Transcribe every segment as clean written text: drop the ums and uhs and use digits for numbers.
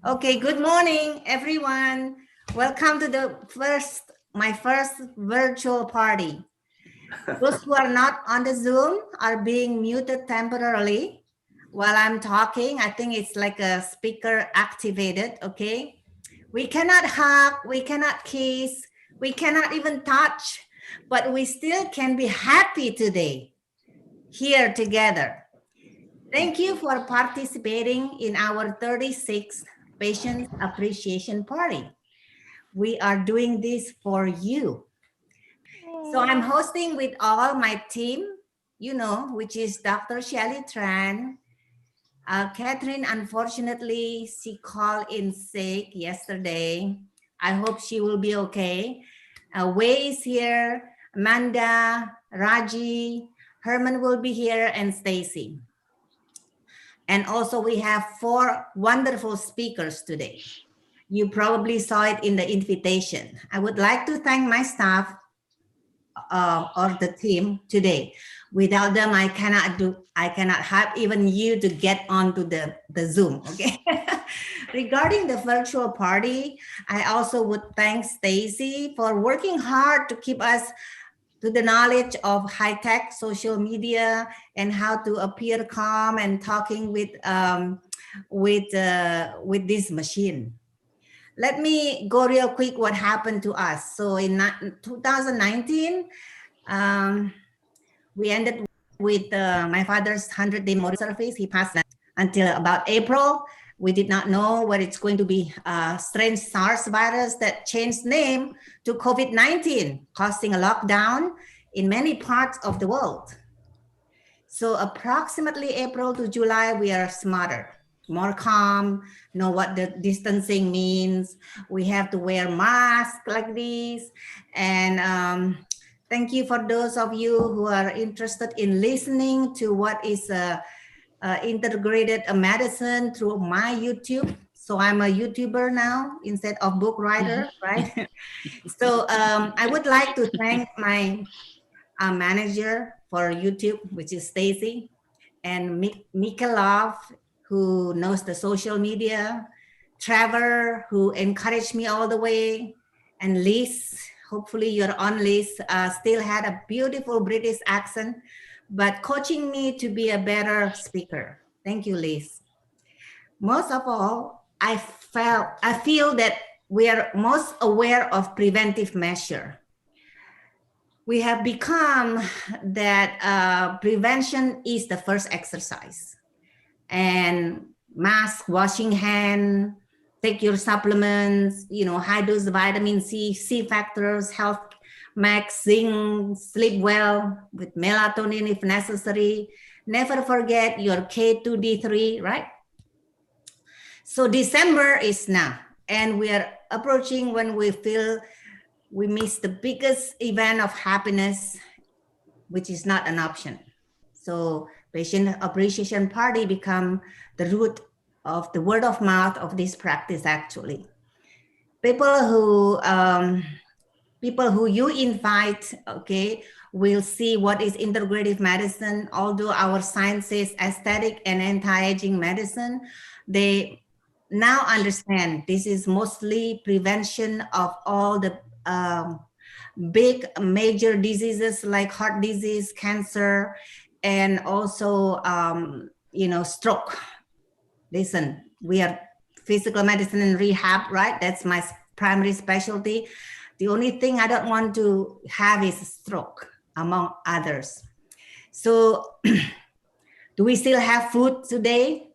Okay, good morning, everyone. Welcome to my first virtual party. Those who are not on the Zoom are being muted temporarily while I'm talking. I think it's like a speaker activated, okay? We cannot hug, we cannot kiss, we cannot even touch, but we still can be happy today here together. Thank you for participating in our 36th Patients Appreciation Party. We are doing this for you. So I'm hosting with all my team, which is Dr. Shelly Tran. Catherine, unfortunately, she called in sick yesterday. I hope she will be okay. Wei is here, Amanda, Raji, Herman will be here, and Stacy. And also we have 4 wonderful speakers today. You probably saw it in the invitation. I would like to thank my staff or the team today. Without them, I cannot help even you to get onto the Zoom, okay? Regarding the virtual party, I also would thank Stacy for working hard to keep us to the knowledge of high-tech social media and how to appear calm and talking with this machine. Let me go real quick what happened to us. So in 2019, we ended with my father's 100-day memorial service. He passed until about April. We did not know what it's going to be a strange SARS virus that changed name to COVID-19, causing a lockdown in many parts of the world. So approximately April to July, we are smarter, more calm, know what the distancing means. We have to wear masks like this. And thank you for those of you who are interested in listening to what is integrated medicine through my YouTube. So I'm a YouTuber now instead of book writer, right? So I would like to thank my manager for YouTube, which is Stacy, and Mika Love, who knows the social media, Trevor, who encouraged me all the way, and Liz, hopefully you're on Liz, still had a beautiful British accent, but coaching me to be a better speaker. Thank you, Liz. Most of all, I feel that we are most aware of preventive measure. We have become that prevention is the first exercise, and mask, washing hand, take your supplements, high dose vitamin C factors, health max, zinc, sleep well with melatonin if necessary. Never forget your K2D3, right? So December is now, and we are approaching when we feel we miss the biggest event of happiness, which is not an option. So patient appreciation party become the root of the word of mouth of this practice. Actually, people who you invite, okay, will see what is integrative medicine. Although our science is aesthetic and anti-aging medicine, they now understand this is mostly prevention of all the big major diseases like heart disease, cancer, and also stroke. Listen, we are physical medicine and rehab, right? That's my primary specialty. The only thing I don't want to have is stroke, among others. So do we still have food today?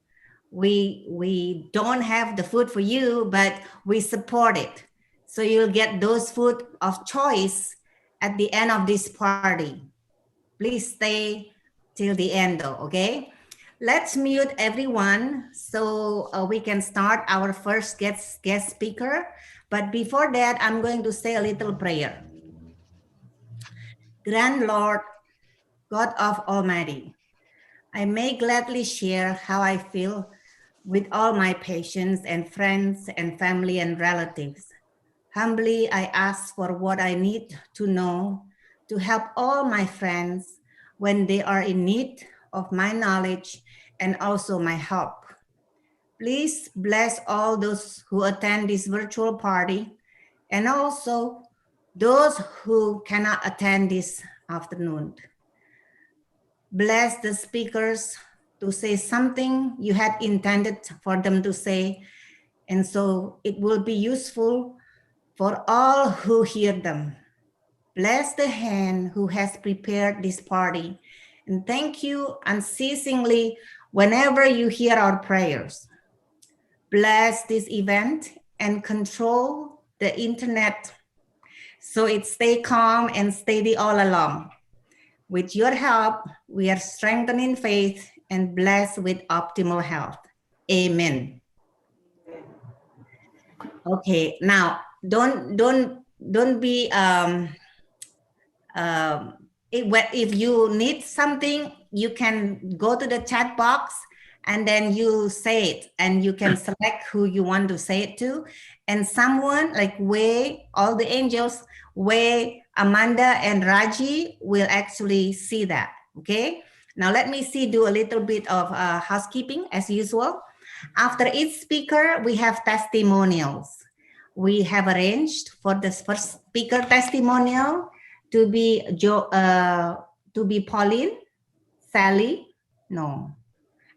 We don't have the food for you, but we support it. So you'll get those food of choice at the end of this party. Please stay till the end though, okay? Let's mute everyone so we can start our first guest speaker. But before that, I'm going to say a little prayer. Grand Lord, God of Almighty, I may gladly share how I feel with all my patients and friends and family and relatives. Humbly, I ask for what I need to know to help all my friends when they are in need of my knowledge and also my help. Please bless all those who attend this virtual party and also those who cannot attend this afternoon. Bless the speakers to say something you had intended for them to say, and so it will be useful for all who hear them. Bless the hand who has prepared this party, and thank you unceasingly whenever you hear our prayers. Bless this event and control the internet so it stay calm and steady all along. With your help, we are strengthened in faith and blessed with optimal health. Amen. Okay, now don't be if you need something, you can go to the chat box and then you say it, and you can select who you want to say it to, and someone like Wei, all the angels, Wei, Amanda, and Raji will actually see that. Okay, now let me do a little bit of housekeeping as usual. After each speaker, we have testimonials. We have arranged for this first speaker testimonial to be Pauline, Sally, no,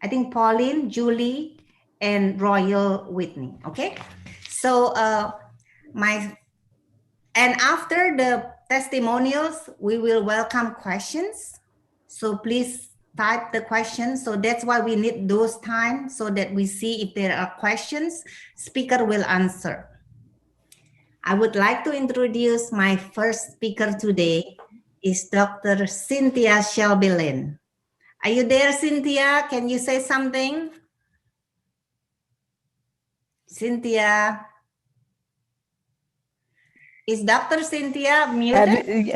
I think Pauline, Julie, and Royal Whitney. Okay, so and after the testimonials, we will welcome questions. So please type the questions. So that's why we need those time so that we see if there are questions, speaker will answer. I would like to introduce my first speaker today is Dr. Cynthia Shelby Lynn. Are you there, Cynthia? Can you say something? Cynthia. Is Dr. Cynthia muted?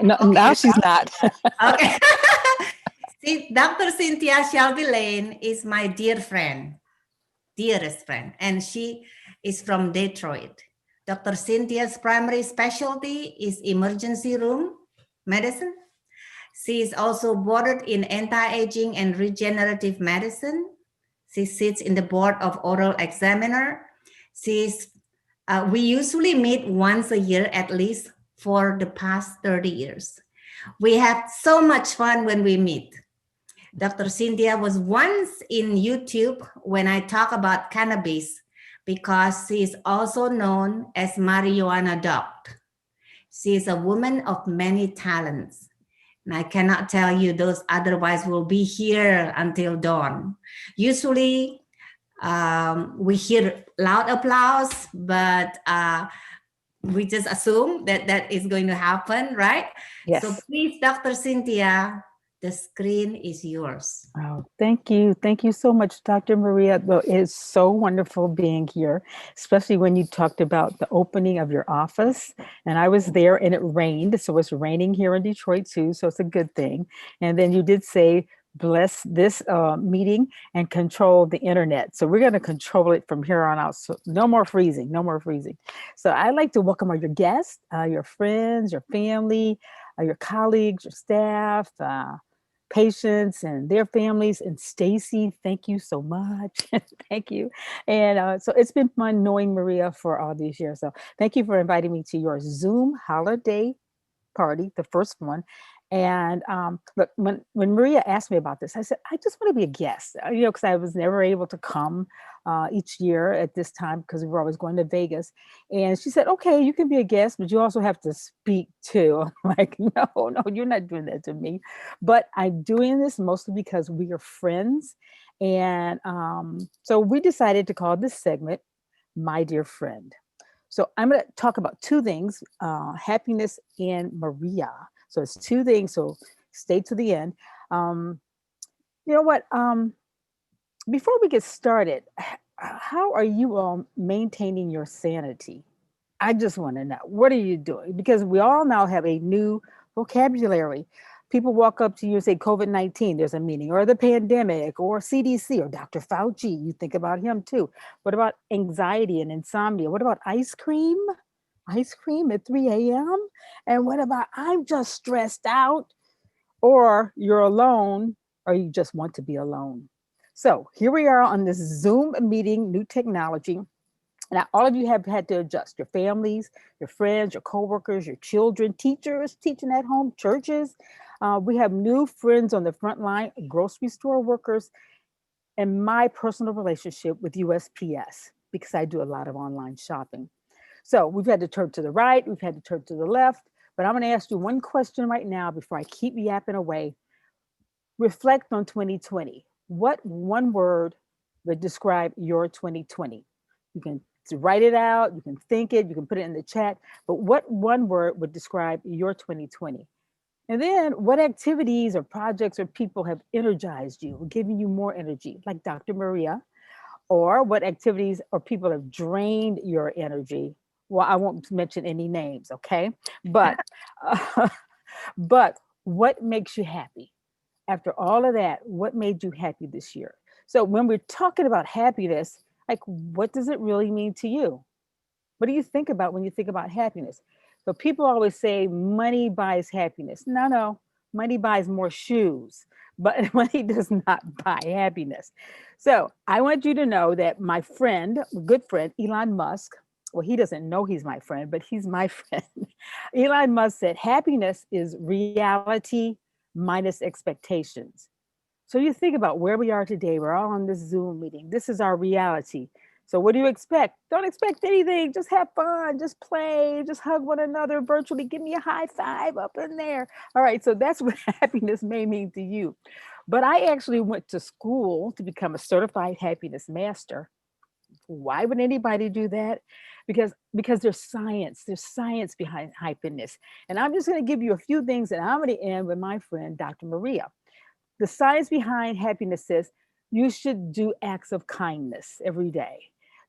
Now she's not. Okay. See, Dr. Cynthia Shelby Lane is my dear friend, dearest friend, and she is from Detroit. Dr. Cynthia's primary specialty is emergency room medicine. She is also boarded in anti-aging and regenerative medicine. She sits in the board of oral examiner. We usually meet once a year at least for the past 30 years. We have so much fun when we meet. Dr. Cynthia was once in YouTube when I talk about cannabis because she is also known as marijuana doc. She is a woman of many talents. And I cannot tell you those, otherwise we'll be here until dawn. Usually we hear loud applause, but we just assume that that is going to happen, right? Yes. So please, Dr. Cynthia, the screen is yours. Oh, thank you. Thank you so much, Dr. Maria. Well, it's so wonderful being here, especially when you talked about the opening of your office. And I was there and it rained. So it's raining here in Detroit too. So it's a good thing. And then you did say, bless this meeting and control the internet. So we're going to control it from here on out. So no more freezing, no more freezing. So I'd like to welcome all your guests, your friends, your family, your colleagues, your staff, patients and their families. And Stacy, thank you so much. Thank you. And so it's been fun knowing Maria for all these years. So thank you for inviting me to your Zoom holiday party, the first one. And look, when Maria asked me about this, I said, I just want to be a guest, because I was never able to come each year at this time because we were always going to Vegas. And she said, okay, you can be a guest, but you also have to speak too. I'm like, no, you're not doing that to me. But I'm doing this mostly because we are friends. And so we decided to call this segment, My Dear Friend. So I'm going to talk about two things, happiness and Maria. So it's two things. So stay to the end. You know what? Before we get started, how are you all maintaining your sanity? I just want to know, what are you doing? Because we all now have a new vocabulary. People walk up to you and say COVID-19, there's a meaning, or the pandemic, or CDC, or Dr. Fauci. You think about him too. What about anxiety and insomnia? What about ice cream? Ice cream at 3 a.m.? And what about I'm just stressed out? Or you're alone, or you just want to be alone? So here we are on this Zoom meeting, new technology. Now, all of you have had to adjust, your families, your friends, your coworkers, your children, teachers teaching at home, churches. We have new friends on the front line, grocery store workers, and my personal relationship with USPS because I do a lot of online shopping. So we've had to turn to the right, we've had to turn to the left, but I'm going to ask you one question right now before I keep yapping away. Reflect on 2020. What one word would describe your 2020? You can write it out, you can think it, you can put it in the chat, but what one word would describe your 2020? And then what activities or projects or people have energized you, giving you more energy, like Dr. Maria? Or what activities or people have drained your energy? Well, I won't mention any names, okay? But uh, but what makes you happy? After all of that, what made you happy this year? So when we're talking about happiness, like what does it really mean to you? What do you think about when you think about happiness? So people always say money buys happiness. No, no, money buys more shoes, but money does not buy happiness. So I want you to know that my friend, good friend, Elon Musk, well, he doesn't know he's my friend, but he's my friend. Elon Musk said happiness is reality minus expectations. So you think about where we are today. We're all on this Zoom meeting. This is our reality. So what do you expect? Don't expect anything. Just have fun. Just play. Just hug one another virtually. Give me a high five up in there. All right. So that's what happiness may mean to you. But I actually went to school to become a certified happiness master. Why would anybody do that? Because there's science behind happiness. And I'm just going to give you a few things, and I'm going to end with my friend, Dr. Maria. The science behind happiness says you should do acts of kindness every day.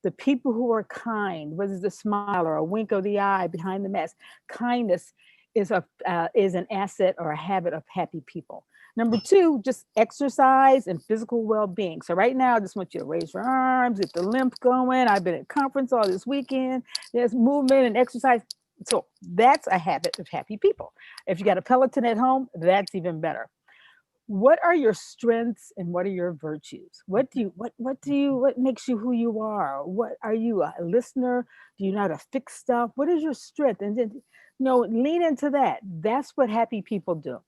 The people who are kind, whether it's a smile or a wink of the eye behind the mask, kindness is an asset or a habit of happy people. Number two, just exercise and physical well-being. So right now, I just want you to raise your arms, get the lymph going. I've been at conference all this weekend. There's movement and exercise. So that's a habit of happy people. If you got a Peloton at home, that's even better. What are your strengths and what are your virtues? What makes you who you are? What are you, a listener? Do you know how to fix stuff? What is your strength? And then lean into that. That's what happy people do.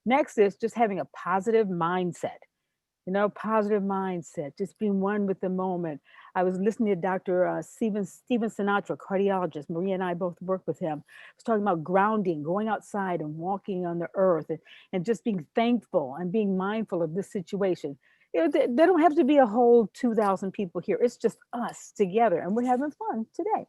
Next is just having a positive mindset. Positive mindset, just being one with the moment. I was listening to Dr. Steven Sinatra, cardiologist. Maria and I both work with him. He was talking about grounding, going outside and walking on the earth, and just being thankful and being mindful of this situation. There don't have to be a whole 2,000 people here. It's just us together, and we're having fun today.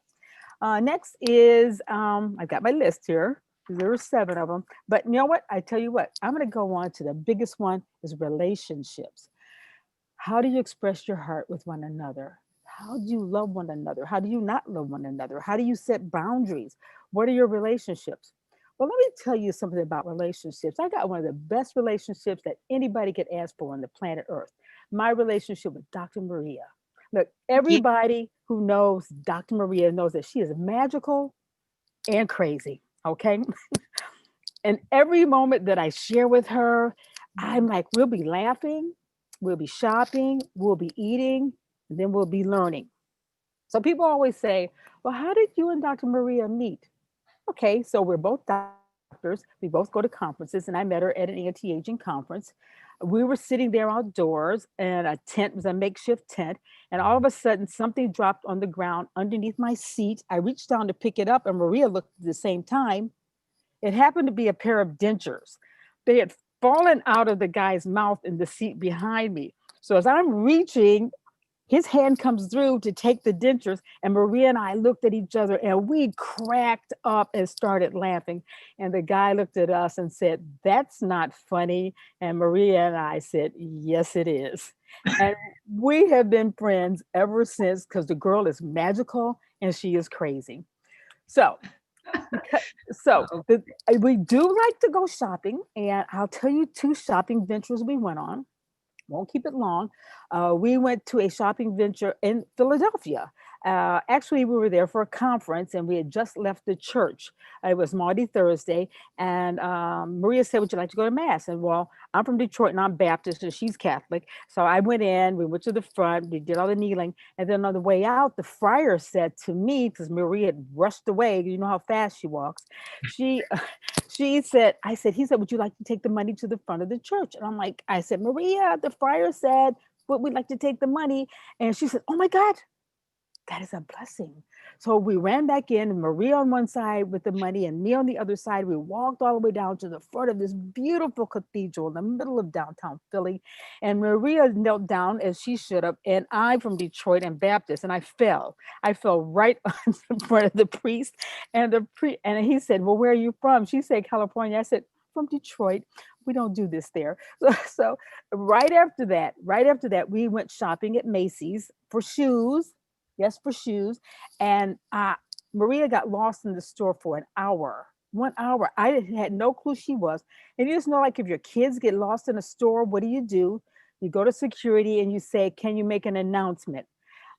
Next is, I've got my list here. There were 7 of them. But you know what? I tell you what, I'm going to go on to the biggest one is relationships. How do you express your heart with one another? How do you love one another? How do you not love one another? How do you set boundaries? What are your relationships? Well, let me tell you something about relationships. I got one of the best relationships that anybody could ask for on the planet Earth. My relationship with Dr. Maria. Look, Yeah. everybody who knows Dr. Maria knows that she is magical and crazy. Okay. And every moment that I share with her, I'm like, we'll be laughing, we'll be shopping, we'll be eating, and then we'll be learning. So people always say, well, how did you and Dr. Maria meet? Okay, so we're both doctors. We both go to conferences, and I met her at an anti-aging conference. We were sitting there outdoors, and a tent was a makeshift tent. And all of a sudden, something dropped on the ground underneath my seat. I reached down to pick it up, and Maria looked at the same time. It happened to be a pair of dentures. They had fallen out of the guy's mouth in the seat behind me. So as I'm reaching, his hand comes through to take the dentures, and Maria and I looked at each other and we cracked up and started laughing. And the guy looked at us and said, "That's not funny." And Maria and I said, "Yes, it is." And we have been friends ever since because the girl is magical and she is crazy. So so Oh, we do like to go shopping, and I'll tell you 2 shopping ventures we went on. won't keep it long. We went to a shopping venture in Philadelphia. Actually, we were there for a conference and we had just left the church. It was Maundy Thursday. And Maria said, would you like to go to Mass? And well, I'm from Detroit and I'm Baptist and she's Catholic. So I went in, we went to the front, we did all the kneeling. And then on the way out, the friar said to me, because Maria had rushed away, you know how fast she walks. She she said, he said, would you like to take the money to the front of the church? And I'm like, I said, Maria, the friar said, would we like to take the money? And she said, oh my God, that is a blessing. So we ran back in, and Maria on one side with the money and me on the other side. We walked all the way down to the front of this beautiful cathedral in the middle of downtown Philly. And Maria knelt down as she should have. And I'm from Detroit and Baptist, and I fell. I fell right on the front of the priest. And and he said, well, where are you from? She said, California. I said, from Detroit. We don't do this there. So right after that, we went shopping at Macy's for shoes. Yes, for shoes. And Maria got lost in the store for an hour. 1 hour. I had no clue she was. And you just know, like if your kids get lost in a store, what do? You go to security and you say, can you make an announcement?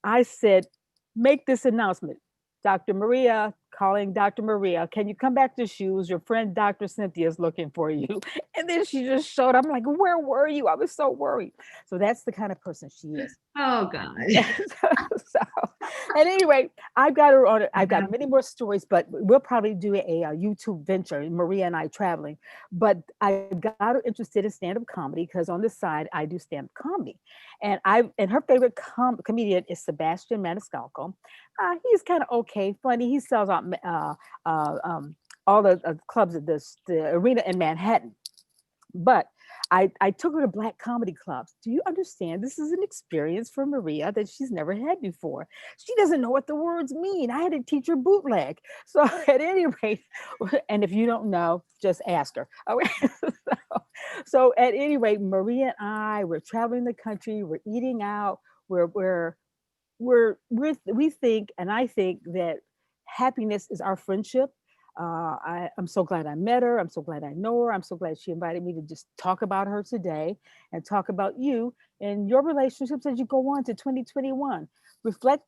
I said, make this announcement. Dr. Maria, calling Dr. Maria, can you come back to shoes? Your friend Dr. Cynthia is looking for you. And then she just showed up. I'm like, where were you? I was so worried. So that's the kind of person she is. Oh God. So at any rate, I've got many more stories, but we'll probably do a YouTube venture, Maria and I traveling. But I got her interested in stand-up comedy because on the side I do stand-up comedy. And her favorite comedian is Sebastian Maniscalco. He's kind of okay, funny. He sells out all the clubs at the arena in Manhattan. But I took her to black comedy clubs. Do you understand? This is an experience for Maria that she's never had before. She doesn't know what the words mean. I had to teach her bootleg. So at any rate, and if you don't know, just ask her. Okay. So at any rate, Maria and I, we're traveling the country, we're eating out, we think, and I think that happiness is our friendship. I'm so glad I met her. I'm so glad I know her. I'm so glad she invited me to just talk about her today and talk about you and your relationships as you go on to 2021. Forget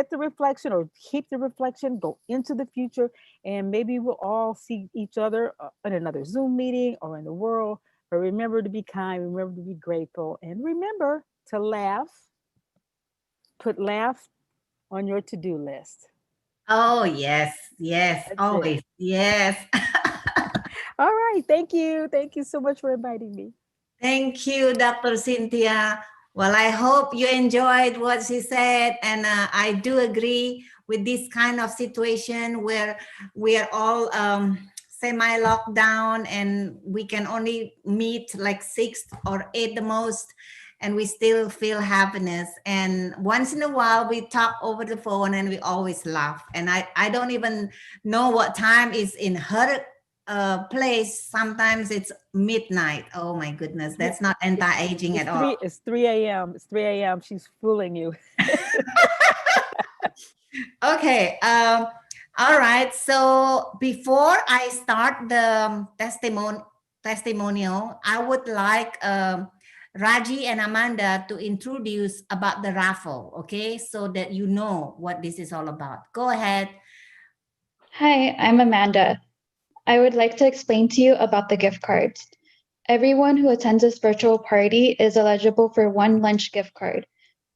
the reflection or keep the reflection, go into the future, and maybe we'll all see each other in another Zoom meeting or in the world. But remember to be kind, remember to be grateful, and remember to laugh. Put laugh on your to-do list. Oh, yes, yes, That's always, it. yes. All right. Thank you. Thank you so much for inviting me. Thank you, Dr. Cynthia. Well, I hope you enjoyed what she said. And I do agree with this kind of situation where we are all semi-lockdown and we can only meet like 6 or 8 the most, and we still feel happiness. And once in a while, we talk over the phone and we always laugh. And I don't even know what time is in her place. Sometimes it's midnight. Oh my goodness, that's not anti-aging at all. It's 3 a.m. It's 3 a.m. She's fooling you. Okay. All right. So before I start the testimonial, I would like Raji and Amanda to introduce about the raffle. Okay, so that you know what this is all about. Go ahead. Hi, I'm Amanda. I would like to explain to you about the gift cards. Everyone who attends this virtual party is eligible for one lunch gift card.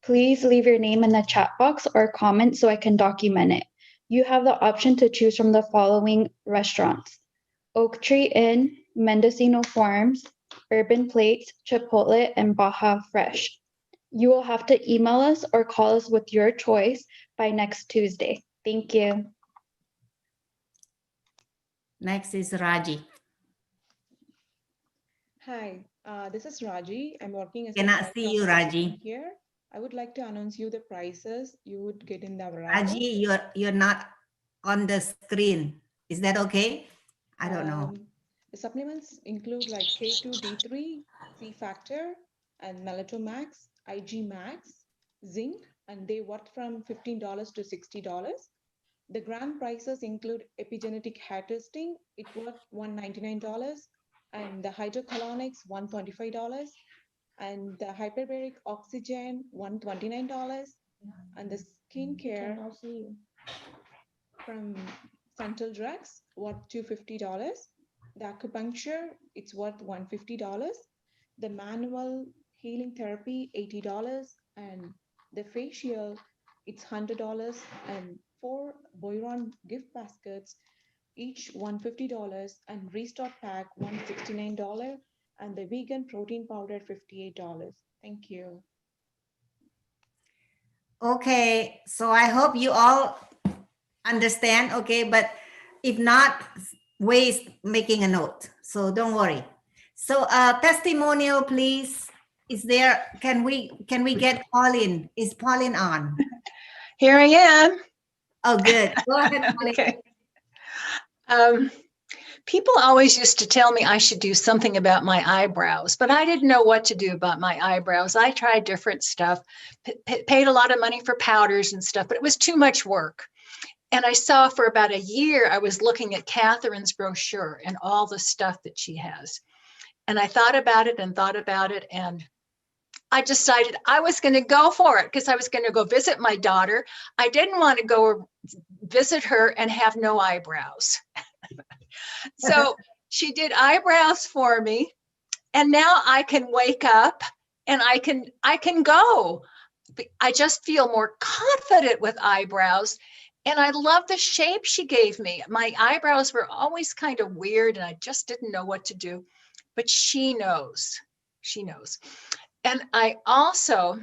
Please leave your name in the chat box or comment so I can document it. You have the option to choose from the following restaurants: Oak Tree Inn, Mendocino Farms, Urban Plates, Chipotle, and Baja Fresh. You will have to email us or call us with your choice by next Tuesday. Thank you. Next is Raji. Hi, this is Raji. I'm working as a Cannot director see of you, marketing Raji. here. I would like to announce you the prizes you would get in the Raji, raffle. you're not on the screen. Is that okay? I don't know. The supplements include like K2D3, C Factor, and Melatomax, IG Max, Zinc, and they worth from $15 to $60. The grand prizes include epigenetic hair testing, it worth $199, and the hydrocolonics $125. And the hyperbaric oxygen, $129. And the skincare from Central Drugs, worth $250. The acupuncture, it's worth $150. The manual healing therapy, $80. And the facial, it's $100. And 4 Boiron gift baskets, each $150. And Restart pack, $169. And the vegan protein powder, $58. Thank you. Okay, so I hope you all understand, okay, but if not, waste making a note, so don't worry. So testimonial, please. Is there, can we get Pauline? Is Pauline on? Here I am. Oh, good. Go ahead, Pauline. Okay. People always used to tell me I should do something about my eyebrows, but I didn't know what to do about my eyebrows. I tried different stuff, paid a lot of money for powders and stuff, but it was too much work. And I saw for about a year, I was looking at Catherine's brochure and all the stuff that she has. And I thought about it, and I decided I was going to go for it because I was going to go visit my daughter. I didn't want to go visit her and have no eyebrows. So she did eyebrows for me. And now I can wake up and I can go. I just feel more confident with eyebrows. And I love the shape she gave me. My eyebrows were always kind of weird and I just didn't know what to do. But she knows. And I also,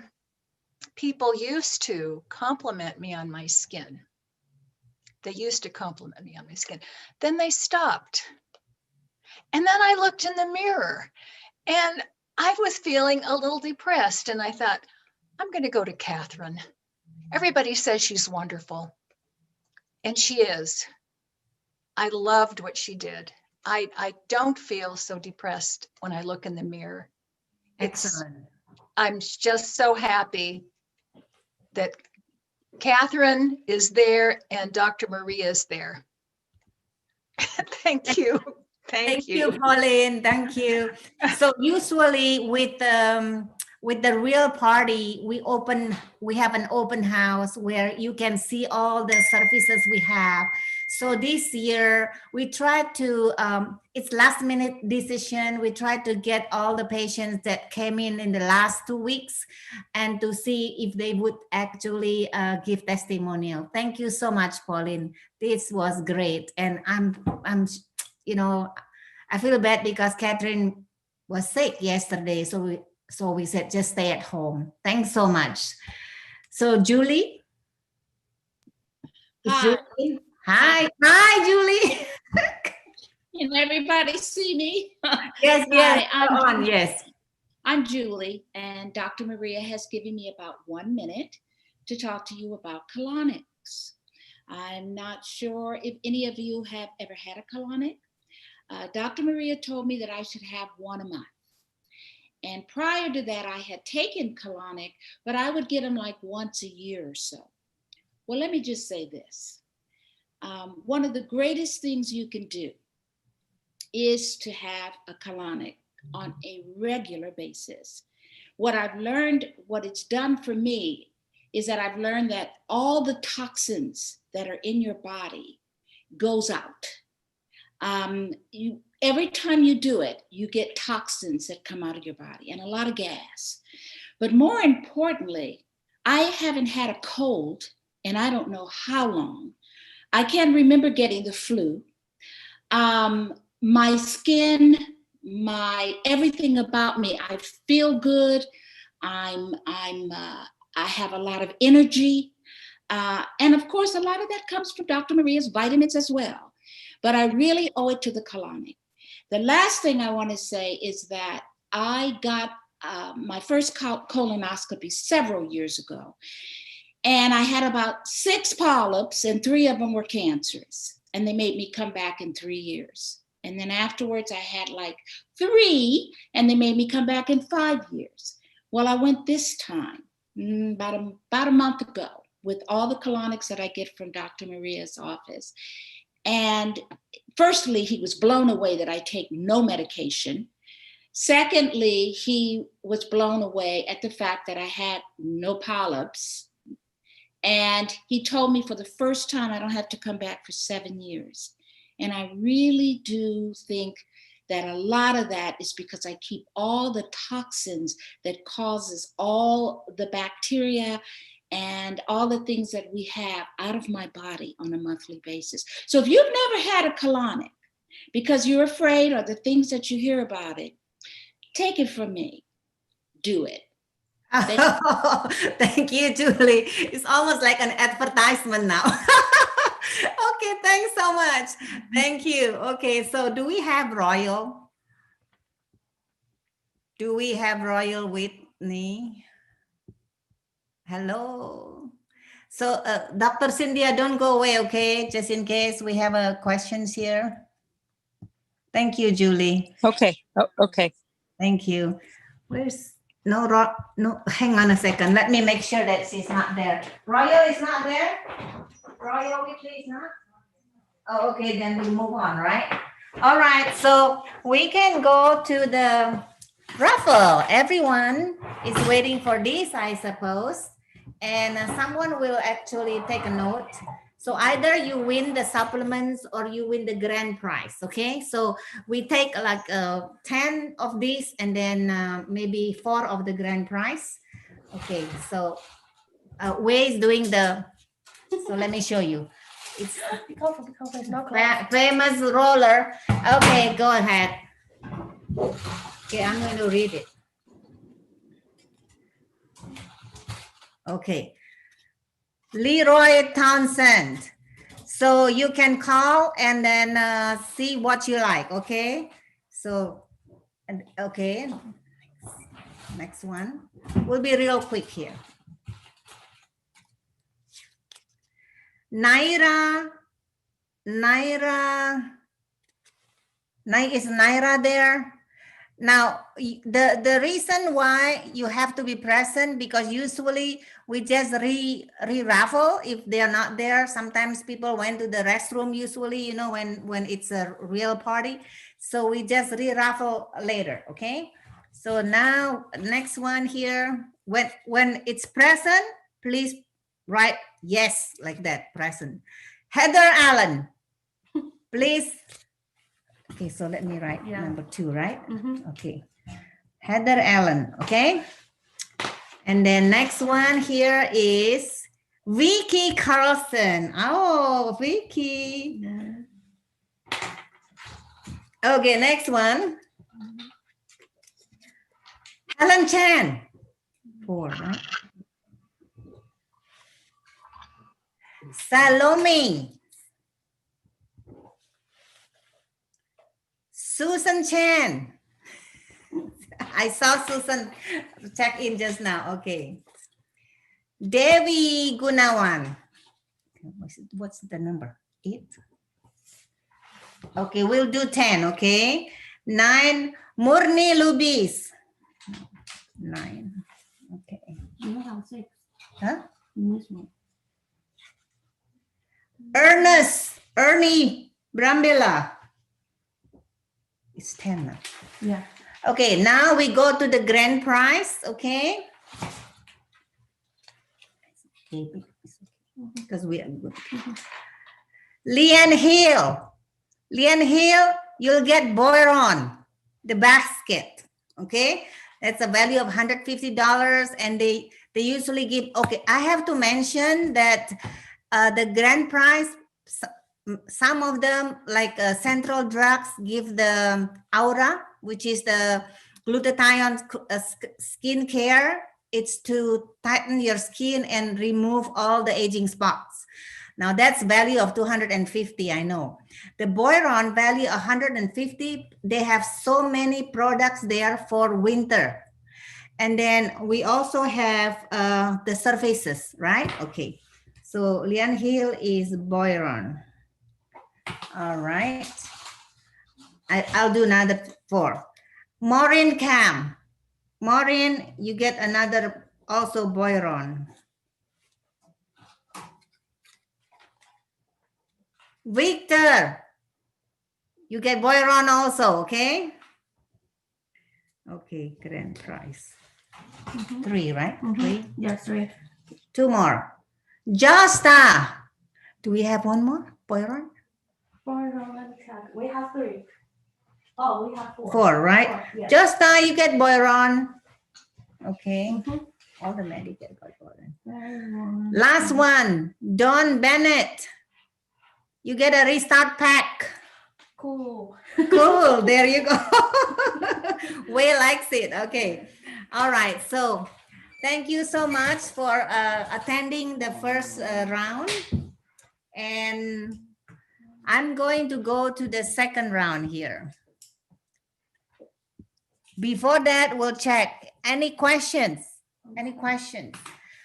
people used to compliment me on my skin. They used to compliment me on my skin. Then they stopped. And then I looked in the mirror and I was feeling a little depressed. And I thought, I'm going to go to Catherine. Everybody says she's wonderful. And she is. I loved what she did. I don't feel so depressed when I look in the mirror. Excellent. I'm just so happy that Catherine is there and Dr. Maria is there. Thank you. Thank you, Pauline. Thank you. So usually with the real party, we have an open house where you can see all the services we have. So this year we tried to, it's last minute decision. We tried to get all the patients that came in the last 2 weeks and to see if they would actually give testimonial. Thank you so much, Pauline. This was great. And I'm, you know, I feel bad because Catherine was sick yesterday. So we said, just stay at home. Thanks so much. So Julie? Hi. Julie? Hi, Julie. Can everybody see me? Yes, Hi, yes. I'm Julie, and Dr. Maria has given me about 1 minute to talk to you about colonics. I'm not sure if any of you have ever had a colonic. Dr. Maria told me that I should have one a month. And prior to that, I had taken colonic, but I would get them like once a year or so. Well, let me just say this. One of the greatest things you can do is to have a colonic on a regular basis. What I've learned, what it's done for me, is that I've learned that all the toxins that are in your body goes out. Every time you do it, you get toxins that come out of your body and a lot of gas. But more importantly, I haven't had a cold and I don't know how long. I can't remember getting the flu. My skin, everything about me, I feel good. I have a lot of energy. And of course, a lot of that comes from Dr. Maria's vitamins as well. But I really owe it to the colonic. The last thing I want to say is that I got my first colonoscopy several years ago. And I had about 6 polyps and 3 of them were cancerous. And they made me come back in 3 years. And then afterwards I had like 3 and they made me come back in 5 years. Well, I went this time, about a month ago, with all the colonics that I get from Dr. Maria's office. And firstly, he was blown away that I take no medication. Secondly, he was blown away at the fact that I had no polyps. And he told me for the first time, I don't have to come back for 7 years. And I really do think that a lot of that is because I keep all the toxins that causes all the bacteria and all the things that we have out of my body on a monthly basis. So if you've never had a colonic because you're afraid or the things that you hear about it, take it from me, do it. Thank you, Julie. It's almost like an advertisement now. Okay, thanks so much. Thank you. Okay, so do we have Royal? Do we have Royal Whitney? Hello. So Dr. Cynthia, don't go away, okay? Just in case we have questions here. Thank you, Julie. Okay. Oh, okay. Thank you. Where's no, hang on a second. Let me make sure that she's not there. Royal is not there? Royal Whitley is not? Oh, okay, then we move on, right? All right, so we can go to the raffle. Everyone is waiting for this, I suppose. And someone will actually take a note. So either you win the supplements or you win the grand prize, okay? So we take like 10 of these and then maybe 4 of the grand prize. Okay, so Wei is doing the, so let me show you. It's famous roller. Okay, go ahead. Okay, I'm going to read it. Okay. Leroy Townsend. So you can call and then see what you like, okay? So, okay. Next one. We'll be real quick here. Naira, is Naira there? Now, the reason why you have to be present, because usually we just re-raffle if they are not there. Sometimes people went to the restroom usually, you know, when it's a real party. So we just re-raffle later, okay? So now, next one here, when it's present, please write yes, like that, present. Heather Allen, please. Okay, so let me write number 2, right? Okay. Heather Allen, okay? And then next one here is Vicky Carlson. Oh, Vicky. Okay, next one. Helen Chan. 4, right? Salome. Susan Chan. I saw Susan check in just now. Okay. Devi Gunawan. What's the number? 8. Okay, we'll do 10. Okay. 9. Murni Lubis. 9. Okay. Huh? Ernie Brambilla. It's 10 now. Yeah. Okay, now we go to the grand prize, okay? Because we are good. Leanne Hill. Leanne Hill, you'll get Boiron, the basket, okay? That's a value of $150, and they usually give, okay, I have to mention that the grand prize, some of them, like Central Drugs, give the Aura, which is the glutathione skin care. It's to tighten your skin and remove all the aging spots. Now that's value of 250, I know. The Boiron value 150. They have so many products there for winter. And then we also have the surfaces, right? Okay. So Leanne Hill is Boiron. All right. I'll do another 4. Maureen Cam. Maureen, you get another also Boiron. Victor, you get Boiron also, okay? Okay, grand prize. 3, right? 3. Yes, 3. 2 more. Josta. Do we have one more? Boyron? 4, let me check. We have 3. Oh, we have 4. 4, right? 4, yes. Josta, you get Boyron. Okay. Mhm. All the men get Boyron. Boyron. Last one. Don Bennett. You get a restart pack. Cool. Cool. There you go. Way likes it. Okay. All right. So thank you so much for attending the first round. And I'm going to go to the second round here. Before that, we'll check. Any questions? Any questions?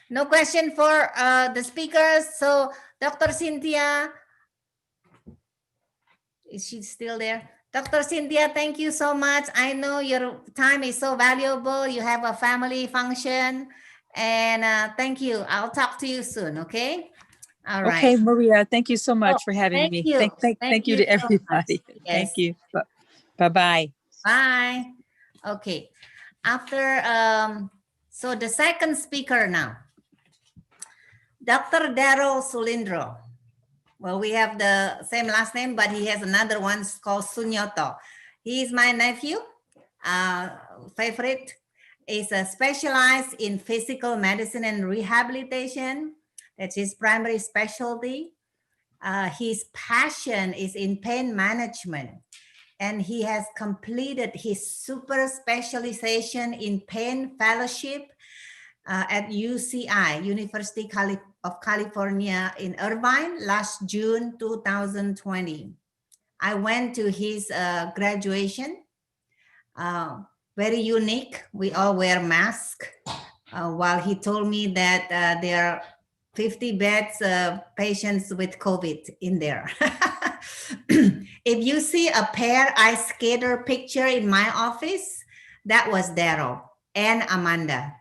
No question for the speakers. So Dr. Cynthia, is she still there? Dr. Cynthia, thank you so much. I know your time is so valuable. You have a family function. And thank you. I'll talk to you soon, okay? All right. Okay, Maria, thank you so much for having thank me. you. Thank you to so much. everybody. Yes. Thank you. Bye-bye. Bye. Okay. After, so the second speaker now, Dr. Daryl Sulindro. Well, we have the same last name, but he has another one called Sunyoto. He is my nephew, favorite. Is specialized in physical medicine and rehabilitation. That's his primary specialty. His passion is in pain management. And he has completed his super specialization in pain fellowship at UCI, University of California in Irvine, last June 2020. I went to his graduation. Very unique. We all wear masks. While he told me that there are 50 beds patients with COVID in there. If you see a pair ice skater picture in my office, that was Daryl and Amanda.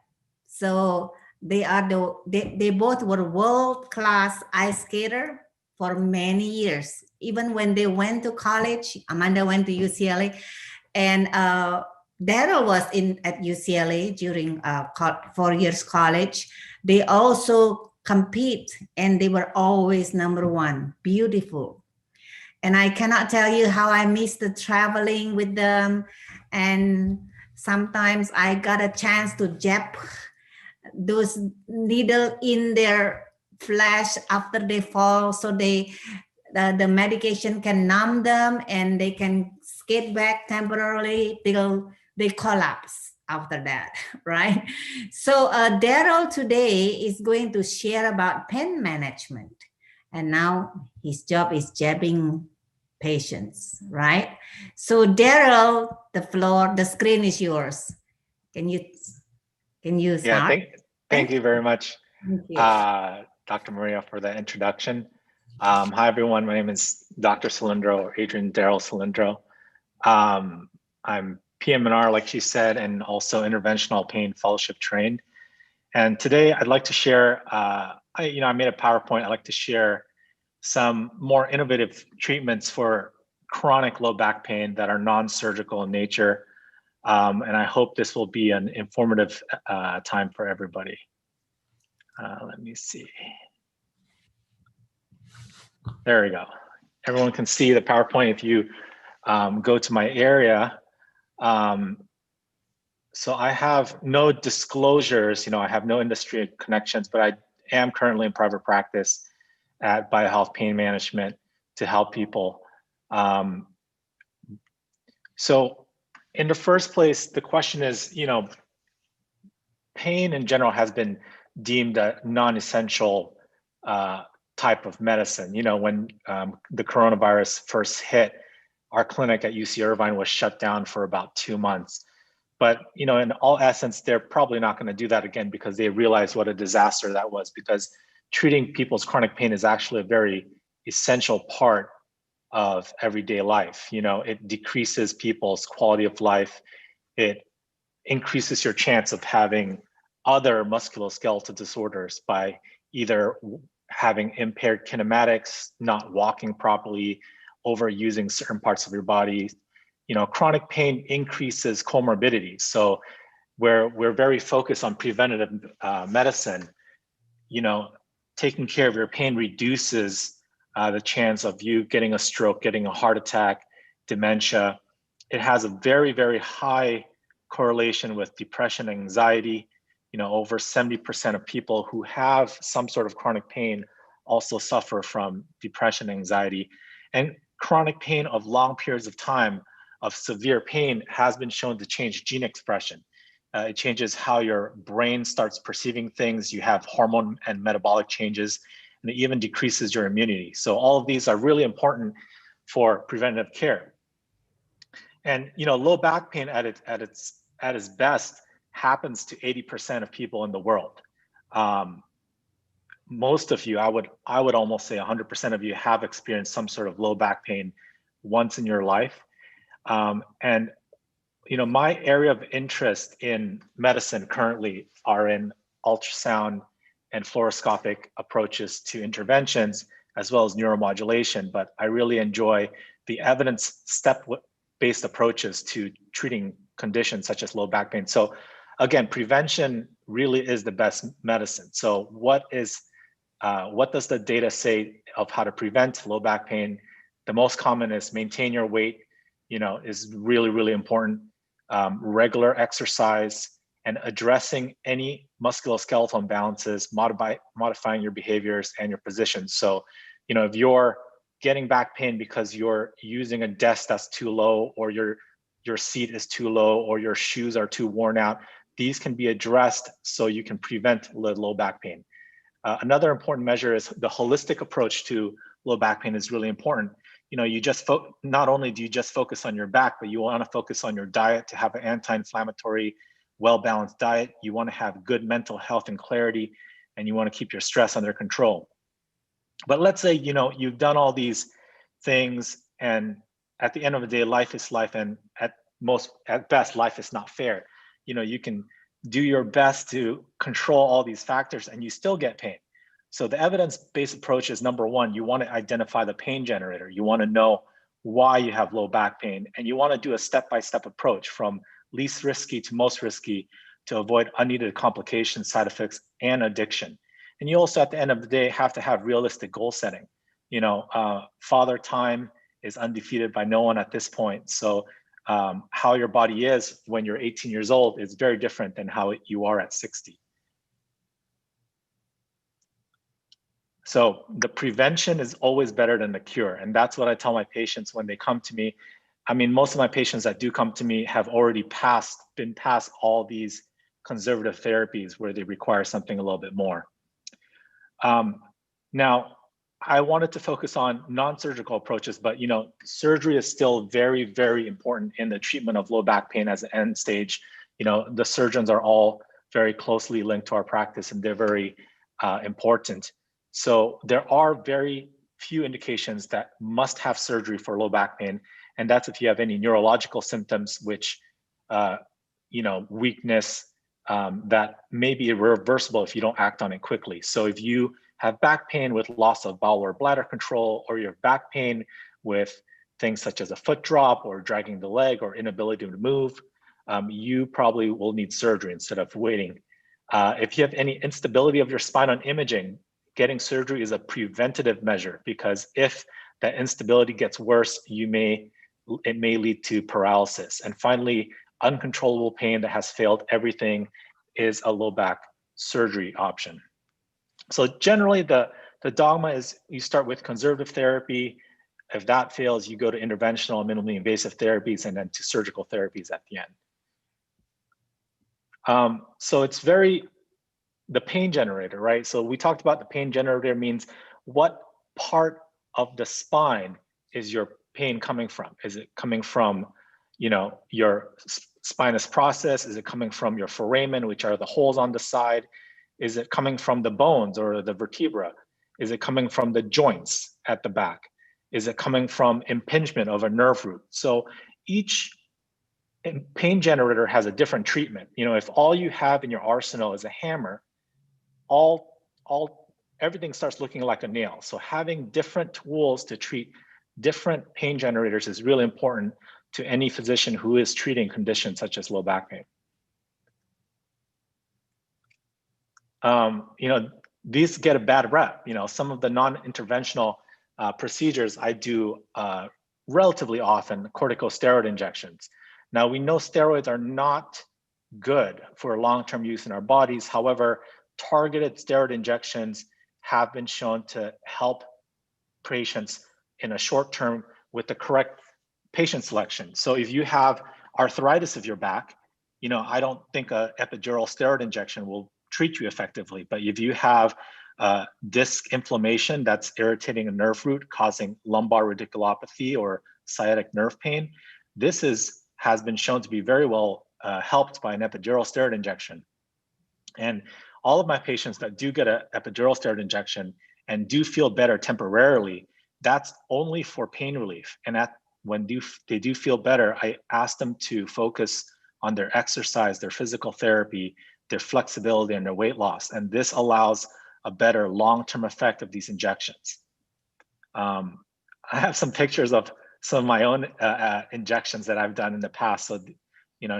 So they are they both were world-class ice skater for many years. Even when they went to college, Amanda went to UCLA, and Daryl was at UCLA during 4 years college. They also compete, and they were always number one. Beautiful. And I cannot tell you how I miss the traveling with them. And sometimes I got a chance to jab those needle in their flesh after they fall, so the medication can numb them and they can skate back temporarily till they collapse after that, right? So Daryl today is going to share about pain management, and now his job is jabbing patients, right? So Daryl, the screen is yours. Can you start? Yeah, thank you very much, Thank you. Dr. Maria, for the introduction. Hi, everyone. My name is Dr. Sulindro, or Adrian Daryl Sulindro. I'm PM&R, like she said, and also interventional pain fellowship trained. And today I'd like to share, I made a PowerPoint. I'd like to share some more innovative treatments for chronic low back pain that are non-surgical in nature. And I hope this will be an informative time for everybody. Let me see. There we go. Everyone can see the PowerPoint if you go to my area. So I have no disclosures, I have no industry connections, but I am currently in private practice at BioHealth Pain Management to help people. So in the first place, the question is, pain in general has been deemed a non-essential type of medicine. When the coronavirus first hit, our clinic at UC Irvine was shut down for about 2 months. But in all essence, they're probably not going to do that again because they realized what a disaster that was, because treating people's chronic pain is actually a very essential part of everyday life. It decreases people's quality of life. It increases your chance of having other musculoskeletal disorders by either having impaired kinematics, not walking properly, overusing certain parts of your body, chronic pain increases comorbidity. So we're very focused on preventative medicine, taking care of your pain reduces the chance of you getting a stroke, getting a heart attack, dementia. It has a very, very high correlation with depression and anxiety. Over 70% of people who have some sort of chronic pain also suffer from depression and anxiety. And chronic pain of long periods of time of severe pain has been shown to change gene expression. It changes how your brain starts perceiving things. You have hormone and metabolic changes, and it even decreases your immunity. So all of these are really important for preventative care. And low back pain at its best happens to 80% of people in the world. Most of you, I would almost say 100% of you have experienced some sort of low back pain once in your life. And my area of interest in medicine currently are in ultrasound and fluoroscopic approaches to interventions, as well as neuromodulation. But I really enjoy the evidence step-based approaches to treating conditions such as low back pain. So again, prevention really is the best medicine. So what does the data say of how to prevent low back pain? The most common is maintain your weight, is really, really important. Regular exercise and addressing any musculoskeletal imbalances, modifying your behaviors and your positions. So, if you're getting back pain because you're using a desk that's too low, or your seat is too low, or your shoes are too worn out, these can be addressed so you can prevent low back pain. Another important measure is the holistic approach to low back pain is really important. You just not only do you just focus on your back, but you want to focus on your diet to have an anti-inflammatory, well-balanced diet. You want to have good mental health and clarity, and you want to keep your stress under control. But let's say, you've done all these things, and at the end of the day, life is life, and at best, life is not fair. You can do your best to control all these factors and you still get pain. So the evidence-based approach is, number one, you want to identify the pain generator. You want to know why you have low back pain, and you want to do a step-by-step approach from least risky to most risky to avoid unneeded complications, side effects, and addiction. And you also, at the end of the day, have to have realistic goal setting. Father time is undefeated by no one at this point. So how your body is when you're 18 years old is very different than how you are at 60. So the prevention is always better than the cure. And that's what I tell my patients when they come to me. I mean, most of my patients that do come to me have already been past all these conservative therapies where they require something a little bit more. Now, I wanted to focus on non-surgical approaches, but surgery is still very, very important in the treatment of low back pain as an end stage. The surgeons are all very closely linked to our practice, and they're very important. So there are very few indications that must have surgery for low back pain, and that's if you have any neurological symptoms, which weakness that may be reversible if you don't act on it quickly. So if you have back pain with loss of bowel or bladder control, or you have back pain with things such as a foot drop or dragging the leg or inability to move, you probably will need surgery instead of waiting. If you have any instability of your spine on imaging, getting surgery is a preventative measure, because if that instability gets worse, it may lead to paralysis. And finally, uncontrollable pain that has failed everything is a low back surgery option. So generally, the dogma is you start with conservative therapy. If that fails, you go to interventional and minimally invasive therapies, and then to surgical therapies at the end. So it's the pain generator, right? So we talked about the pain generator means what part of the spine is your pain coming from? Is it coming from, your spinous process? Is it coming from your foramen, which are the holes on the side? Is it coming from the bones or the vertebra? Is it coming from the joints at the back? Is it coming from impingement of a nerve root? So each pain generator has a different treatment. If all you have in your arsenal is a hammer, everything starts looking like a nail. So having different tools to treat different pain generators is really important to any physician who is treating conditions such as low back pain. These get a bad rep. Some of the non-interventional procedures I do relatively often, corticosteroid injections. Now, we know steroids are not good for long-term use in our bodies. However, targeted steroid injections have been shown to help patients in a short term with the correct patient selection. So if you have arthritis of your back, I don't think an epidural steroid injection will treat you effectively. But if you have disc inflammation that's irritating a nerve root, causing lumbar radiculopathy or sciatic nerve pain, this has been shown to be very well helped by an epidural steroid injection. And all of my patients that do get an epidural steroid injection and do feel better temporarily, that's only for pain relief. And when they do feel better, I ask them to focus on their exercise, their physical therapy, their flexibility, and their weight loss. And this allows a better long-term effect of these injections. I have some pictures of some of my own injections that I've done in the past. So,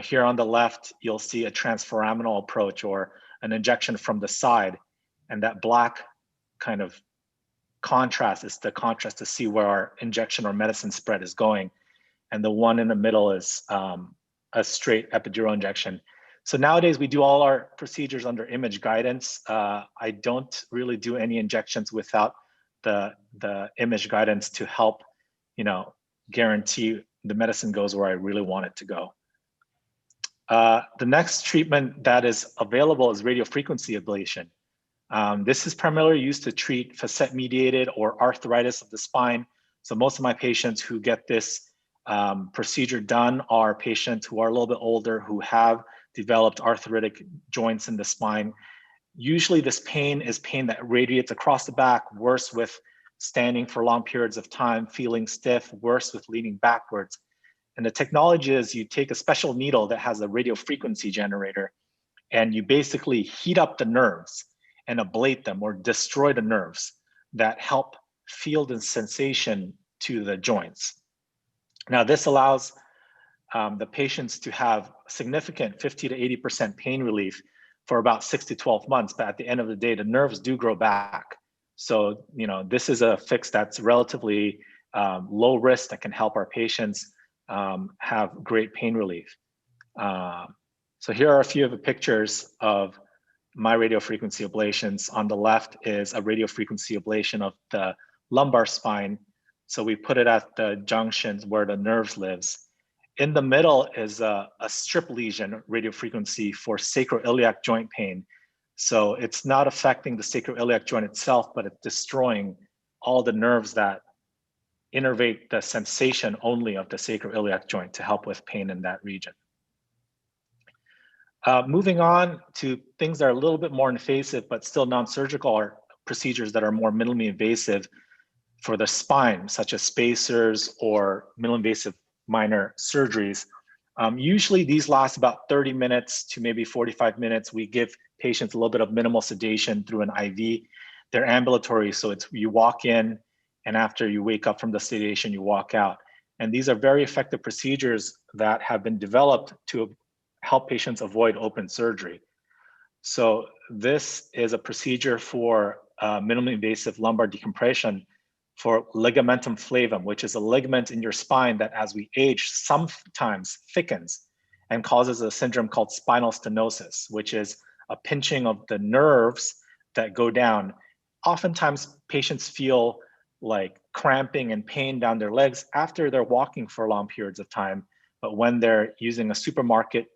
here on the left, you'll see a transforaminal approach or an injection from the side. And that black kind of contrast is the contrast to see where our injection or medicine spread is going. And the one in the middle is a straight epidural injection. So nowadays we do all our procedures under image guidance. I don't really do any injections without the image guidance to help, guarantee the medicine goes where I really want it to go. The next treatment that is available is radiofrequency ablation. This is primarily used to treat facet-mediated or arthritis of the spine. So most of my patients who get this procedure done are patients who are a little bit older, who have developed arthritic joints in the spine. Usually this pain is pain that radiates across the back, worse with standing for long periods of time, feeling stiff, worse with leaning backwards. And the technology is you take a special needle that has a radiofrequency generator, and you basically heat up the nerves and ablate them or destroy the nerves that help feel the sensation to the joints. Now, this allows the patients to have significant 50 to 80% pain relief for about 6 to 12 months. But at the end of the day, the nerves do grow back. So, this is a fix that's relatively low risk that can help our patients have great pain relief. So here are a few of the pictures of my radiofrequency ablations. On the left is a radiofrequency ablation of the lumbar spine. So we put it at the junctions where the nerves lives. In the middle is a strip lesion radiofrequency for sacroiliac joint pain. So it's not affecting the sacroiliac joint itself, but it's destroying all the nerves that innervate the sensation only of the sacroiliac joint to help with pain in that region. Moving on to things that are a little bit more invasive, but still non-surgical, are procedures that are more minimally invasive for the spine, such as spacers or minimally invasive minor surgeries. Usually these last about 30 minutes to maybe 45 minutes. We give patients a little bit of minimal sedation through an IV. They're ambulatory, so it's you walk in, and after you wake up from the sedation, you walk out. And these are very effective procedures that have been developed to help patients avoid open surgery. So this is a procedure for minimally invasive lumbar decompression for ligamentum flavum, which is a ligament in your spine that as we age sometimes thickens and causes a syndrome called spinal stenosis, which is a pinching of the nerves that go down. Oftentimes patients feel like cramping and pain down their legs after they're walking for long periods of time. But when they're using a supermarket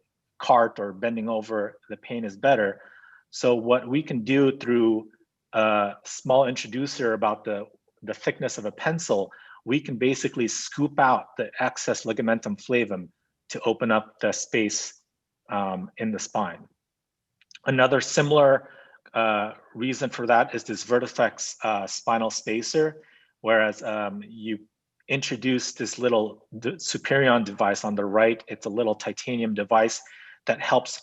cart or bending over, the pain is better. So what we can do through a small introducer about the thickness of a pencil, we can basically scoop out the excess ligamentum flavum to open up the space in the spine. Another similar reason for that is this Vertiflex spinal spacer, whereas you introduce this little Superion device on the right. It's a little titanium device that helps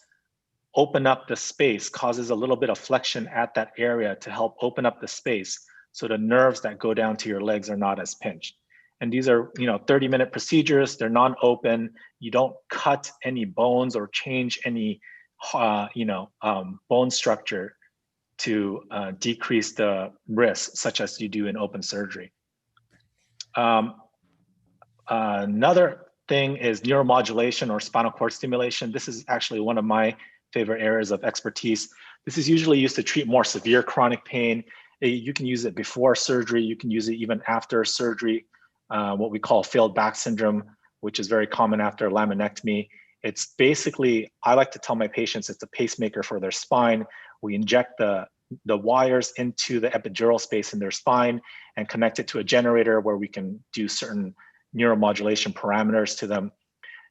open up the space, causes a little bit of flexion at that area to help open up the space so the nerves that go down to your legs are not as pinched. And these are, 30-minute procedures. They're non-open. You don't cut any bones or change any, bone structure to decrease the risk, such as you do in open surgery. Another thing is neuromodulation or spinal cord stimulation. This is actually one of my favorite areas of expertise. This is usually used to treat more severe chronic pain. You can use it before surgery. You can use it even after surgery, what we call failed back syndrome, which is very common after laminectomy. It's basically, I like to tell my patients, it's a pacemaker for their spine. We inject the wires into the epidural space in their spine and connect it to a generator where we can do certain neuromodulation parameters to them.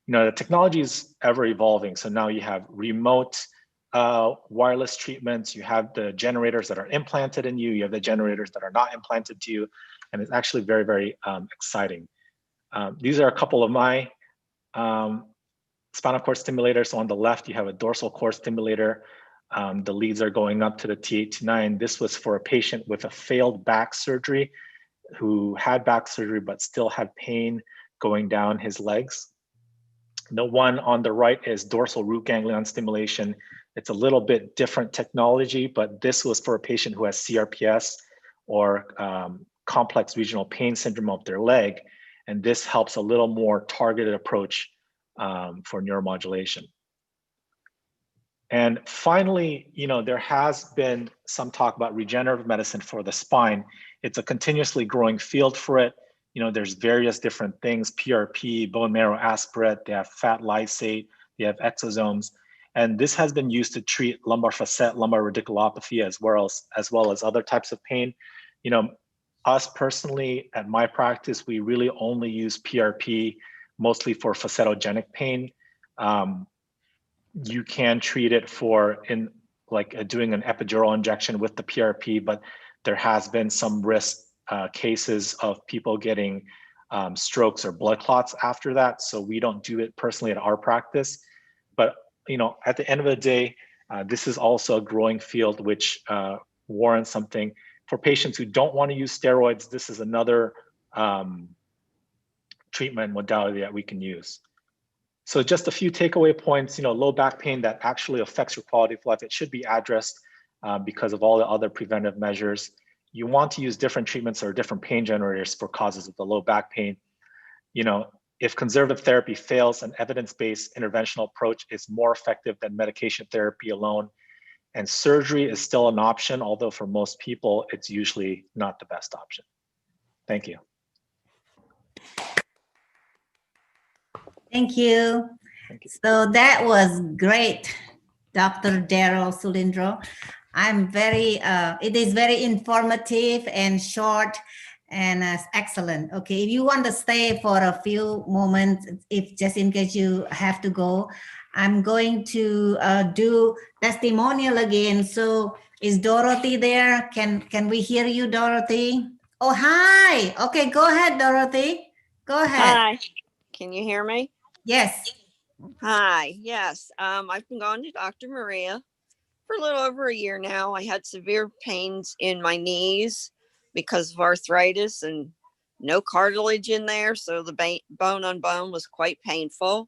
The technology is ever evolving. So now you have remote wireless treatments, you have the generators that are implanted in you, you have the generators that are not implanted to you, and it's actually very, very exciting. These are a couple of my spinal cord stimulators. So on the left, you have a dorsal cord stimulator. The leads are going up to the T829. This was for a patient with a failed back surgery who had back surgery but still had pain going down his legs. The one on the right is dorsal root ganglion stimulation. It's a little bit different technology, but this was for a patient who has CRPS or complex regional pain syndrome of their leg. And this helps a little more targeted approach for neuromodulation. And finally, there has been some talk about regenerative medicine for the spine. It's a continuously growing field for it. There's various different things, PRP, bone marrow aspirate, they have fat lysate, they have exosomes. And this has been used to treat lumbar facet, lumbar radiculopathy, as well as other types of pain. Us personally, at my practice, we really only use PRP, mostly for facetogenic pain. You can treat it doing an epidural injection with the PRP, but there has been some risk cases of people getting strokes or blood clots after that. So we don't do it personally at our practice. But at the end of the day, this is also a growing field which warrants something. For patients who don't want to use steroids, this is another treatment modality that we can use. So just a few takeaway points, low back pain that actually affects your quality of life, it should be addressed because of all the other preventive measures. You want to use different treatments or different pain generators for causes of the low back pain. If conservative therapy fails, an evidence-based interventional approach is more effective than medication therapy alone. And surgery is still an option, although for most people, it's usually not the best option. Thank you. Thank you. So that was great, Dr. Daryl Sulindro. It is very informative and short and excellent. Okay, if you want to stay for a few moments, if just in case you have to go, I'm going to do testimonial again. So is Dorothy there? Can we hear you, Dorothy? Oh, hi. Okay, go ahead, Dorothy. Go ahead. Hi. Can you hear me? Yes. Hi. Yes. I've been going to Dr. Maria for a little over a year now. I had severe pains in my knees because of arthritis and no cartilage in there. So the bone on bone was quite painful.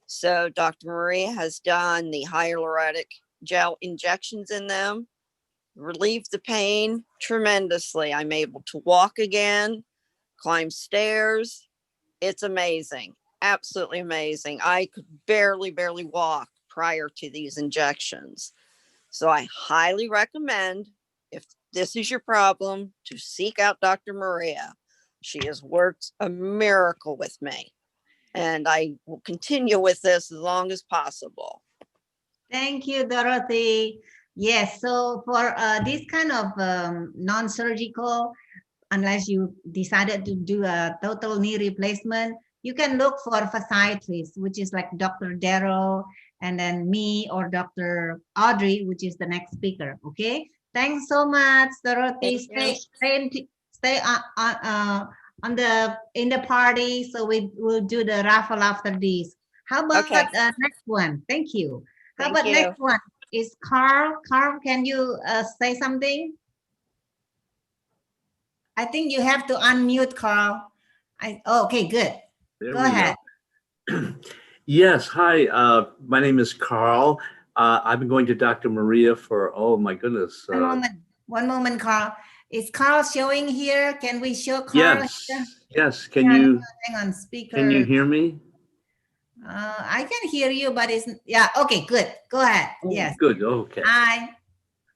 So Dr. Maria has done the hyaluronic gel injections in them, relieved the pain tremendously. I'm able to walk again, climb stairs. It's amazing. Absolutely amazing. I could barely walk prior to these injections. So I highly recommend, if this is your problem, to seek out Dr. Maria. She has worked a miracle with me, and I will continue with this as long as possible. Thank you, Dorothy. Yes, so for this kind of non-surgical, unless you decided to do a total knee replacement, you can look for fasciitis, which is like Dr. Daryl, and then me or Dr. Audrey, which is the next speaker. Okay, thanks so much, Dorothy. Stay in the party, so we will do the raffle after this. How about next one? Thank you. How about next one? Is Carl? Carl, can you say something? I think you have to unmute, Carl. Okay, good. There Go we ahead. go. Yes, hi. My name is Carl. I've been going to Dr. Maria for, oh my goodness. One moment, Carl. Is Carl showing here? Can we show Carl Yes, here? yes. Hang on, speaker. Can you hear me? I can hear you, but it's, yeah, okay, good. Go ahead. Oh, Yes. good. Okay. Hi.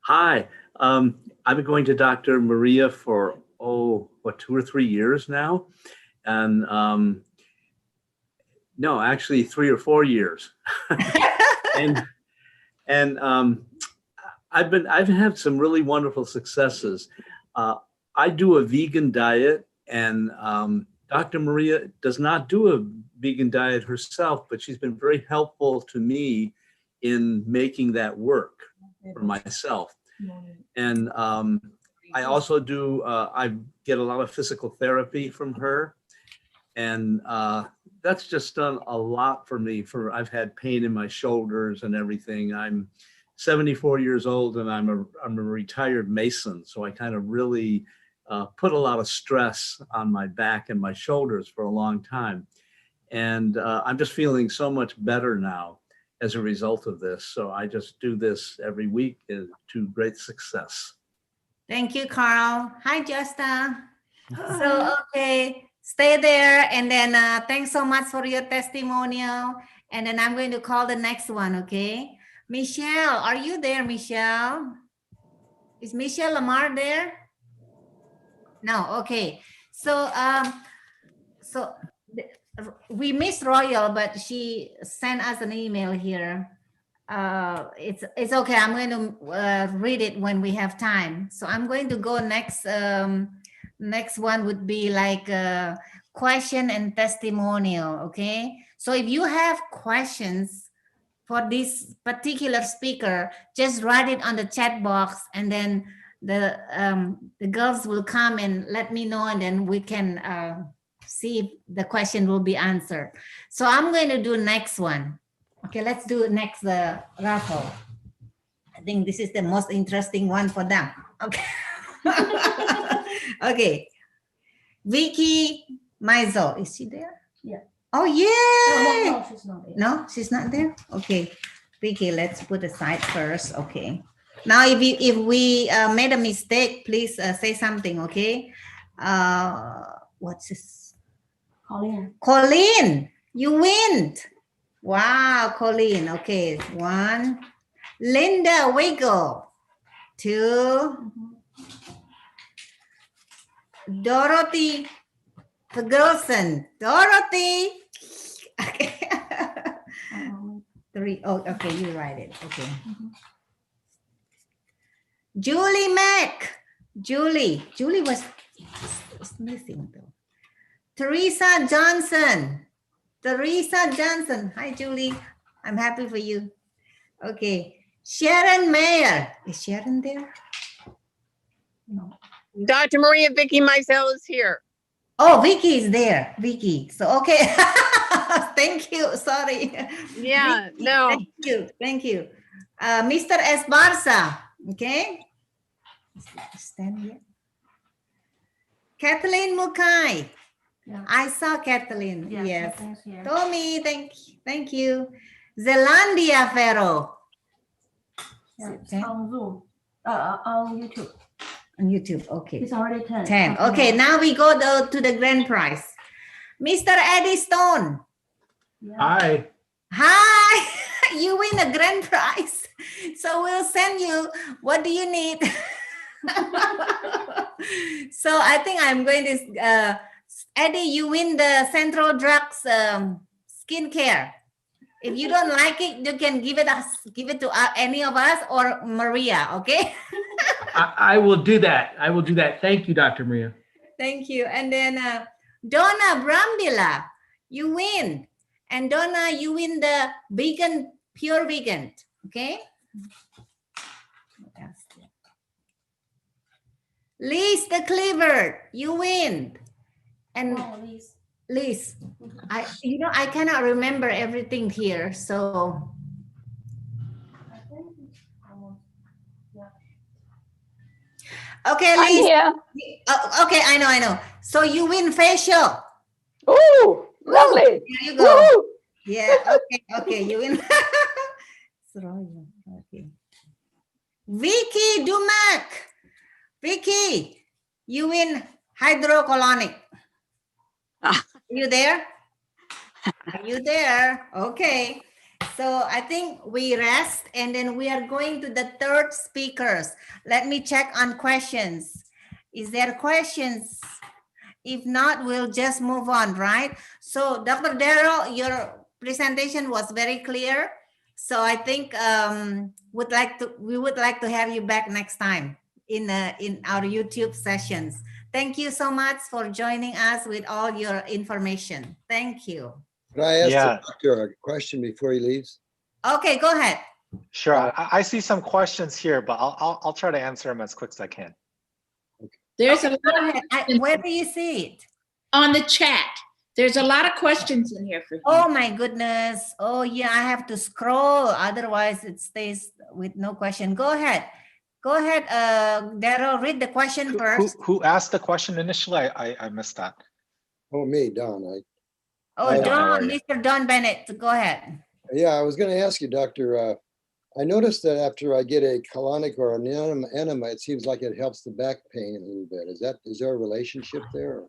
Hi. I've been going to Dr. Maria for, 2 or 3 years now. And no, actually 3 or 4 years. and I've had some really wonderful successes. I do a vegan diet, and Dr. Maria does not do a vegan diet herself, but she's been very helpful to me in making that work for myself. And I also do, I get a lot of physical therapy from her. And that's just done a lot for me. I've had pain in my shoulders and everything. I'm 74 years old, and I'm a retired Mason. So I kind of really put a lot of stress on my back and my shoulders for a long time. And I'm just feeling so much better now as a result of this. So I just do this every week to great success. Thank you, Carl. Hi, Justa. So, okay, stay there. And then thanks so much for your testimonial. And then I'm going to call the next one, okay? Michelle, are you there, Michelle? Is Michelle Lamar there? No, okay. So, we miss Royal, but she sent us an email here. It's okay. I'm going to read it when we have time. So I'm going to go next. Next one would be like question and testimonial. Okay. So if you have questions for this particular speaker, just write it on the chat box, and then the girls will come and let me know, and then we can see if the question will be answered. So I'm going to do next one. Okay, let's do next raffle. I think this is the most interesting one for them. Okay. Okay. Vicky Maizel, is she there? Yeah. Oh, yeah. No, she's not there. No, she's not there? Okay. Vicky, let's put aside first. Okay. Now, if we made a mistake, please say something, okay? What's this? Colleen, you win. Wow, Colleen. Okay, 1. Linda Wiggle. 2. Dorothy Ferguson. Dorothy. Okay. 3. Oh, okay, you write it. Okay. Julie Mack. Julie was missing though. Teresa Johnson. Hi, Julie. I'm happy for you. Okay. Sharon Mayer. Is Sharon there? No. Dr. Maria, Vicky Mizell is here. Oh, Vicky is there. Vicky. So, okay. Thank you. Sorry. Yeah, Vicky, no. Thank you. Mr. Esparza. Okay. Stand here. Kathleen Mukai. Yeah. I saw Kathleen. Yes. Yes. Tommy, thank you. Zelandia Ferro. Yeah, on Zoom. On YouTube. On YouTube, okay. It's already 10. 10. Okay, now we go to the grand prize. Mr. Eddie Stone. Hi. Hi. You win a grand prize. So we'll send you. What do you need? So I think I'm going to, Eddie, you win the Central Drugs skincare. If you don't like it, you can give it to any of us or Maria, okay? I will do that. Thank you, Dr. Maria. Thank you. And then Donna Brambilla, you win. And Donna, you win the vegan, pure vegan, okay? Liz the Cleaver, you win. And Liz, I cannot remember everything here, so. Okay, Liz. I'm here. Okay, I know. So you win facial. Oh, lovely. There you go. Woo! Yeah, okay, you win. Okay. Vicky Dumac. Vicky, you win hydrocolonic. Are you there? Are you there? Okay. So I think we rest and then we are going to the third speakers. Let me check on questions. Is there questions? If not, we'll just move on, right? So Dr. Darrell, your presentation was very clear. So I think we would like to have you back next time in our YouTube sessions. Thank you so much for joining us with all your information. Thank you. Could I ask Yeah. the doctor a question before he leaves? Okay, go ahead. Sure. I see some questions here, but I'll try to answer them as quick as I can. There's Okay, a go lot ahead. Where do you see it? on the chat. There's a lot of questions in here for you. Oh my goodness. Oh yeah, I have to scroll. Otherwise it stays with no question. Go ahead. Go ahead, Darrell, read the question first. Who asked the question initially? I missed that. Oh, me, Don. Oh, Don, how are Don, you? Mr. Don Bennett, go ahead. Yeah, I was going to ask you, Doctor. I noticed that after I get a colonic or an enema, it seems like it helps the back pain a little bit. Is there a relationship there?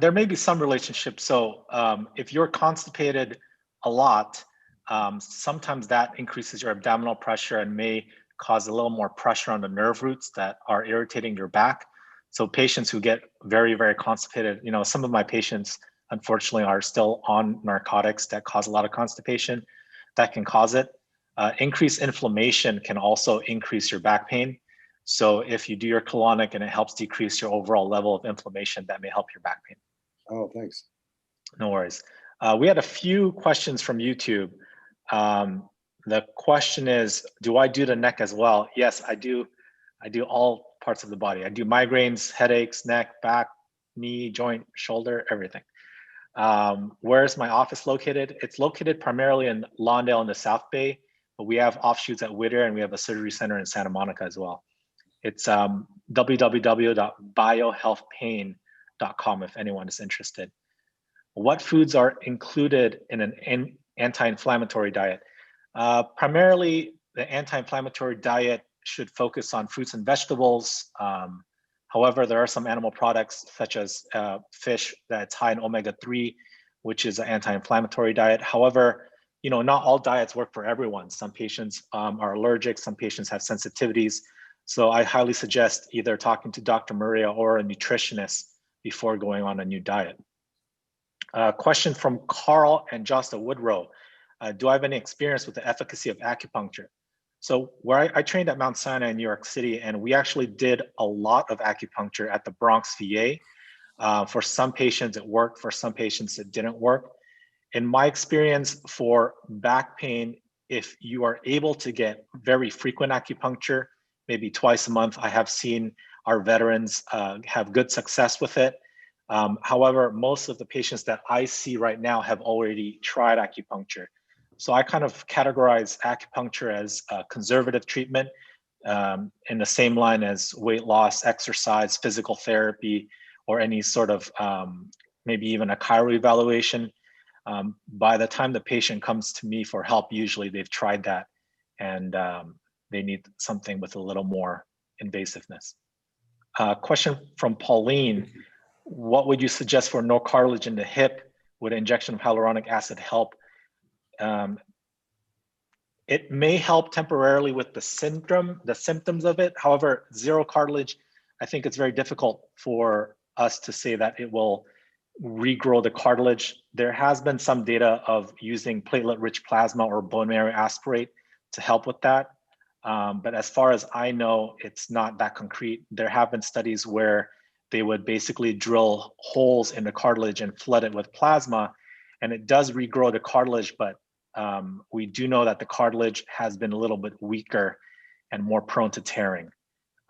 There may be some relationship. So if you're constipated a lot, sometimes that increases your abdominal pressure and may cause a little more pressure on the nerve roots that are irritating your back. So patients who get very, very constipated, some of my patients, unfortunately, are still on narcotics that cause a lot of constipation. That can cause it. Increased inflammation can also increase your back pain. So if you do your colonic and it helps decrease your overall level of inflammation, that may help your back pain. Oh, thanks. No worries. We had a few questions from YouTube. The question is, do I do the neck as well? Yes, I do. I do all parts of the body. I do migraines, headaches, neck, back, knee, joint, shoulder, everything. Where's my office located? It's located primarily in Lawndale in the South Bay, but we have offshoots at Whittier and we have a surgery center in Santa Monica as well. It's www.biohealthpain.com if anyone is interested. What foods are included in an anti-inflammatory diet? Primarily, the anti-inflammatory diet should focus on fruits and vegetables. However, there are some animal products such as fish that's high in omega-3, which is an anti-inflammatory diet. However, not all diets work for everyone. Some patients are allergic, some patients have sensitivities. So I highly suggest either talking to Dr. Maria or a nutritionist before going on a new diet. Question from Carl and Josta Woodrow. Do I have any experience with the efficacy of acupuncture? So where I trained at Mount Sinai in New York City, and we actually did a lot of acupuncture at the Bronx VA. For some patients it worked, for some patients it didn't work. In my experience for back pain, if you are able to get very frequent acupuncture, maybe twice a month, I have seen our veterans have good success with it. However, most of the patients that I see right now have already tried acupuncture. So I kind of categorize acupuncture as a conservative treatment in the same line as weight loss, exercise, physical therapy, or any sort of maybe even a chiro evaluation. By the time the patient comes to me for help, usually they've tried that and they need something with a little more invasiveness. Question from Pauline. What would you suggest for no cartilage in the hip? Would injection of hyaluronic acid help? It may help temporarily with the symptoms of it. However, zero cartilage, I think it's very difficult for us to say that it will regrow the cartilage. There has been some data of using platelet-rich plasma or bone marrow aspirate to help with that. But as far as I know, it's not that concrete. There have been studies where they would basically drill holes in the cartilage and flood it with plasma, and it does regrow the cartilage, but we do know that the cartilage has been a little bit weaker and more prone to tearing.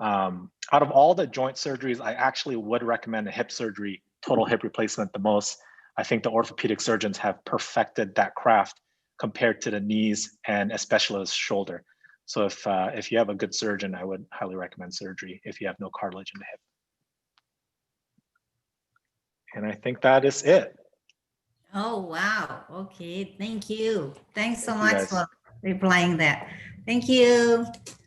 Out of all the joint surgeries, I actually would recommend a hip surgery, total hip replacement the most. I think the orthopedic surgeons have perfected that craft compared to the knees and especially the shoulder. So if you have a good surgeon, I would highly recommend surgery if you have no cartilage in the hip. And I think that is it. Oh, wow. Okay. Thank you. Thanks so Thank you, much guys. for replying that. Thank you.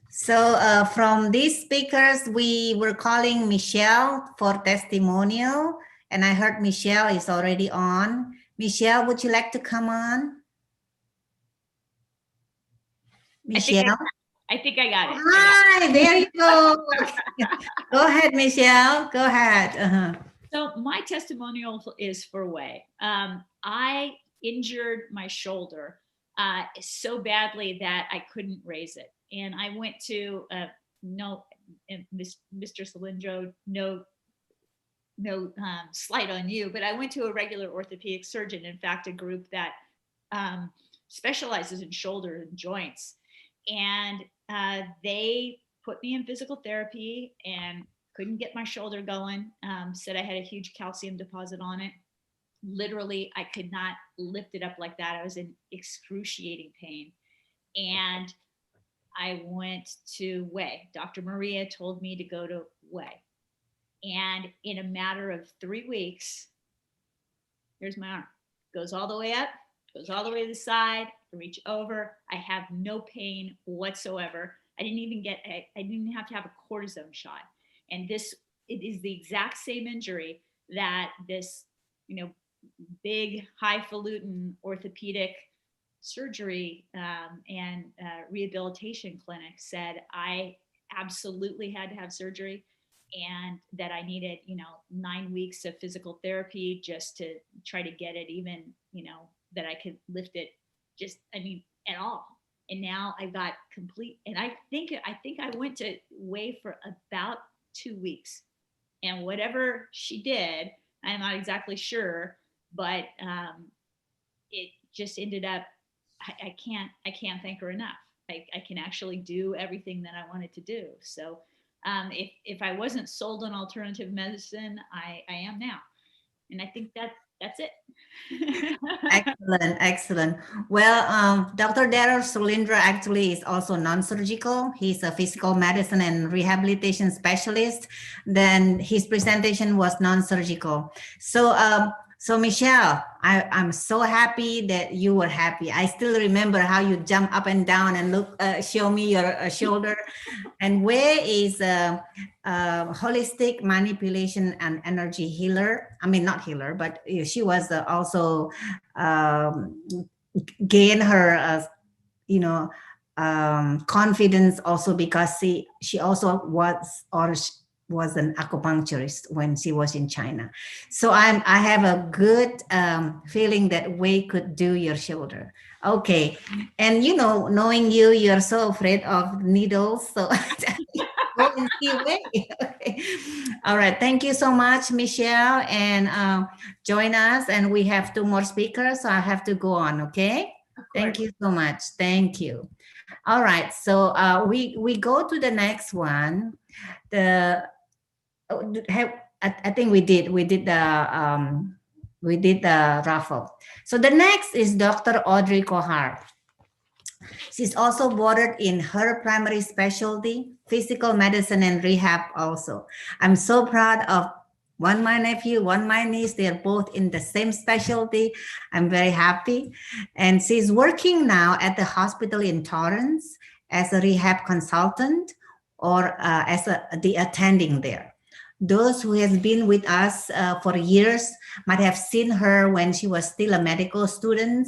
So from these speakers, we were calling Michelle for testimonial. And I heard Michelle is already on. Michelle, would you like to come on? Michelle? I think I got it. Hi, there you go. Go ahead, Michelle. Go ahead. So my testimonial is for Wei. I injured my shoulder so badly that I couldn't raise it. And I went to, Mr. Cilindro, no slight on you, but I went to a regular orthopedic surgeon, in fact, a group that specializes in shoulder and joints. And they put me in physical therapy and couldn't get my shoulder going, said I had a huge calcium deposit on it. Literally, I could not lift it up like that. I was in excruciating pain. And I went to Wei. Dr. Maria told me to go to Wei. And in a matter of 3 weeks, here's my arm. Goes all the way up, goes all the way to the side, I reach over. I have no pain whatsoever. I didn't have to have a cortisone shot. And it is the exact same injury that this, big highfalutin orthopedic surgery and rehabilitation clinic said I absolutely had to have surgery, and that I needed, 9 weeks of physical therapy just to try to get it even, that I could lift it at all. And now I got complete, and I think I went to Wei for about 2 weeks, and whatever she did, I'm not exactly sure, but it just ended up, I can't thank her enough. I can actually do everything that I wanted to do. So if I wasn't sold on alternative medicine, I am now. And I think that's it. Excellent. Well, Dr. Daryl Sulindra actually is also non-surgical. He's a physical medicine and rehabilitation specialist. Then his presentation was non-surgical. So Michelle, I'm so happy that you were happy. I still remember how you jump up and down and show me your shoulder. And Wei is a holistic manipulation and energy healer. I mean, not healer, but she was also gain her, confidence also because she also was an acupuncturist when she was in China. So I have a good feeling that Wei could do your shoulder. Okay. And knowing you're so afraid of needles. So go and see Wei. Okay. All right. Thank you so much, Michelle. And join us. And we have 2 more speakers. So I have to go on. Okay. Thank you so much. Thank you. All right. So we go to the next one. I think we did the raffle. So the next is Dr. Audrey Kohar. She's also boarded in her primary specialty, physical medicine and rehab also. I'm so proud of one my nephew, one my niece. They're both in the same specialty. I'm very happy. And she's working now at the hospital in Torrance as a rehab consultant or as the attending there. Those who has been with us for years might have seen her when she was still a medical student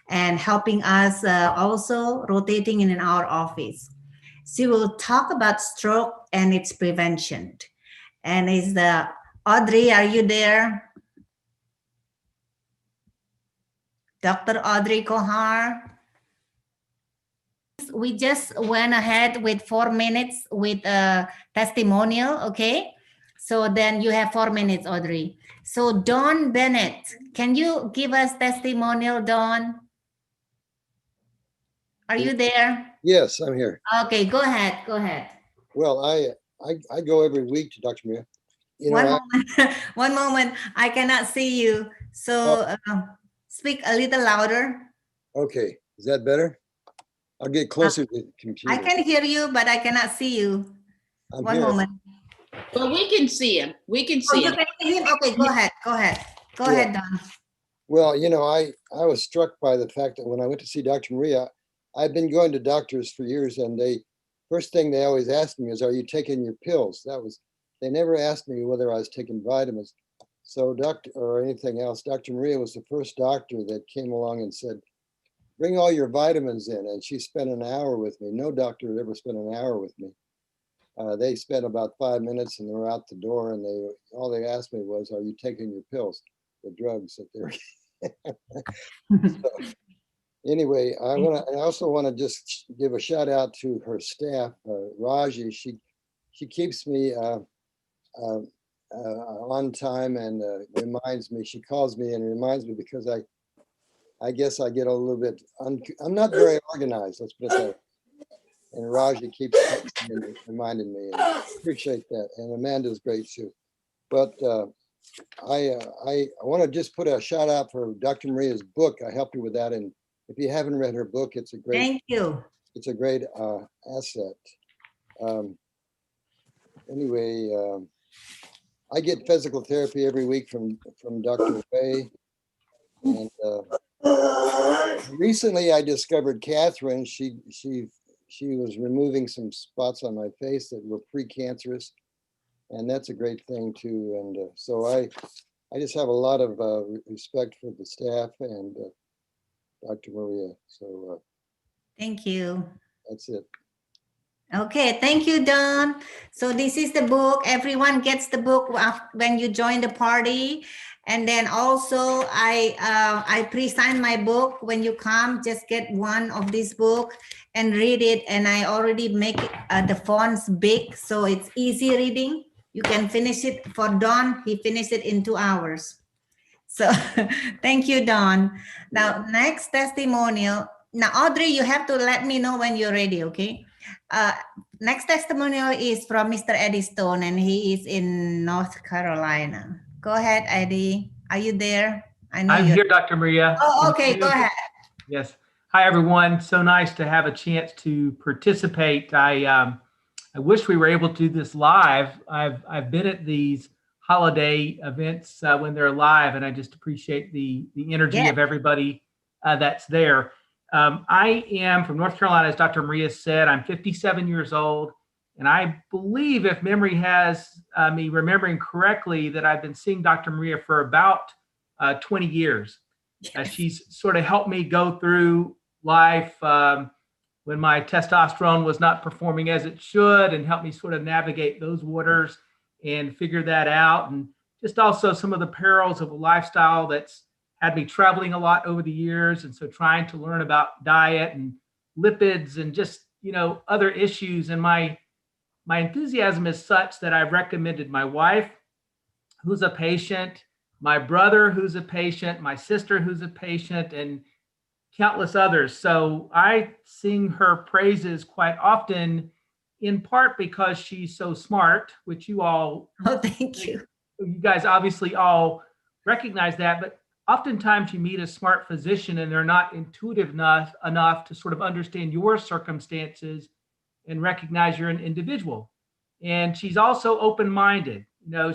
and helping us also rotating in our office. She will talk about stroke and its prevention. And is Audrey, are you there? Dr. Audrey Kohar? We just went ahead with 4 minutes with a testimonial, okay? So then you have 4 minutes, Audrey. So Dawn Bennett, can you give us testimonial, Dawn? Are you there? Yes, I'm here. Okay, go ahead. Well, I go every week to Dr. Maria. One moment. I cannot see you. So speak a little louder. Okay, is that better? I'll get closer to the computer. I can hear you, but I cannot see you. One moment. But we can see him. We can Oh, see you him. can see him? Okay, go ahead. Go ahead. Go Yeah. ahead, Don. Well, I was struck by the fact that when I went to see Dr. Maria, I've been going to doctors for years, and first thing they always ask me is, are you taking your pills? They never asked me whether I was taking vitamins. So or anything else. Dr. Maria was the first doctor that came along and said, bring all your vitamins in. And she spent an hour with me. No doctor had ever spent an hour with me. They spent about 5 minutes and they were out the door, and all they asked me was, are you taking your pills, the drugs that they're so, anyway, I also want to just give a shout out to her staff, Raji. She keeps me on time and reminds me. She calls me and reminds me because I guess I get a little bit. I'm not very organized. Let's put it that way. And Raji keeps texting me and reminding me, and I appreciate that. And Amanda's great too. But I want to just put a shout out for Dr. Maria's book. I helped her with that, and if you haven't read her book, it's a great. Thank you. It's a great asset. Anyway, I get physical therapy every week from Dr. Way, and recently I discovered Catherine. She was removing some spots on my face that were precancerous, and that's a great thing too. And so I just have a lot of respect for the staff and Dr. Maria. So thank you. That's it. Okay, thank you, Don. So this is the book. Everyone gets the book when you join the party. And then also I pre-signed my book. When you come, just get one of this book and read it. And I already make the fonts big, so it's easy reading. You can finish it. For Don, he finished it in 2 hours. So thank you, Don. Now, next testimonial. Now, Audrey, you have to let me know when you're ready, okay? Next testimonial is from Mr. Eddie Stone, and he is in North Carolina. Go ahead, Eddie. Are you there? I know I'm here, Dr. Maria. Oh, okay, go ahead. Yes. Hi, everyone. So nice to have a chance to participate. I wish we were able to do this live. I've been at these holiday events when they're live, and I just appreciate the energy of everybody that's there. I am from North Carolina, as Dr. Maria said. I'm 57 years old, and I believe, if memory has me remembering correctly, that I've been seeing Dr. Maria for about 20 years. She's sort of helped me go through life when my testosterone was not performing as it should, and helped me sort of navigate those waters and figure that out. And just also some of the perils of a lifestyle that's had me traveling a lot over the years. And so trying to learn about diet and lipids and just, other issues. And my enthusiasm is such that I've recommended my wife, who's a patient, my brother, who's a patient, my sister, who's a patient, and countless others. So I sing her praises quite often, in part because she's so smart, which you all, thank you. You guys obviously all recognize that, but oftentimes you meet a smart physician and they're not intuitive enough to sort of understand your circumstances and recognize you're an individual. And she's also open-minded.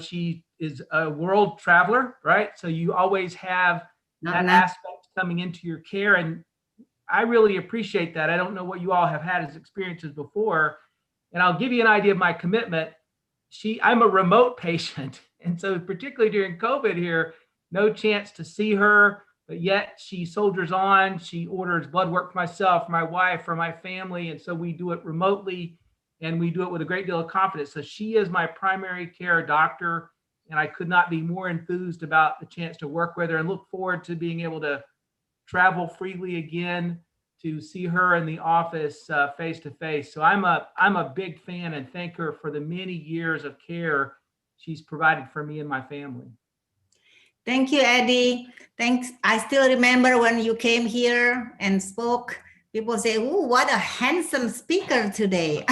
She is a world traveler, right? So you always have that aspect coming into your care. And I really appreciate that. I don't know what you all have had as experiences before. And I'll give you an idea of my commitment. I'm a remote patient. And so particularly during COVID here, no chance to see her, but yet she soldiers on. She orders blood work for myself, for my wife, for my family. And so we do it remotely, and we do it with a great deal of confidence. So she is my primary care doctor, and I could not be more enthused about the chance to work with her, and look forward to being able to travel freely again to see her in the office face to face. So I'm a big fan, and thank her for the many years of care she's provided for me and my family. Thank you, Eddie. Thanks. I still remember when you came here and spoke, people say, "Oh, what a handsome speaker today."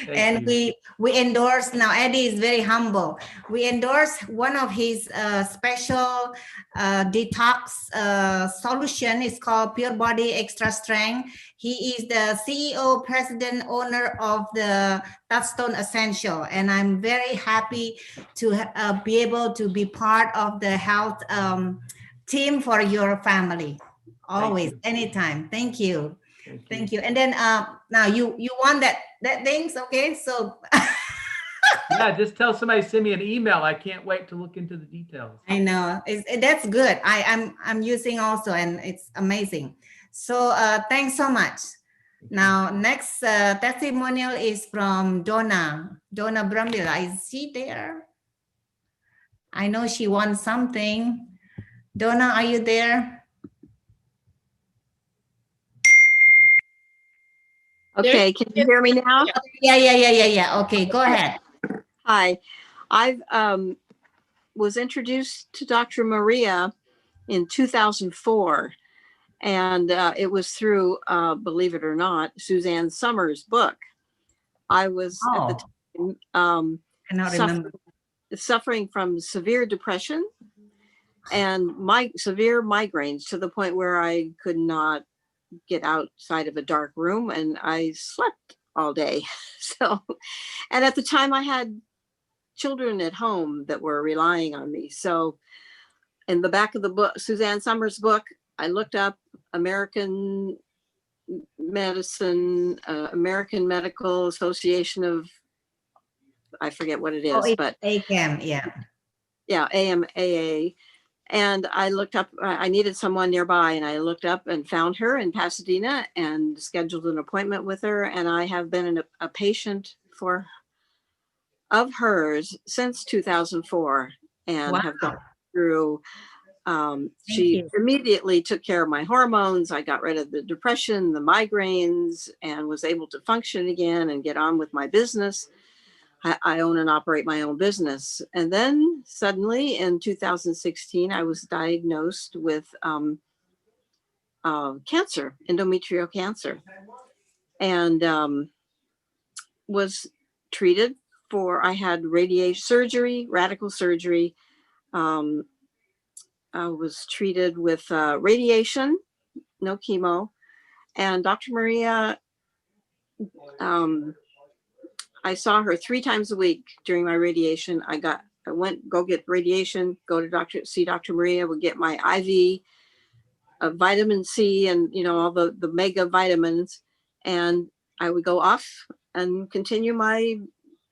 And we endorse, now Eddie is very humble. We endorse one of his special detox solution. It's called Pure Body Extra Strength. He is the CEO, president, owner of the Touchstone Essential. And I'm very happy to be able to be part of the health team for your family. Always, anytime. Thank you. Thank you. And then now you want that things, okay? So yeah, just tell somebody to send me an email. I can't wait to look into the details. I know that's good. I'm using also, and it's amazing. So thanks so much. Now next testimonial is from Donna Brumville. Is she there? I know she wants something. Donna, are you there? Okay, can you hear me now? Yeah. Okay, go ahead. Hi, I was introduced to Dr. Maria in 2004, and it was through, believe it or not, Suzanne Summers' book. I was at the time suffering from severe depression and severe migraines to the point where I could not get outside of a dark room, and I slept all day. So, and at the time I had children at home that were relying on me. So in the back of the book, Suzanne Summers' book, I looked up American medicine, American Medical Association of, I forget what it is, but ACAM, yeah, AMAA. And I looked up, I needed someone nearby, and I looked up and found her in Pasadena and scheduled an appointment with her. And I have been a patient of hers since 2004 and have gone through, she immediately took care of my hormones. I got rid of the depression, the migraines, and was able to function again and get on with my business. I own and operate my own business. And then suddenly in 2016, I was diagnosed with cancer, endometrial cancer, and was treated for, I had radiation surgery, radical surgery. I was treated with radiation, no chemo. And Dr. Maria, I saw her 3 times a week during my radiation. I went go get radiation, go to see Dr. Maria, would get my IV of vitamin C and all the mega vitamins, and I would go off and continue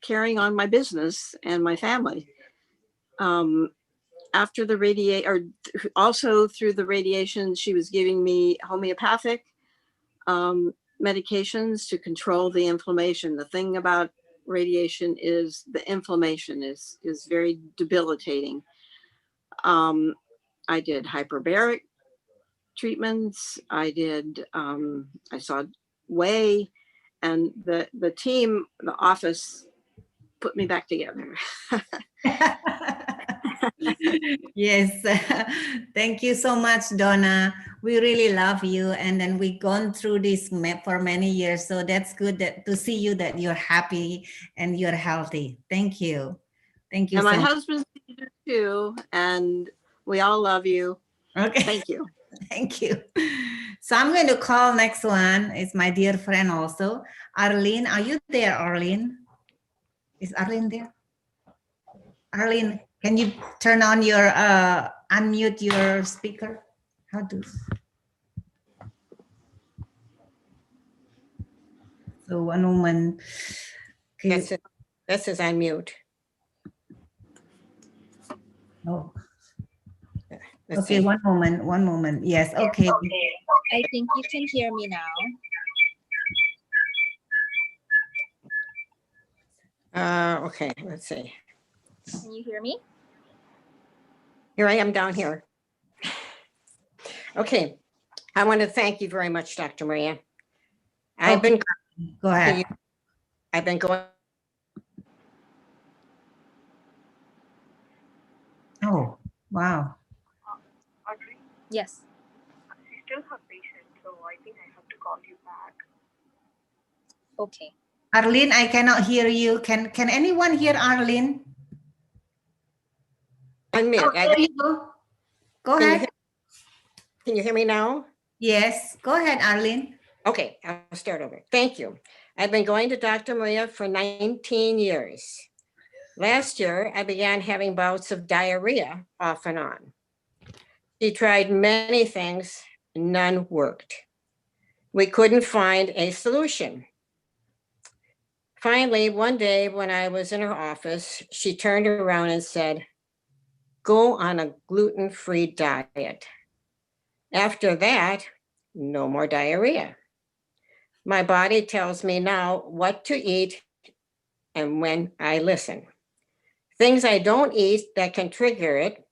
carrying on my business and my family. After the also through the radiation, she was giving me homeopathic medications to control the inflammation. The thing about radiation is the inflammation is very debilitating. I did hyperbaric treatments. I saw Way, and the team, the office put me back together. Yes, thank you so much, Donna. We really love you, and then we've gone through this for many years, so that's good to see you that you're happy and you're healthy. Thank you. And my husband's too, and we all love you. Okay, thank you. Thank you. So I'm going to call next one. It's my dear friend also, Arlene. Are you there, Arlene? Is Arlene there? Arlene, can you turn on your, unmute your speaker? How do? So one moment. Okay. This is unmute. Oh. Let's Okay, see. one moment. Yes, okay. I think you can hear me now. Okay, let's see. Can you hear me? Here I am down here. Okay, I want to thank you very much, Dr. Maria. I've been go ahead. I've been going. Oh, wow. Yes. She's still her patient, so I think I have to call you back. Okay. Arlene, I cannot hear you. Can anyone hear Arlene? Unmute. Oh, there you go. Go ahead. Can you hear me now? Yes, go ahead, Arlene. Okay, I'll start over. Thank you. I've been going to Dr. Maria for 19 years. Last year, I began having bouts of diarrhea off and on. She tried many things, none worked. We couldn't find a solution. Finally, one day when I was in her office, she turned around and said, "Go on a gluten-free diet." After that, no more diarrhea. My body tells me now what to eat and when I listen. Things I don't eat that can trigger it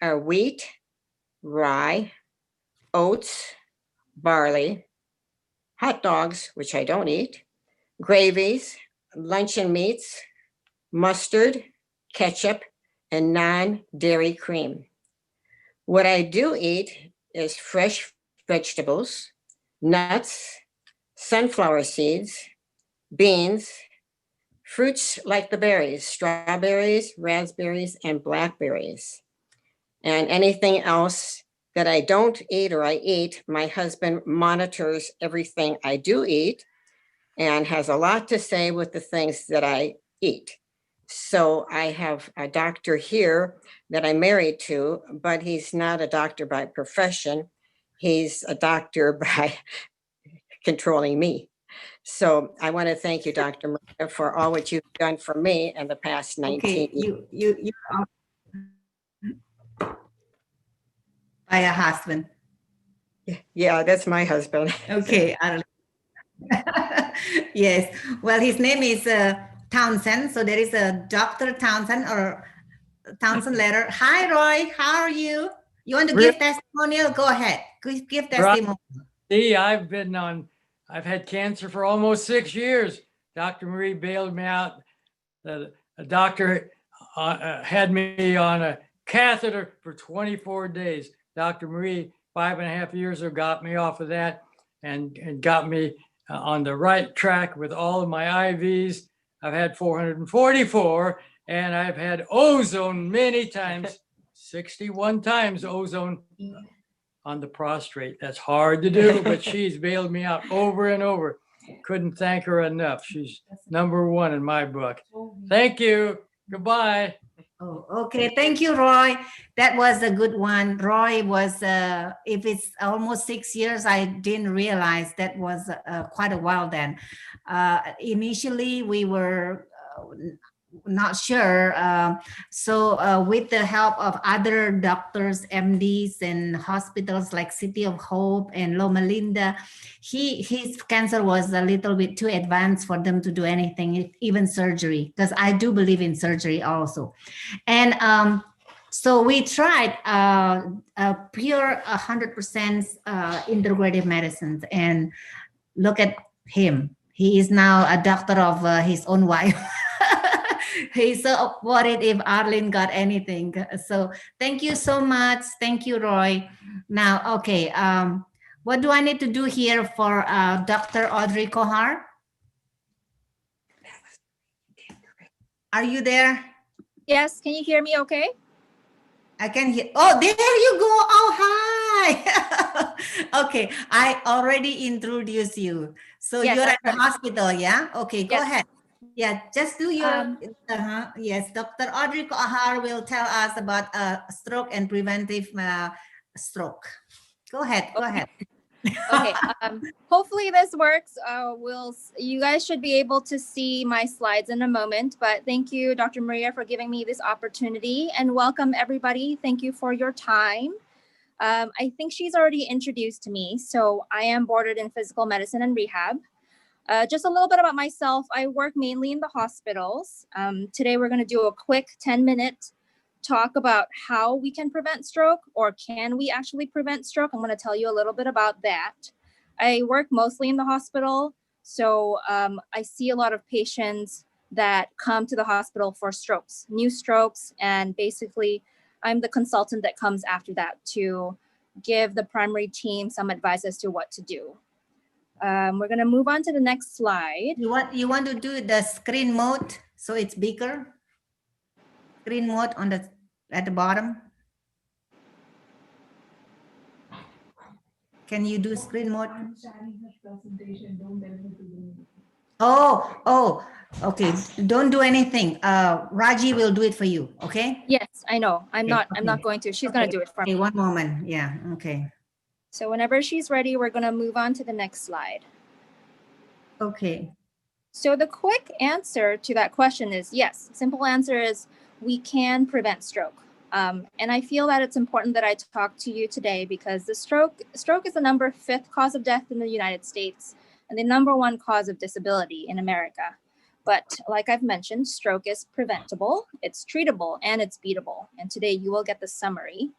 are wheat, rye, oats, barley, hot dogs, which I don't eat, gravies, luncheon meats, mustard, ketchup, and non-dairy cream. What I do eat is fresh vegetables, nuts, sunflower seeds, beans, fruits like the berries, strawberries, raspberries, and blackberries. And anything else that I don't eat or I eat, my husband monitors everything I do eat and has a lot to say with the things that I eat. So I have a doctor here that I'm married to, but he's not a doctor by profession. He's a doctor by controlling me. So I want to thank you, Dr. Maria, for all what you've done for me in the past 19 years. You are by a husband. Yeah, that's my husband. Okay, Arlene. Yes. Well, his name is Townsend. So there is a Dr. Townsend or Townsend letter. Hi, Roy. How are you? You want to give testimonial? Go ahead. Give testimonial. See, I've had cancer for almost 6 years. Dr. Marie bailed me out. A doctor had me on a catheter for 24 days. Dr. Marie, 5.5 years ago, got me off of that and got me on the right track with all of my IVs. I've had 444 and I've had ozone many times, 61 times ozone on the prostate. That's hard to do, but she's bailed me out over and over. Couldn't thank her enough. She's #1 in my book. Thank you. Goodbye. Oh, okay. Thank you, Roy. That was a good one. Roy was, if it's almost 6 years, I didn't realize that was quite a while then. Initially, we were not sure. So with the help of other doctors, MDs, and hospitals like City of Hope and Loma Linda, his cancer was a little bit too advanced for them to do anything, even surgery, because I do believe in surgery also. And so we tried pure 100% integrative medicines, and look at him. He is now a doctor of his own wife. He's so worried if Arlene got anything. So thank you so much. Thank you, Roy. Now, okay, what do I need to do here for Dr. Audrey Kohar? Are you there? Yes, can you hear me okay? I can hear. Oh, there you go. Oh, hi. Okay, I already introduced you. So Yes, you're at the right. hospital, yeah? Okay, go Yes. ahead. Yeah, just do your, yes, Dr. Audrey Kohar will tell us about stroke and preventive stroke. Go ahead, go ahead. Okay, hopefully this works. You guys should be able to see my slides in a moment, but thank you, Dr. Maria, for giving me this opportunity, and welcome everybody. Thank you for your time. I think she's already introduced me. So I am boarded in physical medicine and rehab. Just a little bit about myself. I work mainly in the hospitals. Today we're going to do a quick 10-minute talk about how we can prevent stroke, or can we actually prevent stroke. I'm going to tell you a little bit about that. I work mostly in the hospital, so I see a lot of patients that come to the hospital for strokes, new strokes, and basically I'm the consultant that comes after that to give the primary team some advice as to what to do. We're gonna move on to the next slide. You want to do the screen mode so it's bigger? Screen mode on the at the bottom. Can you do screen mode? Oh, okay. Don't do anything. Raji will do it for you. Okay. Yes, I know. I'm Okay, not going to. She's gonna do it for me. Okay, one moment. Yeah. Okay. So whenever she's ready, we're gonna move on to the next slide. Okay. So the quick answer to that question is yes. Simple answer is we can prevent stroke. And I feel that it's important that I talk to you today because the stroke is the number 5th cause of death in the United States and the number 1 cause of disability in America. But like I've mentioned, stroke is preventable, it's treatable, and it's beatable. And today you will get the summary.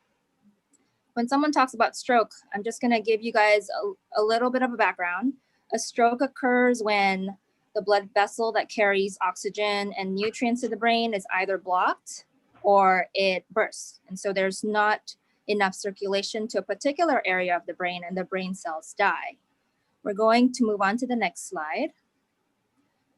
When someone talks about stroke, I'm just gonna give you guys a little bit of a background. A stroke occurs when the blood vessel that carries oxygen and nutrients to the brain is either blocked or it bursts. And so there's not enough circulation to a particular area of the brain and the brain cells die. We're going to move on to the next slide.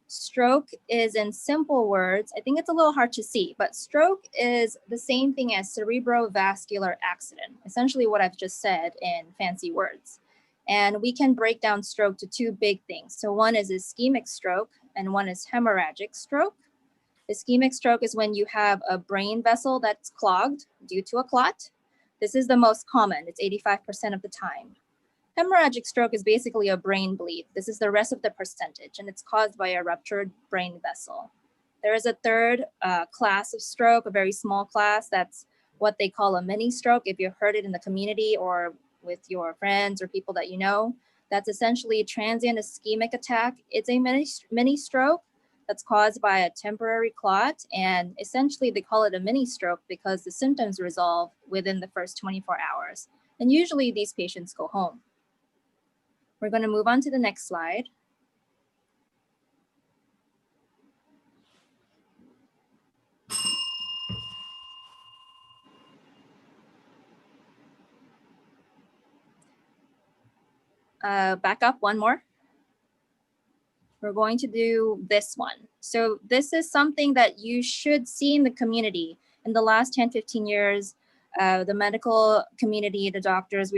Stroke is, in simple words, I think it's a little hard to see, but stroke is the same thing as cerebrovascular accident, essentially what I've just said in fancy words. And we can break down stroke to 2 big things. So one is ischemic stroke and one is hemorrhagic stroke. Ischemic stroke is when you have a brain vessel that's clogged due to a clot. This is the most common, it's 85% of the time. Hemorrhagic stroke is basically a brain bleed. This is the rest of the percentage, and it's caused by a ruptured brain vessel. There is a third class of stroke, a very small class, that's what they call a mini stroke. If you've heard it in the community or with your friends or people that you know, that's essentially a transient ischemic attack. It's a mini stroke that's caused by a temporary clot, and essentially they call it a mini stroke because the symptoms resolve within the first 24 hours. And usually these patients go home. We're going to move on to the next slide. Back up one more. We're going to do this one. So this is something that you should see in the community. In the last 10, 15 years, the medical community, the doctors,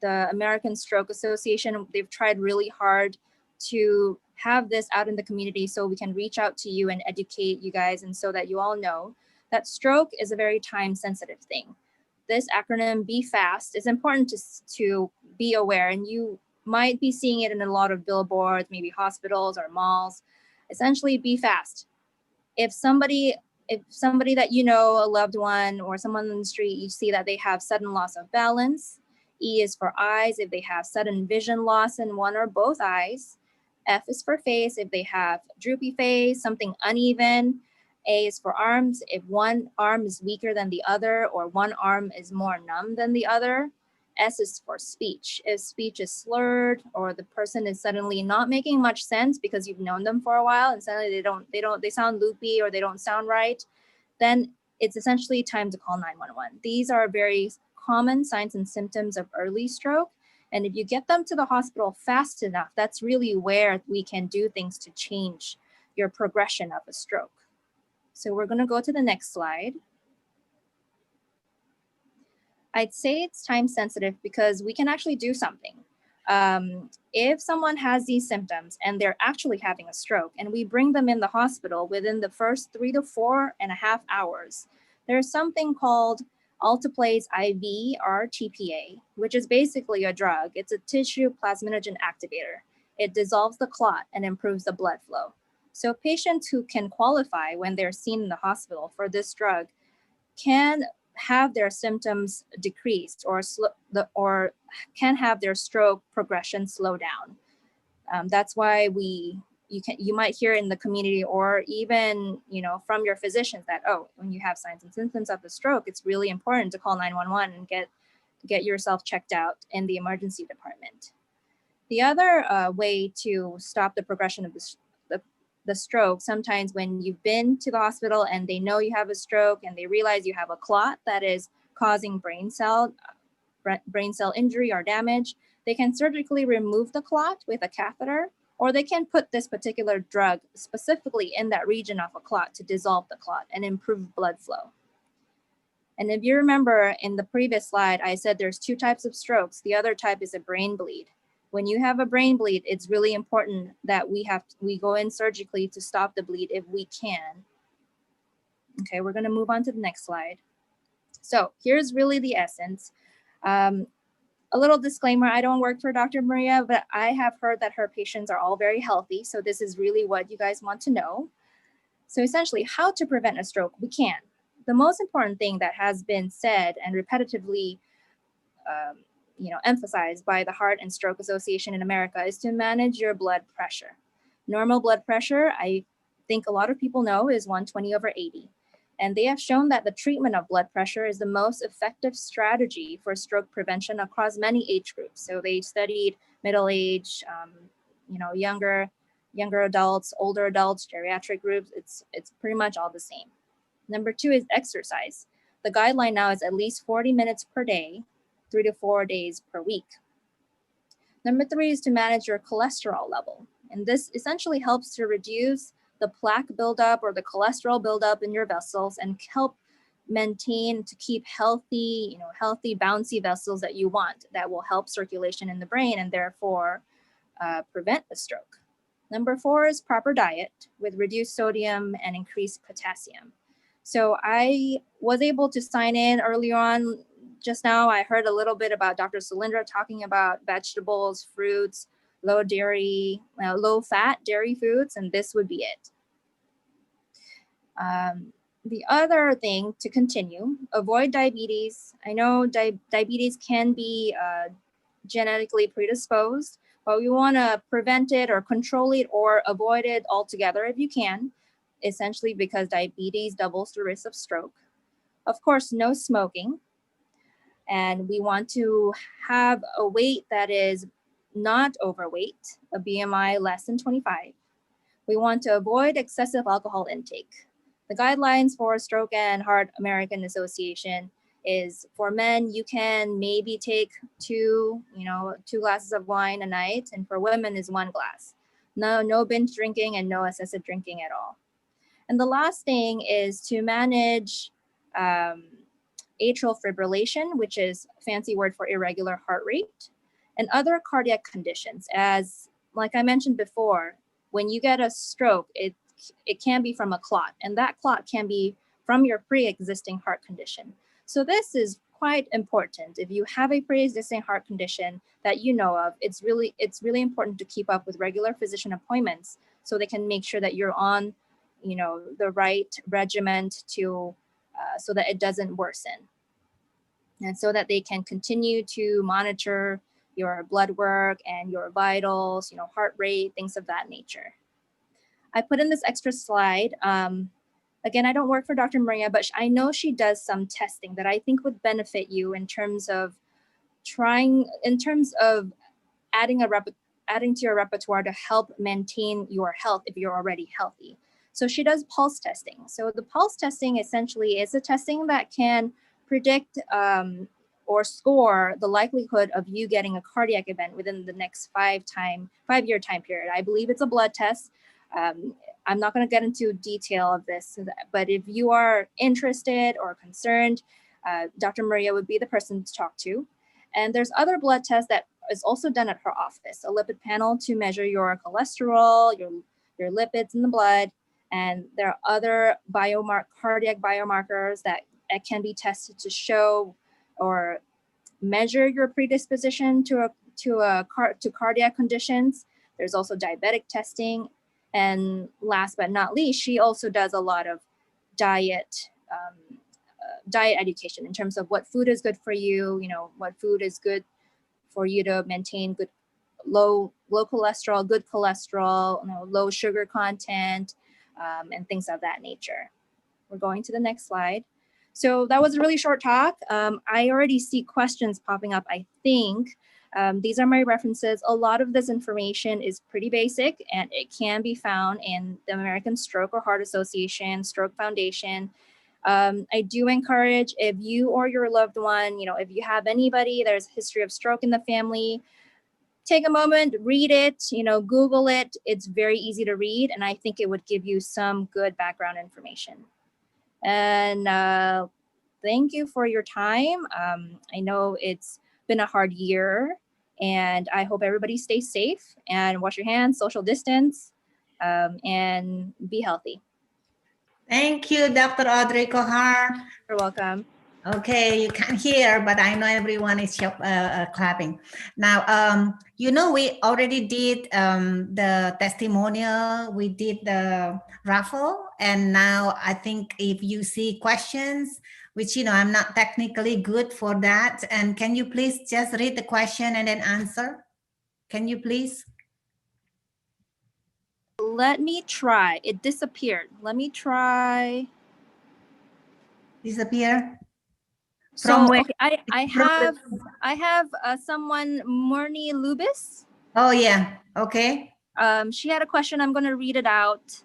the American Stroke Association, they've tried really hard to have this out in the community so we can reach out to you and educate you guys, and so that you all know that stroke is a very time-sensitive thing. This acronym, Be Fast, is important to be aware, and you might be seeing it in a lot of billboards, maybe hospitals or malls. Essentially, be fast. If somebody that you know, a loved one or someone on the street, you see that they have sudden loss of balance. E is for eyes if they have sudden vision loss in one or both eyes. F is for face if they have droopy face, something uneven. A is for arms if one arm is weaker than the other or one arm is more numb than the other. S is for speech. If speech is slurred or the person is suddenly not making much sense because you've known them for a while and suddenly they sound loopy or they don't sound right, then it's essentially time to call 911. These are very common signs and symptoms of early stroke. And if you get them to the hospital fast enough, that's really where we can do things to change your progression of a stroke. So we're going to go to the next slide. I'd say it's time sensitive because we can actually do something. If someone has these symptoms and they're actually having a stroke and we bring them in the hospital within the first 3 to 4.5 hours, there's something called Alteplase IV or TPA, which is basically a drug. It's a tissue plasminogen activator. It dissolves the clot and improves the blood flow. So patients who can qualify when they're seen in the hospital for this drug can have their symptoms decreased or can have their stroke progression slow down. That's why you might hear in the community or even from your physicians that, oh, when you have signs and symptoms of the stroke, it's really important to call 911 and get yourself checked out in the emergency department. The other way to stop the progression of the stroke, sometimes when you've been to the hospital and they know you have a stroke and they realize you have a clot that is causing brain cell injury or damage, They can surgically remove the clot with a catheter, or they can put this particular drug specifically in that region of a clot to dissolve the clot and improve blood flow. And if you remember in the previous slide, I said there's two types of strokes. The other type is a brain bleed. When you have a brain bleed, it's really important that we go in surgically to stop the bleed if we can. Okay, we're gonna move on to the next slide. So here's really the essence. A little disclaimer, I don't work for Dr. Maria, but I have heard that her patients are all very healthy. So this is really what you guys want to know. So essentially, how to prevent a stroke? We can. The most important thing that has been said and repetitively emphasized by the Heart and Stroke Association in America is to manage your blood pressure. Normal blood pressure, I think a lot of people know, is 120/80. And they have shown that the treatment of blood pressure is the most effective strategy for stroke prevention across many age groups. So they studied middle age, younger adults, older adults, geriatric groups. It's pretty much all the same. Number 2 is exercise. The guideline now is at least 40 minutes per day, 3 to 4 days per week. Number 3 is to manage your cholesterol level. And this essentially helps to reduce the plaque buildup or the cholesterol buildup in your vessels and help maintain to keep healthy, healthy bouncy vessels that you want that will help circulation in the brain and therefore prevent a stroke. Number 4 is proper diet with reduced sodium and increased potassium. So I was able to sign in early on. Just now, I heard a little bit about Dr. Solyndra talking about vegetables, fruits, low fat dairy foods, and this would be it. The other thing to continue, avoid diabetes. I know diabetes can be genetically predisposed, but we want to prevent it or control it or avoid it altogether if you can, essentially because diabetes doubles the risk of stroke. Of course, no smoking. And we want to have a weight that is not overweight, a BMI less than 25. We want to avoid excessive alcohol intake. The guidelines for Stroke and Heart American Association is for men, you can maybe take two glasses of wine a night, and for women is 1 glass. No binge drinking and no excessive drinking at all. And the last thing is to manage atrial fibrillation, which is a fancy word for irregular heart rate, and other cardiac conditions. As like I mentioned before, when you get a stroke, it can be from a clot, and that clot can be from your pre-existing heart condition. So this is quite important. If you have a pre-existing heart condition that you know of, it's really important to keep up with regular physician appointments so they can make sure that you're on, the right regimen to so that it doesn't worsen, and so that they can continue to monitor your blood work and your vitals, heart rate, things of that nature. I put in this extra slide. Again, I don't work for Dr. Maria, but I know she does some testing that I think would benefit you in terms of adding to your repertoire to help maintain your health if you're already healthy. So she does pulse testing. So the pulse testing essentially is a testing that can predict or score the likelihood of you getting a cardiac event within the next 5-year time period. I believe it's a blood test. I'm not going to get into detail of this, but if you are interested or concerned, Dr. Maria would be the person to talk to. And there's other blood tests that is also done at her office, a lipid panel to measure your cholesterol, your lipids in the blood. And there are other cardiac biomarkers that can be tested to show or measure your predisposition to cardiac conditions. There's also diabetic testing. And last but not least, she also does a lot of diet education in terms of what food is good for you, what food is good for you to maintain good low cholesterol, good cholesterol, low sugar content, and things of that nature. We're going to the next slide. So that was a really short talk. I already see questions popping up, I think. These are my references. A lot of this information is pretty basic, and it can be found in the American Stroke or Heart Association, Stroke Foundation. I do encourage, if you or your loved one, if you have anybody, there's a history of stroke in the family, take a moment, read it, Google it. It's very easy to read, and I think it would give you some good background information. And thank you for your time. I know it's been a hard year, and I hope everybody stays safe and wash your hands, social distance, and be healthy. Thank you, Dr. Audrey Kohar. You're welcome. Okay, you can't hear, but I know everyone is clapping. Now, we already did the testimonial, we did the raffle, and now I think if you see questions, which, I'm not technically good for that, and can you please just read the question and then answer? Can you please? Let me try. It disappeared. Let me try. Disappear? So okay, I have someone, Murni Lubis. Oh yeah, okay. She had a question. I'm going to read it out.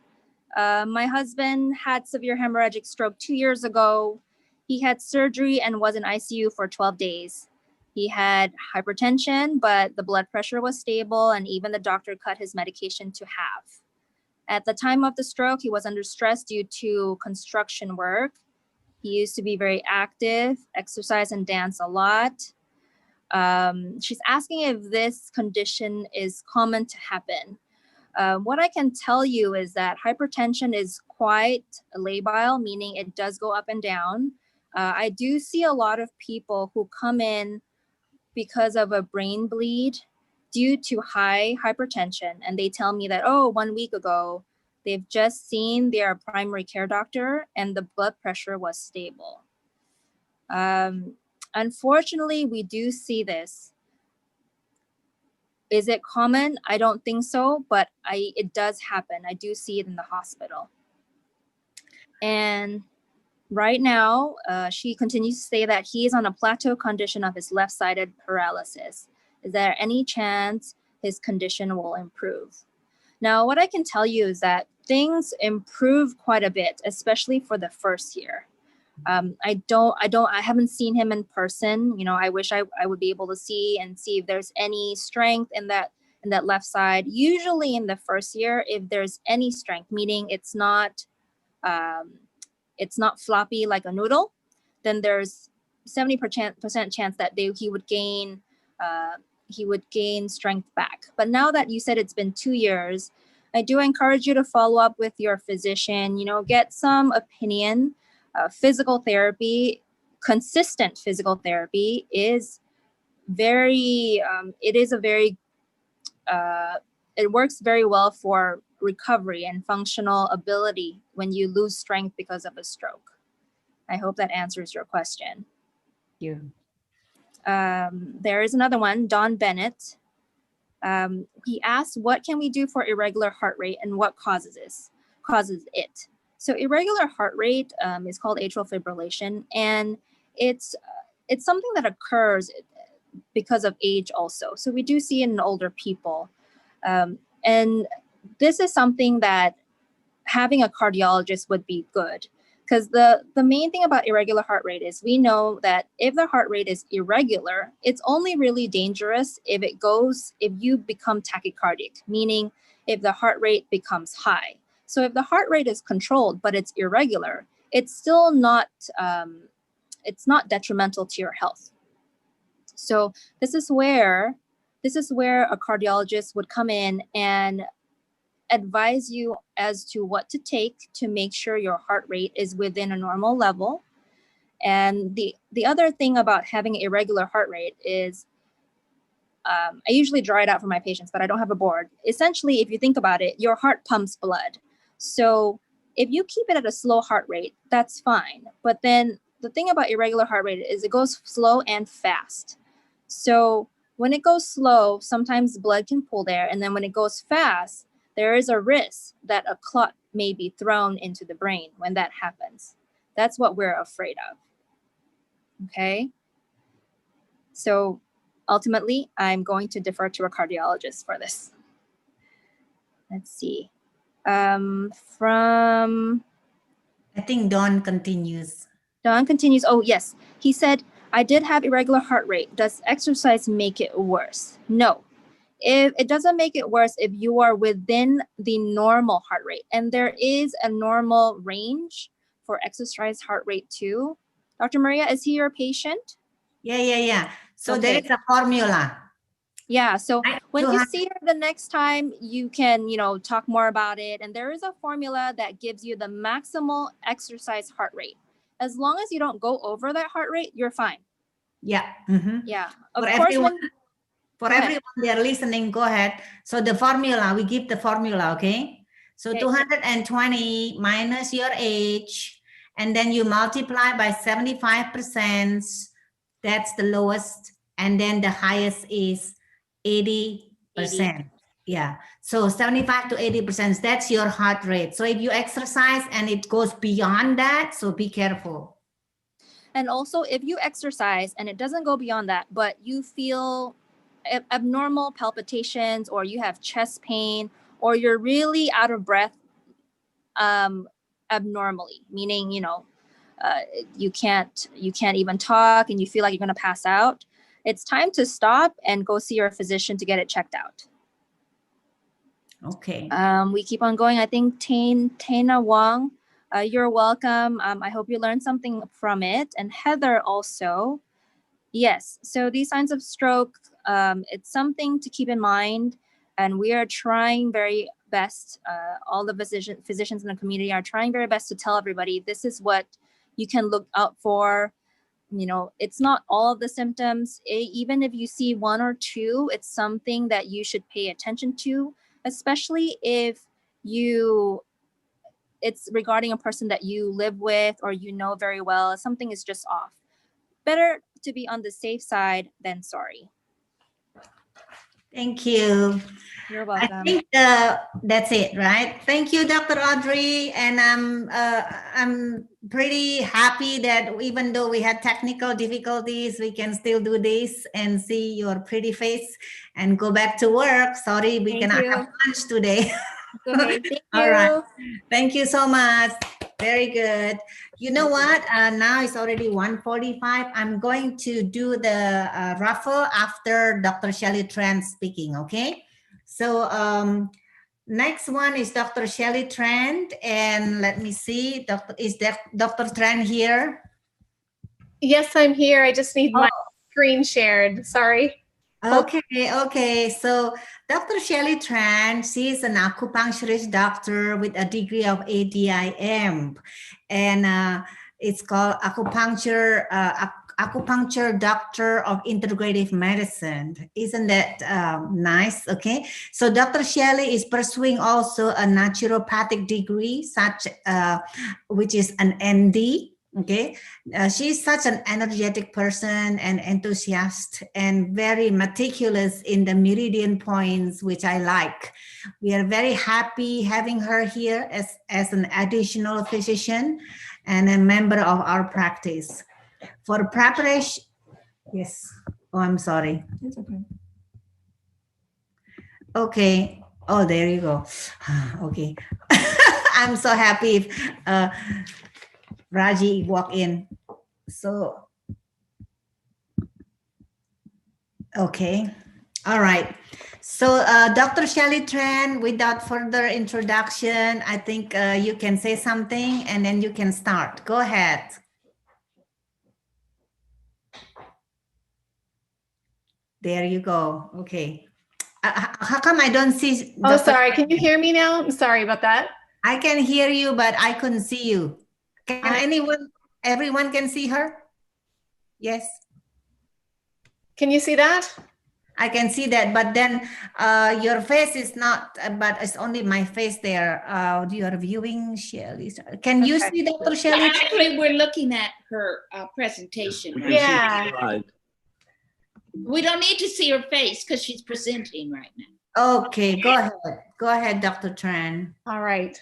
My husband had severe hemorrhagic stroke 2 years ago. He had surgery and was in ICU for 12 days. He had hypertension, but the blood pressure was stable, and even the doctor cut his medication to half. At the time of the stroke, he was under stress due to construction work. He used to be very active, exercise and dance a lot. She's asking if this condition is common to happen. What I can tell you is that hypertension is quite labile, meaning it does go up and down. I do see a lot of people who come in because of a brain bleed due to high hypertension, and they tell me that, 1 week ago, they've just seen their primary care doctor and the blood pressure was stable. Unfortunately, we do see this. Is it common? I don't think so, but it does happen. I do see it in the hospital. And right now, she continues to say that he is on a plateau condition of his left-sided paralysis. Is there any chance his condition will improve? Now, what I can tell you is that things improve quite a bit, especially for the first year. I haven't seen him in person. I wish I would be able to see if there's any strength in that left side. Usually in the first year, if there's any strength, meaning it's not floppy like a noodle, then there's 70% chance that he would gain strength back. But now that you said it's been 2 years, I do encourage you to follow up with your physician, get some opinion. Physical therapy, consistent physical therapy is it works very well for recovery and functional ability when you lose strength because of a stroke. I hope that answers your question. Yeah. There is another one, Don Bennett. He asked, what can we do for irregular heart rate and what causes it? So irregular heart rate is called atrial fibrillation, and it's something that occurs because of age also. So we do see it in older people. And this is something that having a cardiologist would be good, because the main thing about irregular heart rate is we know that if the heart rate is irregular, it's only really dangerous if you become tachycardic, meaning if the heart rate becomes high. So if the heart rate is controlled, but it's irregular, it's still not, it's not detrimental to your health. So this is where a cardiologist would come in and advise you as to what to take to make sure your heart rate is within a normal level. And the other thing about having an irregular heart rate is, I usually draw it out for my patients, but I don't have a board. Essentially, if you think about it, your heart pumps blood. So if you keep it at a slow heart rate, that's fine. But then the thing about irregular heart rate is it goes slow and fast. So when it goes slow, sometimes blood can pool there. And then when it goes fast, there is a risk that a clot may be thrown into the brain when that happens. That's what we're afraid of. Okay? So ultimately, I'm going to defer to a cardiologist for this. Let's see. From... I think Don continues. Don continues. Oh, yes. He said, I did have irregular heart rate. Does exercise make it worse? No. if it doesn't make it worse if you are within the normal heart rate, and there is a normal range for exercise heart rate too. Dr. Maria, is he your patient? Yeah. So Okay. there is a formula. Yeah, so when you 200 see her the next time, you can, talk more about it. And there is a formula that gives you the maximal exercise heart rate. As long as you don't go over that heart rate, you're fine. Yeah. Mhm. Yeah. Of For course, everyone, Go ahead. everyone they're listening, go ahead. So the formula, we give the formula, okay? So Okay. 220 minus your age, and then you multiply by 75%. That's the lowest. And then the highest is 80%. Yeah. So 75 to 80%, that's your heart rate. So if you exercise and it goes beyond that, so be careful. And also, if you exercise and it doesn't go beyond that, but you feel abnormal palpitations, or you have chest pain, or you're really out of breath abnormally, meaning, you can't even talk and you feel like you're going to pass out, it's time to stop and go see your physician to get it checked out. Okay. We keep on going. I think Tana Wong, you're welcome. I hope you learned something from it. And Heather also. Yes. So these signs of stroke, it's something to keep in mind. And we are trying very best. All the physicians in the community are trying very best to tell everybody this is what you can look out for. It's not all of the symptoms. Even if you see one or two, it's something that you should pay attention to, especially if it's regarding a person that you live with or very well. Something is just off. Better to be on the safe side than sorry. Thank you. You're welcome. I think that's it, right? Thank you, Dr. Audrey. And I'm pretty happy that even though we had technical difficulties, we can still do this and see your pretty face and go back to work. Sorry, we cannot have lunch today. Okay, thank you. All right. Thank you so much. Very good. You know what? Now it's already 1:45. I'm going to do the raffle after Dr. Shelley Tran speaking, okay? So next one is Dr. Shelley Tran. And let me see, is Dr. Tran here? Yes, I'm here. I just need my screen shared. Sorry. Okay. So Dr. Shelley Tran, she's an acupuncturist doctor with a degree of ADIM, and it's called acupuncture doctor of integrative medicine. Isn't that nice? Okay. So Dr. Shelley is pursuing also a naturopathic degree, which is an ND. Okay, she's such an energetic person and enthusiast and very meticulous in the meridian points, which I like. We are very happy having her here as an additional physician and a member of our practice. For preparation, yes. Oh, I'm sorry. It's okay. Okay. Oh, there you go. Okay. I'm so happy if Raji walk in. So, okay. All right. So Dr. Shelley Tran, without further introduction, I think you can say something and then you can start. Go ahead. There you go. Okay. How come I don't see? Oh, sorry. Can you hear me now? I'm sorry about that. I can hear you, but I couldn't see you. Can everyone can see her? Yes. Can you see that? I can see that, but then your face is not, but it's only my face there. You are viewing Shelley. Can you see Dr. Shelley? Actually, we're looking at her presentation. We can see the slide. We don't need to see her face because she's presenting right now. Okay, go ahead. Go ahead, Dr. Tran. All right.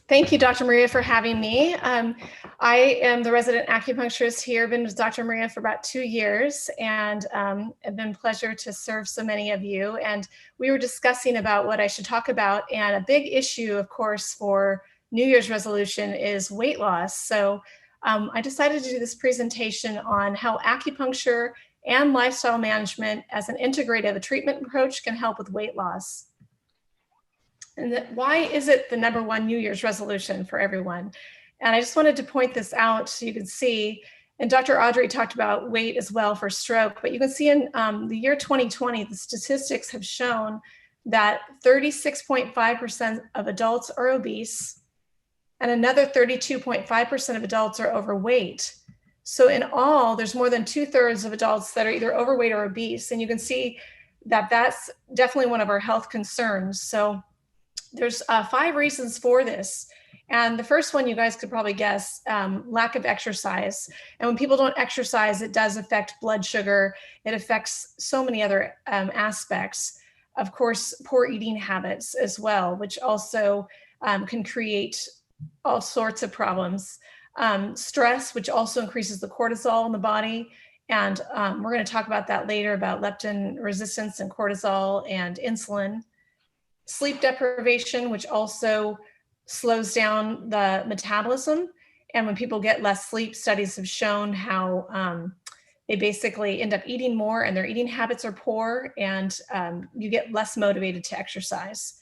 Thank you, Dr. Maria, for having me. I am the resident acupuncturist here. I've been with Dr. Maria for about 2 years, and it's been a pleasure to serve so many of you. And we were discussing about what I should talk about. And a big issue, of course, for New Year's resolution is weight loss. So I decided to do this presentation on how acupuncture and lifestyle management as an integrative treatment approach can help with weight loss. And why is it the #1 New Year's resolution for everyone? And I just wanted to point this out so you can see, and Dr. Audrey talked about weight as well for stroke, but you can see in the year 2020, the statistics have shown that 36.5% of adults are obese, and another 32.5% of adults are overweight. So in all, there's more than 2/3 of adults that are either overweight or obese. And you can see that that's definitely one of our health concerns. So there's 5 reasons for this. And the first one you guys could probably guess, lack of exercise. And when people don't exercise, it does affect blood sugar. It affects so many other aspects. Of course, poor eating habits as well, which also can create all sorts of problems. Stress, which also increases the cortisol in the body. And we're going to talk about that later, about leptin resistance and cortisol and insulin. Sleep deprivation, which also slows down the metabolism. And when people get less sleep, studies have shown how they basically end up eating more and their eating habits are poor, and you get less motivated to exercise.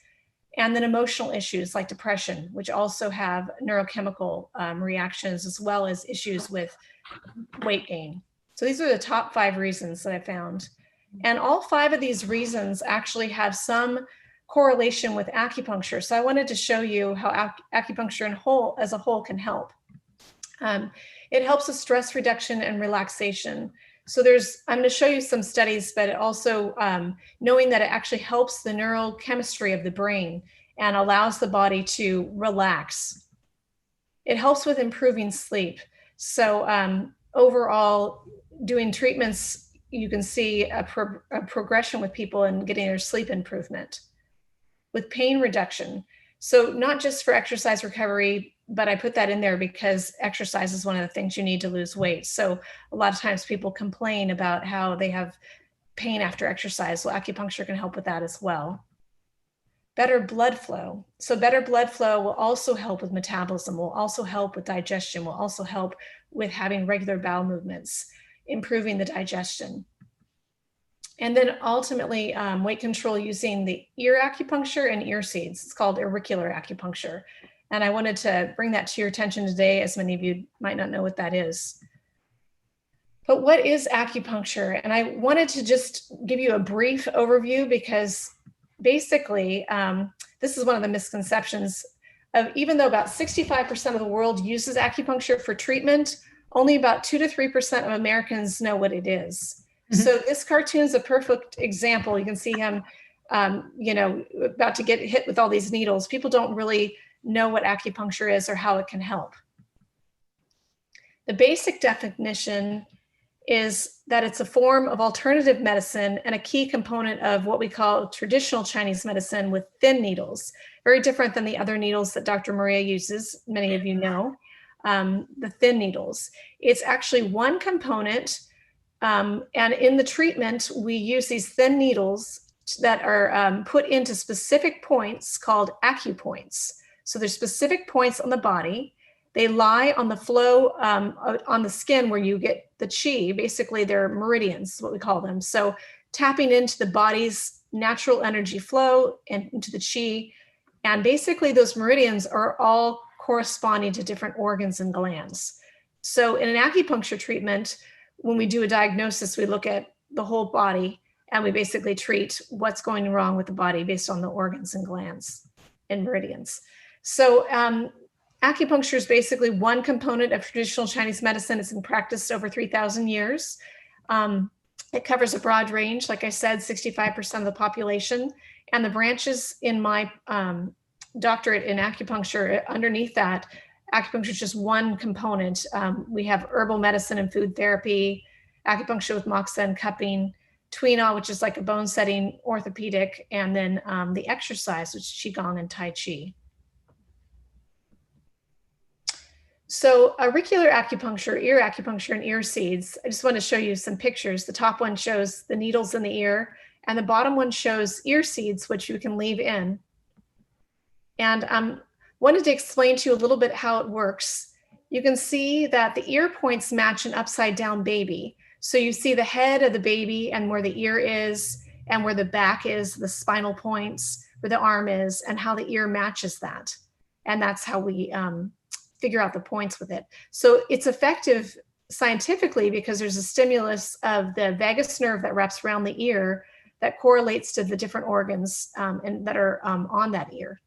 And then emotional issues like depression, which also have neurochemical reactions, as well as issues with weight gain. So these are the top 5 reasons that I found. And all 5 of these reasons actually have some correlation with acupuncture. So I wanted to show you how acupuncture as a whole can help. It helps with stress reduction and relaxation. So I'm going to show you some studies, but it also knowing that it actually helps the neurochemistry of the brain and allows the body to relax. It helps with improving sleep. So overall, doing treatments, you can see a progression with people and getting their sleep improvement. With pain reduction. So not just for exercise recovery, but I put that in there because exercise is one of the things you need to lose weight. So a lot of times people complain about how they have pain after exercise. Well, acupuncture can help with that as well. Better blood flow. So better blood flow will also help with metabolism, will also help with digestion, will also help with having regular bowel movements, improving the digestion. And then ultimately weight control using the ear acupuncture and ear seeds. It's called auricular acupuncture. And I wanted to bring that to your attention today, as many of you might not know what that is. But what is acupuncture? And I wanted to just give you a brief overview because basically, this is one of the misconceptions of, even though about 65% of the world uses acupuncture for treatment, only about 2 to 3% of Americans know what it is. So this cartoon is a perfect example. You can see him, about to get hit with all these needles. People don't really know what acupuncture is or how it can help. The basic definition is that it's a form of alternative medicine and a key component of what we call traditional Chinese medicine with thin needles, very different than the other needles that Dr. Maria uses, many of you know, the thin needles. It's actually one component. And in the treatment, we use these thin needles that are put into specific points called acupoints. So there's specific points on the body. They lie on the flow on the skin where you get the chi. Basically, they're meridians, what we call them. So tapping into the body's natural energy flow and into the chi. And basically, those meridians are all corresponding to different organs and glands. So in an acupuncture treatment, when we do a diagnosis, we look at the whole body and we basically treat what's going wrong with the body based on the organs and glands and meridians. So acupuncture is basically one component of traditional Chinese medicine. It's been practiced over 3,000 years. It covers a broad range, like I said, 65% of the population. And the branches in my doctorate in acupuncture, underneath that, acupuncture is just one component. We have herbal medicine and food therapy, acupuncture with moxa and cupping, Tuina, which is like a bone setting orthopedic, and then the exercise, which is Qigong and Tai Chi. So auricular acupuncture, ear acupuncture, and ear seeds. I just want to show you some pictures. The top one shows the needles in the ear, and the bottom one shows ear seeds, which you can leave in. And wanted to explain to you a little bit how it works. You can see that the ear points match an upside down baby. So you see the head of the baby and where the ear is and where the back is, the spinal points, where the arm is, and how the ear matches that. And that's how we figure out the points with it. So it's effective scientifically because there's a stimulus of the vagus nerve that wraps around the ear that correlates to the different organs and that are on that ear.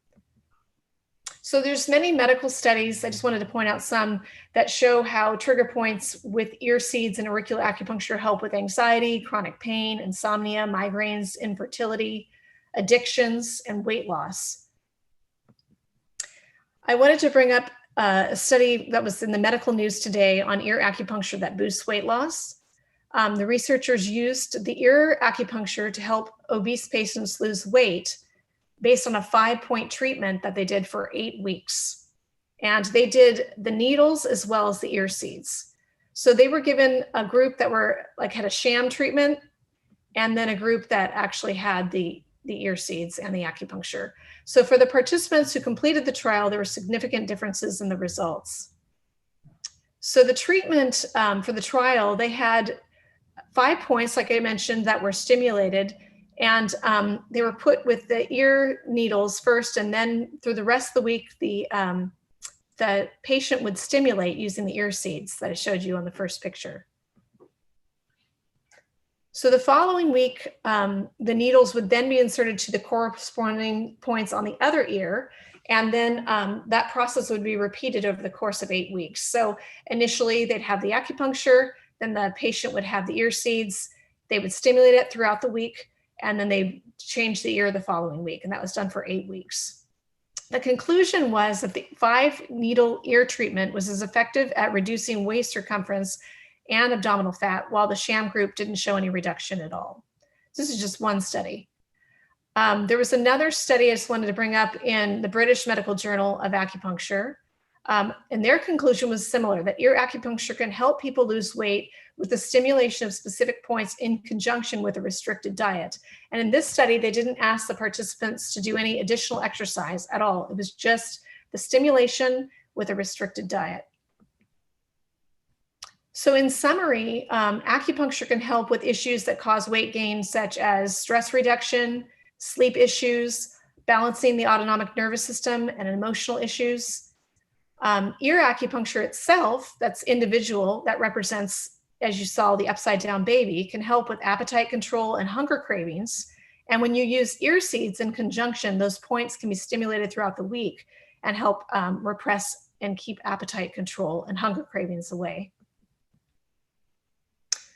So there's many medical studies, I just wanted to point out some, that show how trigger points with ear seeds and auricular acupuncture help with anxiety, chronic pain, insomnia, migraines, infertility, addictions, and weight loss. I wanted to bring up a study that was in the medical news today on ear acupuncture that boosts weight loss. The researchers used the ear acupuncture to help obese patients lose weight based on a 5-point treatment that they did for 8 weeks. And they did the needles as well as the ear seeds. So they were given a group that had a sham treatment, and then a group that actually had the ear seeds and the acupuncture. So for the participants who completed the trial, there were significant differences in the results. So the treatment for the trial, they had 5 points, like I mentioned, that were stimulated, and they were put with the ear needles first, and then through the rest of the week, the patient would stimulate using the ear seeds that I showed you on the first picture. So the following week, the needles would then be inserted to the corresponding points on the other ear, and then that process would be repeated over the course of 8 weeks. So initially, they'd have the acupuncture, then the patient would have the ear seeds, they would stimulate it throughout the week, and then they changed the ear the following week, and that was done for 8 weeks. The conclusion was that the 5-needle ear treatment was as effective at reducing waist circumference and abdominal fat, while the sham group didn't show any reduction at all. This is just one study. There was another study I just wanted to bring up in the British Medical Journal of Acupuncture, and their conclusion was similar, that ear acupuncture can help people lose weight with the stimulation of specific points in conjunction with a restricted diet. And in this study, they didn't ask the participants to do any additional exercise at all. It was just the stimulation with a restricted diet. So in summary, acupuncture can help with issues that cause weight gain, such as stress reduction, sleep issues, balancing the autonomic nervous system, and emotional issues. Ear acupuncture itself, that's individual, that represents, as you saw, the upside down baby, can help with appetite control and hunger cravings. And when you use ear seeds in conjunction, those points can be stimulated throughout the week and help repress and keep appetite control and hunger cravings away.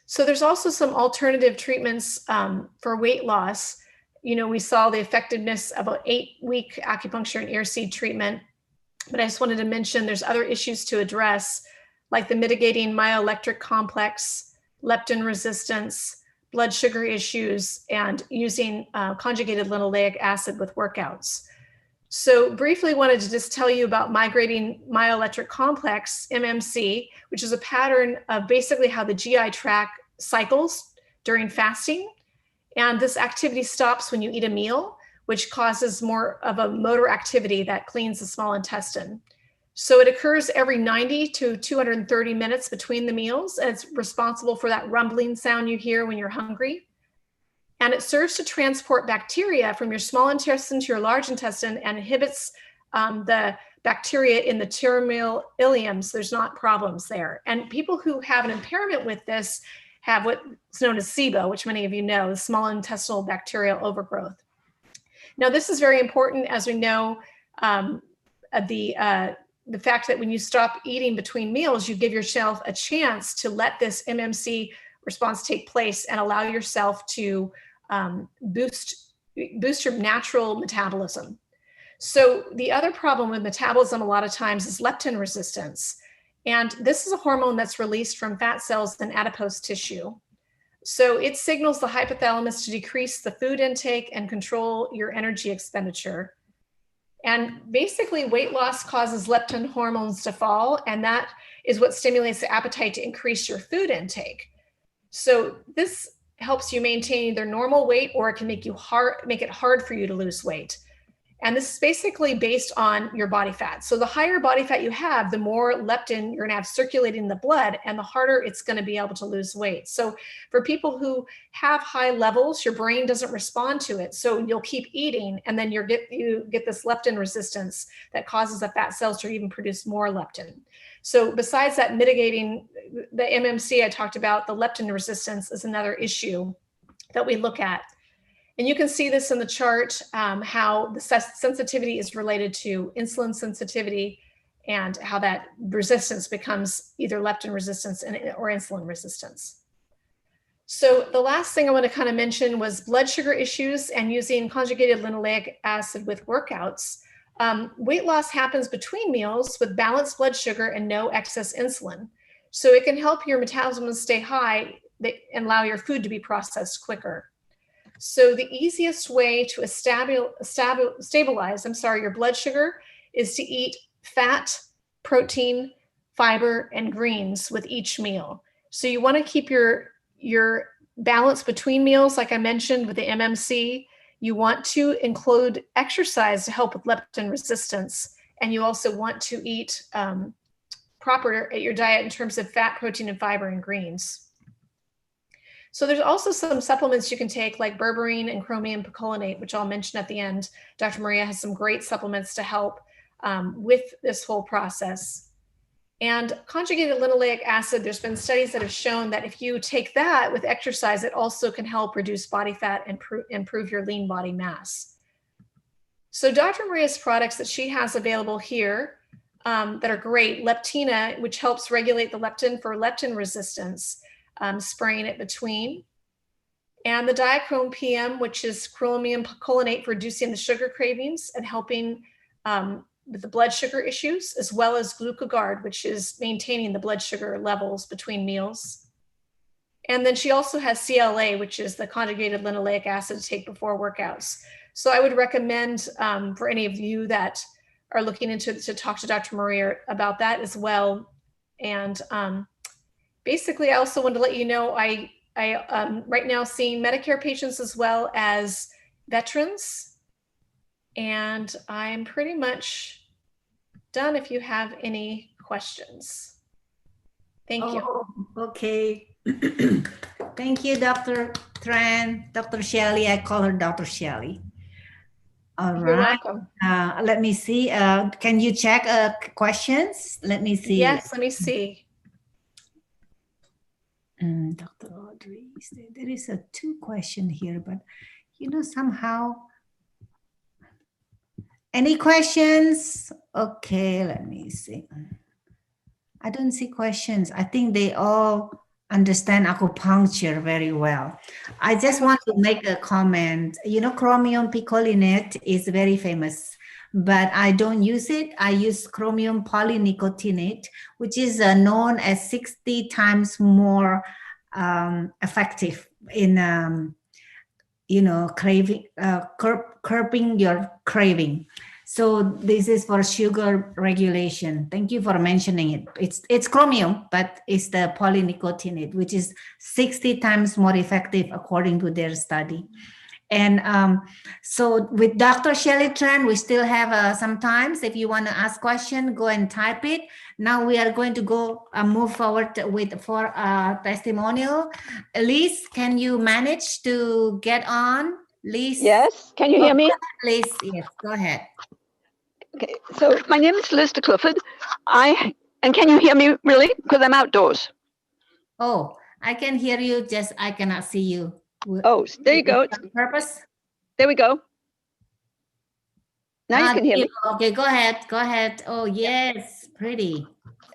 So there's also some alternative treatments for weight loss. You know, we saw the effectiveness of an 8-week acupuncture and ear seed treatment, but I just wanted to mention there's other issues to address, like the mitigating myoelectric complex, leptin resistance, blood sugar issues, and using conjugated linoleic acid with workouts. So briefly wanted to just tell you about migrating myoelectric complex, MMC, which is a pattern of basically how the GI tract cycles during fasting. And this activity stops when you eat a meal, which causes more of a motor activity that cleans the small intestine. So it occurs every 90 to 230 minutes between the meals, and it's responsible for that rumbling sound you hear when you're hungry. And it serves to transport bacteria from your small intestine to your large intestine and inhibits the bacteria in the terminal ileum, so there's not problems there. And people who have an impairment with this have what's known as SIBO, which many of you know, the small intestinal bacterial overgrowth. Now, this is very important, as we know, the fact that when you stop eating between meals, you give yourself a chance to let this MMC response take place and allow yourself to boost your natural metabolism. So the other problem with metabolism a lot of times is leptin resistance. And this is a hormone that's released from fat cells and adipose tissue. So it signals the hypothalamus to decrease the food intake and control your energy expenditure. And basically weight loss causes leptin hormones to fall, and that is what stimulates the appetite to increase your food intake. So this helps you maintain either normal weight, or it can make it hard for you to lose weight. And this is basically based on your body fat. So the higher body fat you have, the more leptin you're gonna have circulating in the blood, and the harder it's gonna be able to lose weight. So for people who have high levels, your brain doesn't respond to it. So you'll keep eating, and then you get this leptin resistance that causes the fat cells to even produce more leptin. So besides that, mitigating the MMC I talked about, the leptin resistance is another issue that we look at. And you can see this in the chart, how the sensitivity is related to insulin sensitivity and how that resistance becomes either leptin resistance or insulin resistance. So the last thing I want to kind of mention was blood sugar issues and using conjugated linoleic acid with workouts. Weight loss happens between meals with balanced blood sugar and no excess insulin. So it can help your metabolism stay high and allow your food to be processed quicker. So the easiest way to stabilize your blood sugar is to eat fat, protein, fiber, and greens with each meal. So you want to keep your balance between meals, like I mentioned with the MMC. You want to include exercise to help with leptin resistance. And you also want to eat proper at your diet in terms of fat, protein, and fiber and greens. So there's also some supplements you can take like berberine and chromium picolinate, which I'll mention at the end. Dr. Maria has some great supplements to help with this whole process. And conjugated linoleic acid, there's been studies that have shown that if you take that with exercise, it also can help reduce body fat and improve your lean body mass. So Dr. Maria's products that she has available here that are great, Leptina, which helps regulate the leptin for leptin resistance, spraying it between. And the Diachrome PM, which is chromium picolinate for reducing the sugar cravings and helping with the blood sugar issues, as well as Glucogard, which is maintaining the blood sugar levels between meals. And then she also has CLA, which is the conjugated linoleic acid to take before workouts. So I would recommend for any of you that are looking into to talk to Dr. Maria about that as well. And basically, I also want to let you know I right now seeing Medicare patients as well as veterans. And I'm pretty much done if you have any questions. Thank you. Okay. Thank you, Dr. Tran, Dr. Shelley. I call her Dr. Shelley. All You're right. welcome. Let me see. Can you check questions? Let me see. Yes, let me see. Dr. Audrey, there is a 2 question here, but somehow. Any questions? Okay, let me see. I don't see questions. I think they all understand acupuncture very well. I just want to make a comment. Chromium picolinate is very famous, but I don't use it. I use chromium polynicotinate, which is known as 60 times more effective in curbing your craving. So this is for sugar regulation. Thank you for mentioning it. It's chromium, but it's the polynicotinate, which is 60 times more effective according to their study. And so with Dr. Shelley Tran, we still have some time. If you want to ask question, go and type it. Now we are going to go move forward for testimonial. Liz, can you manage to get on? Liz? Yes, can you hear me? Liz, yes, go ahead. Okay, so my name is Liz de Clifford. And can you hear me really? Because I'm outdoors. Oh, I can hear you, just I cannot see you. Oh, there you go. Purpose? There we go. Now you can hear me. Okay, go ahead. Go ahead. Oh, yes, pretty.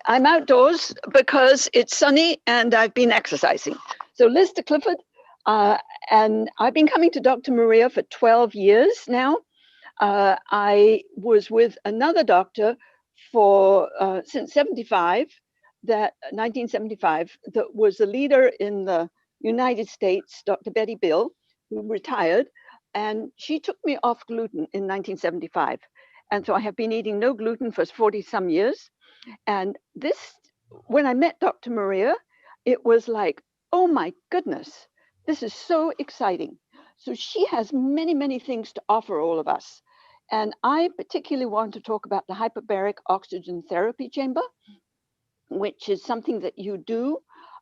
I'm outdoors because it's sunny and I've been exercising. So Liz de Clifford, and I've been coming to Dr. Maria for 12 years now. I was with another doctor for since 1975, that was a leader in the United States, Dr. Betty Bill, who retired, and she took me off gluten in 1975. And so I have been eating no gluten for 40 some years. And when I met Dr. Maria, it was like, oh my goodness, this is so exciting. So she has many, many things to offer all of us. And I particularly want to talk about the hyperbaric oxygen therapy chamber, which is something that you do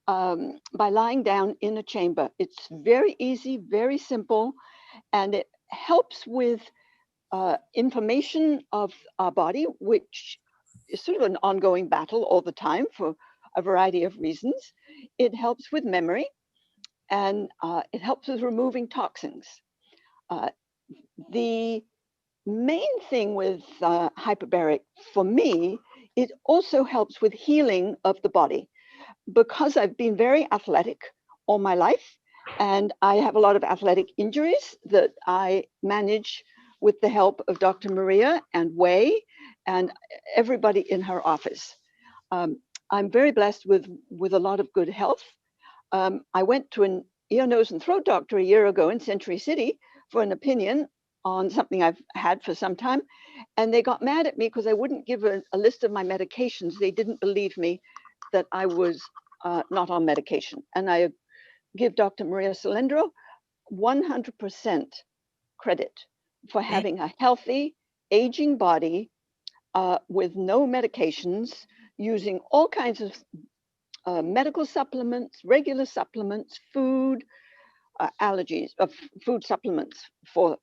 by lying down in a chamber. It's very easy, very simple, and it helps with inflammation of our body, which is sort of an ongoing battle all the time for a variety of reasons. It helps with memory, and it helps with removing toxins. The main thing with hyperbaric for me, it also helps with healing of the body, because I've been very athletic all my life, and I have a lot of athletic injuries that I manage with the help of Dr. Maria and Wei and everybody in her office. I'm very blessed with a lot of good health. I went to an ear, nose, and throat doctor a year ago in Century City for an opinion on something I've had for some time. And they got mad at me because I wouldn't give a list of my medications. They didn't believe me that I was not on medication. And I give Dr. Maria Cilindro 100% credit for having a healthy, aging body with no medications, using all kinds of medical supplements, regular supplements, food, allergies, food supplements for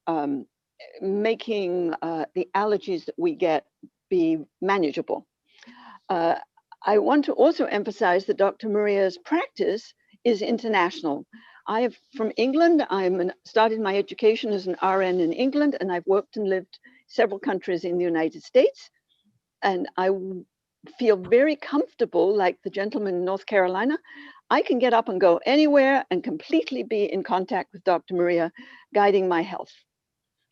making the allergies that we get be manageable. I want to also emphasize that Dr. Maria's practice is international. I am from England. Started my education as an RN in England, and I've worked and lived several countries in the United States. And I feel very comfortable, like the gentleman in North Carolina. I can get up and go anywhere and completely be in contact with Dr. Maria, guiding my health.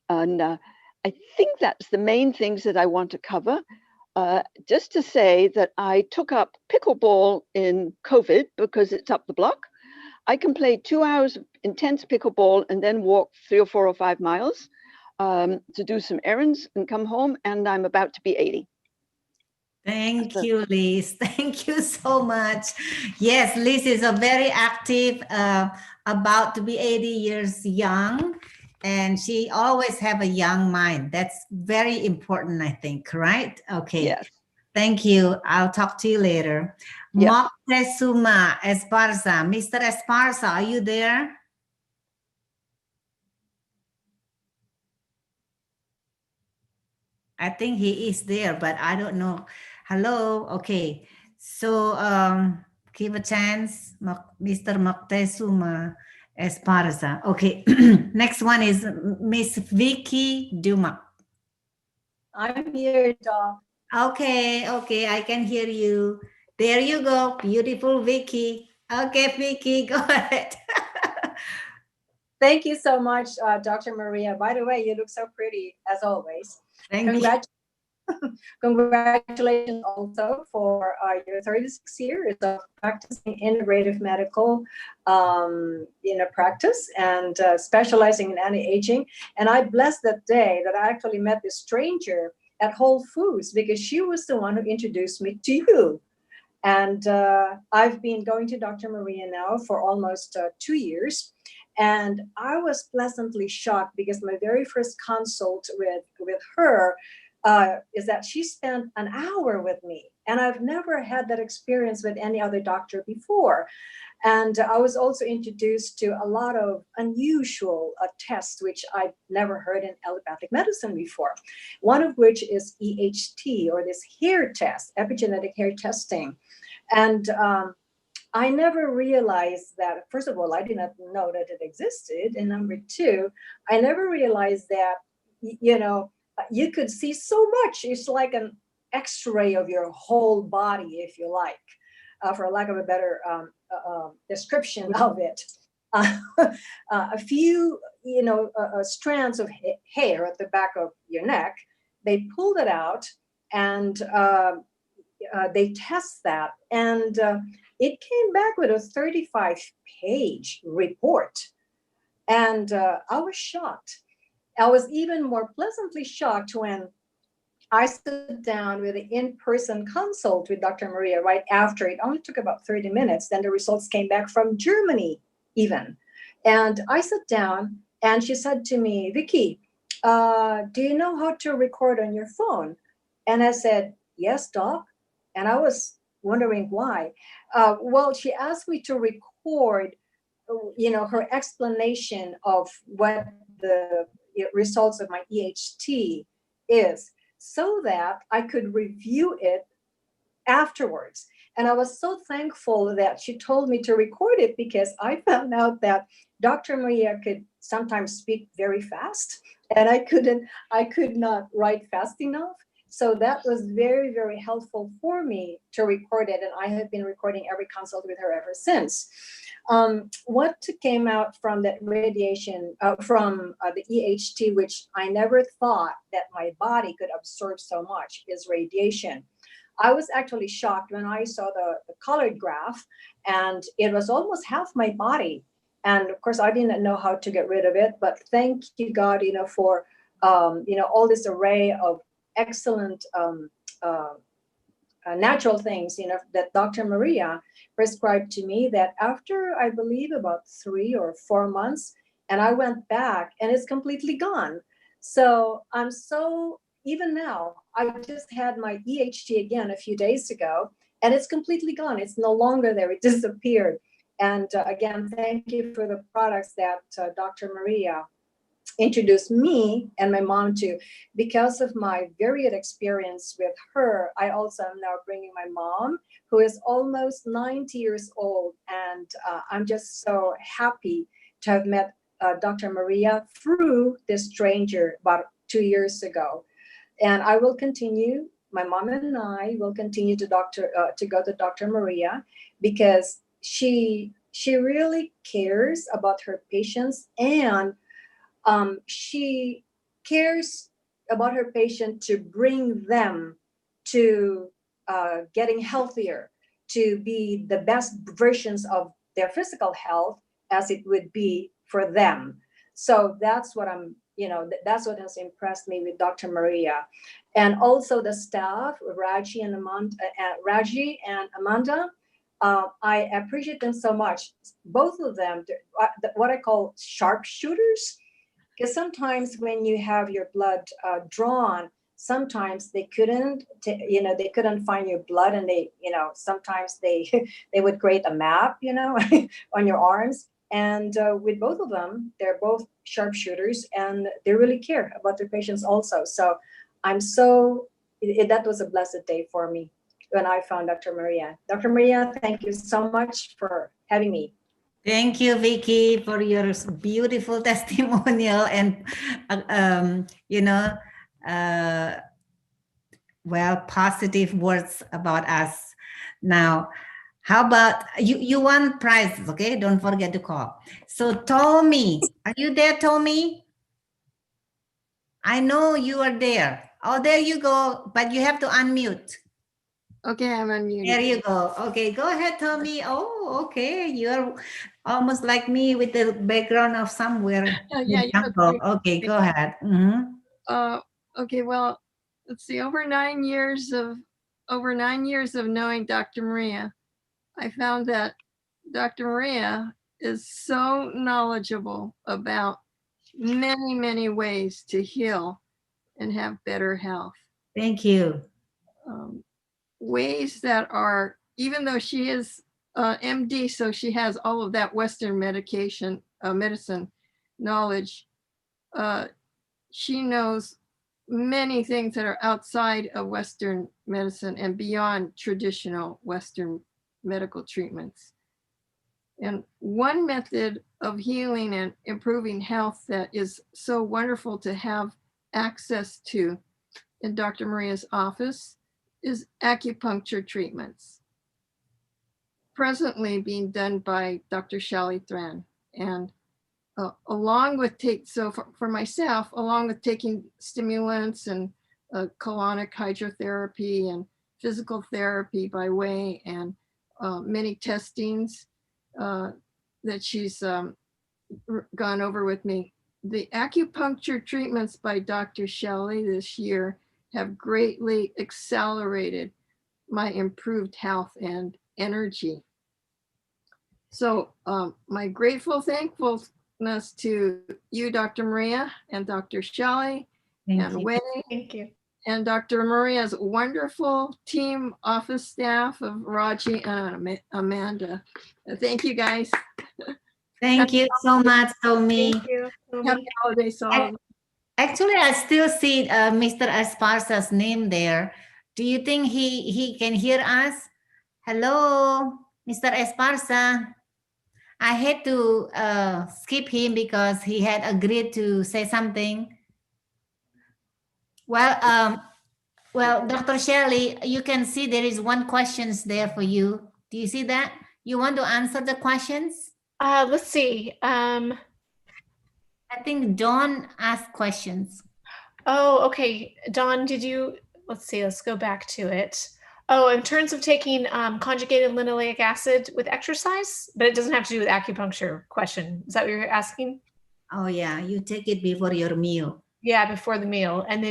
And I think that's the main things that I want to cover. Just to say that I took up pickleball in COVID because it's up the block. I can play 2 hours of intense pickleball and then walk 3 or 4 or 5 miles to do some errands and come home, and I'm about to be 80. Thank you, Liz. Thank you so much. Yes, Liz is a very active, about to be 80 years young, and she always have a young mind. That's very important, I think, right? Okay. Yes. Thank you. I'll talk to you later. Yep. Moctezuma Esparza. Mr. Esparza, are you there? I think he is there, but I don't know. Hello. Okay. So give a chance, Mr. Moctezuma Esparza. Okay. Next one is Miss Vicky Duma. I'm here, Doc. Okay. Okay. I can hear you. There you go. Beautiful Vicky. Okay, Vicky, go ahead. Thank you so much, Dr. Maria. By the way, you look so pretty as always. Thank you. Congratulations also for your 36 years of practicing integrative medical practice and specializing in anti-aging. And I blessed that day that I actually met this stranger at Whole Foods because she was the one who introduced me to you. And I've been going to Dr. Maria now for almost 2 years. And I was pleasantly shocked because my very first consult with her is that she spent an hour with me. And I've never had that experience with any other doctor before. And I was also introduced to a lot of unusual tests, which I've never heard in allopathic medicine before. One of which is EHT, or this hair test, epigenetic hair testing. And I never realized that, first of all, I did not know that it existed. And number two, I never realized that, you could see so much. It's like an X-ray of your whole body, if you like, for lack of a better description of it. A few, strands of hair at the back of your neck, they pulled it out and they test that. And it came back with a 35-page report. And I was shocked. I was even more pleasantly shocked when I sat down with an in-person consult with Dr. Maria right after. It only took about 30 minutes. Then the results came back from Germany even. And I sat down and she said to me, Vicky, do you know how to record on your phone? And I said, yes, doc. And I was wondering why. Well, she asked me to record, her explanation of what the results of my EHT is, so that I could review it afterwards. And I was so thankful that she told me to record it, because I found out that Dr. Maria could sometimes speak very fast, and I could not write fast enough. So that was very, very helpful for me to record it. And I have been recording every consult with her ever since. What came out from that radiation, from the EHT, which I never thought that my body could absorb so much, is radiation. I was actually shocked when I saw the colored graph, and it was almost half my body. And of course, I didn't know how to get rid of it, but thank you, God, for, all this array of excellent natural things, that Dr. Maria prescribed to me, that after, I believe, about 3 or 4 months, and I went back and it's completely gone. So even now, I just had my EHT again a few days ago, and it's completely gone. It's no longer there. It disappeared. And again, thank you for the products that Dr. Maria introduced me and my mom to. Because of my varied experience with her, I also am now bringing my mom, who is almost 90 years old. And I'm just so happy to have met Dr. Maria through this stranger about 2 years ago. And I will continue, my mom and I will continue to go to Dr. Maria, because she really cares about her patients, and she cares about her patient to bring them to getting healthier, to be the best versions of their physical health as it would be for them. So that's what that's what has impressed me with Dr. Maria. And also the staff, Raji and Amanda, I appreciate them so much. Both of them, what I call sharpshooters, because sometimes when you have your blood drawn, sometimes they couldn't find your blood, and sometimes they would create a map, on your arms. And with both of them, they're both sharpshooters, and they really care about their patients also. So that was a blessed day for me when I found Dr. Maria. Dr. Maria, thank you so much for having me. Thank you, Vicky, for your beautiful testimonial and, positive words about us. Now, how about you won prizes, okay? Don't forget to call. So Tommy, are you there, Tommy? I know you are there. Oh, there you go, but you have to unmute. Okay, I'm unmuted. There you go. Okay, go ahead, Tommy. Oh, okay. You're almost like me with the background of somewhere. Yeah, okay, go ahead. Mm-hmm. Okay, well, let's see. Over 9 years of knowing Dr. Maria, I found that Dr. Maria is so knowledgeable about many, many ways to heal and have better health. Thank you. Ways that are, even though she is MD, so she has all of that Western medicine knowledge, she knows many things that are outside of Western medicine and beyond traditional Western medical treatments. And one method of healing and improving health that is so wonderful to have access to in Dr. Maria's office is acupuncture treatments, presently being done by Dr. Shelley Thran. And along with for myself, along with taking stimulants and colonic hydrotherapy and physical therapy by way and many testings that she's gone over with me, the acupuncture treatments by Dr. Shelley this year have greatly accelerated my improved health and energy. So my grateful, thankful kindness to you, Dr. Maria, and Dr. Shelley, and you. Winnie. Thank you. And Dr. Maria's wonderful team office staff of Raji and Amanda. Thank you, guys. Thank you so much, Tommy. Thank you. Happy holidays to all of you. Actually, I still see Mr. Esparza's name there. Do you think he can hear us? Hello, Mr. Esparza. I had to skip him because he had agreed to say something. Well, Dr. Shelley, you can see there is one question there for you. Do you see that? You want to answer the questions? Let's see. I think Dawn asked questions. Oh, okay. Dawn, let's see, let's go back to it. Oh, in terms of taking conjugated linoleic acid with exercise, but it doesn't have to do with acupuncture question. Is that what you're asking? Oh yeah, you take it before your meal. Yeah, before the meal. And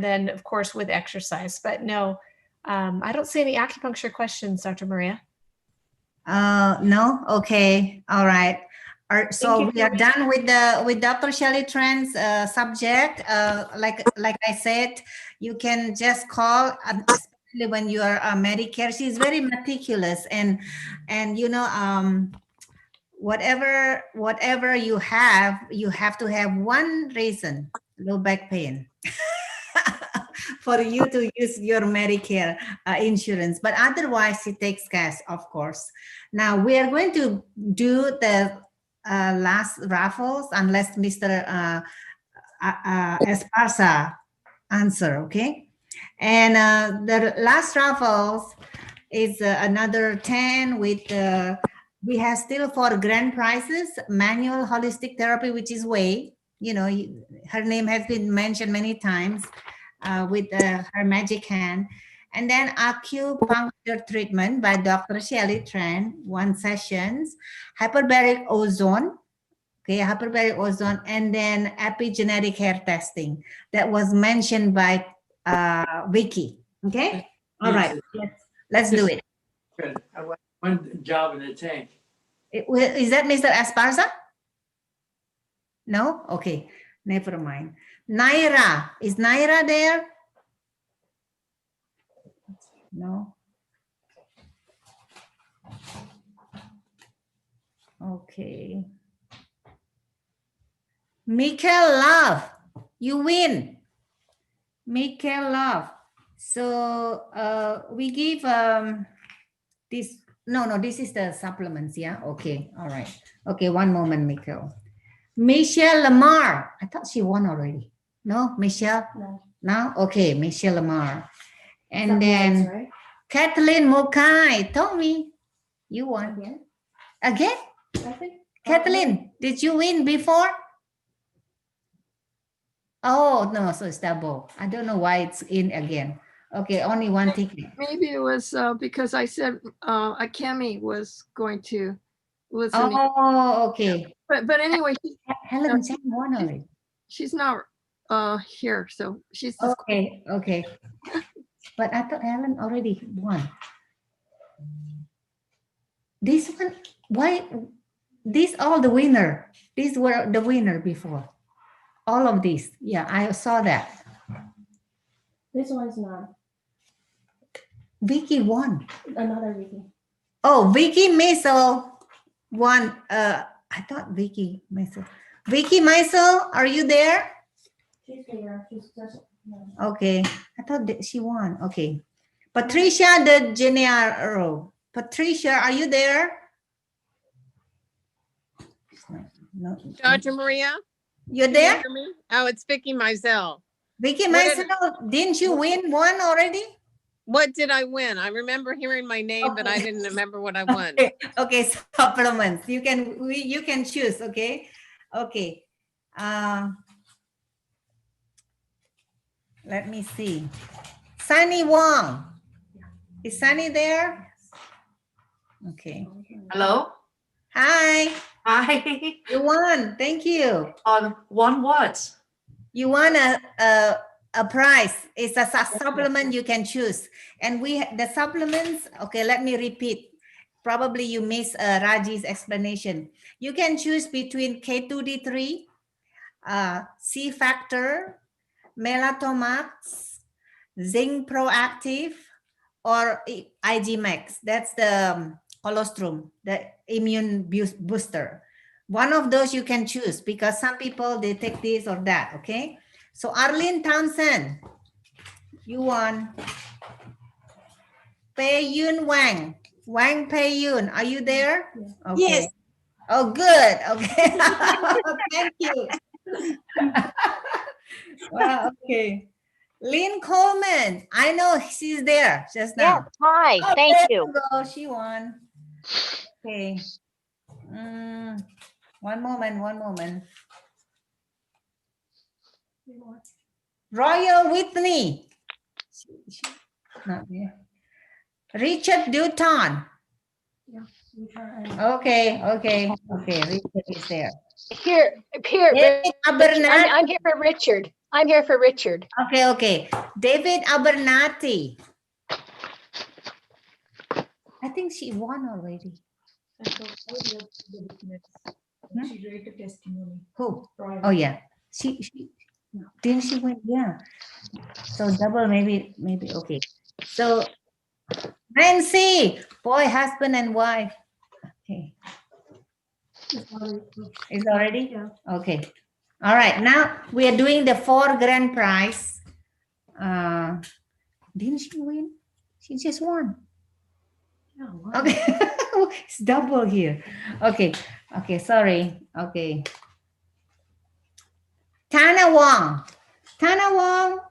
then of course with exercise. But no, I don't see any acupuncture questions, Dr. Maria. No? Okay. All right. So we are done with Dr. Shelley Tran's subject. Like I said, you can just call, especially when you are Medicare. She's very meticulous, and you know, whatever you have to have one reason: low back pain. For you to use your Medicare insurance, but otherwise it takes cash, of course. Now we are going to do the last raffles unless Mr. Esparza answer, okay? And the last raffles is another 10 with, we have still 4 grand prizes, manual holistic therapy, which is Wei, you know, her name has been mentioned many times. With her magic hand, and then acupuncture treatment by Dr. Shelley Tran, 1 sessions, hyperbaric ozone, okay, hyperbaric ozone, and then epigenetic hair testing that was mentioned by Vicky. Okay, all right, let's do it. I want one job in the tank. Is that Mr. Esparza? No, okay, never mind. Naira, is Naira there? No. Okay. Mikel Love, you win. Mikel Love. So we give this. No, this is the supplements. Yeah. Okay. All right. Okay. One moment, Mikel. Michelle Lamar. I thought she won already. No, Michelle? No. No? Okay, Michelle Lamar. And Supplements, then right? Kathleen Mokai. Tommy, you won. Again? Again? I think. Kathleen, did you win before? Oh, no, so it's double. I don't know why it's in again. Okay, only one ticket. Maybe it was because I said Akemi was going to listen. Oh, okay. But anyway, Helen Chen won already. She's not here, so she's okay. Okay, but I thought Helen already won. This one, why? These all the winner. These were the winner before. All of these, yeah, I saw that. This one's not. Vicky won. Another Vicky. Oh, Vicky Maisel won. I thought Vicky Maisel. Vicky Maisel, are you there? She's here. She's just. Okay, I thought that she won. Okay, Patricia de Gennaro. Patricia, are you there? No. Dr. Maria? You're Can there? you hear me? Oh, it's Vicky Mizell. Vicky What did- Maisel, didn't you win one already? What did I win? I remember hearing my name, but I didn't remember what I won. Okay, supplements. You can choose. Okay, okay. Let me see. Sunny Wong. Is Sunny there? Okay. Hello. Hi. Hi. You won. Thank you. Won what? You won a prize. It's a supplement you can choose. And the supplements, okay, let me repeat. probably you miss Raji's explanation. You can choose between K2D3, C factor, melatomax, zinc proactive, or IG max. That's the colostrum, the immune booster. One of those you can choose because some people, they take this or that, okay? So Arlene Townsend, you won. Pei Yun Wang. Wang Pei Yun, are you there? Okay. Yes. Oh, good. Okay. Thank you. Well, okay. Lynn Coleman, I know she's there just now. Yes, hi, Oh, thank there you. Go. She won. Okay. One moment. Royal Whitney. Not here. Richard Dutton. Okay. Richard is there. Here, David Abernathy. I'm here for Richard. I'm here for Richard. Okay. David Abernathy. I think she won already. She read the testimony. Who? Oh yeah. She didn't she win? Yeah. So double maybe okay. So Nancy, boy, husband and wife. Okay. It's already? Yeah. Okay. All right. Now we are doing the 4 grand prize. Didn't she win? She just won. Okay. It's double here. Okay. Sorry. Okay. Tana Wong,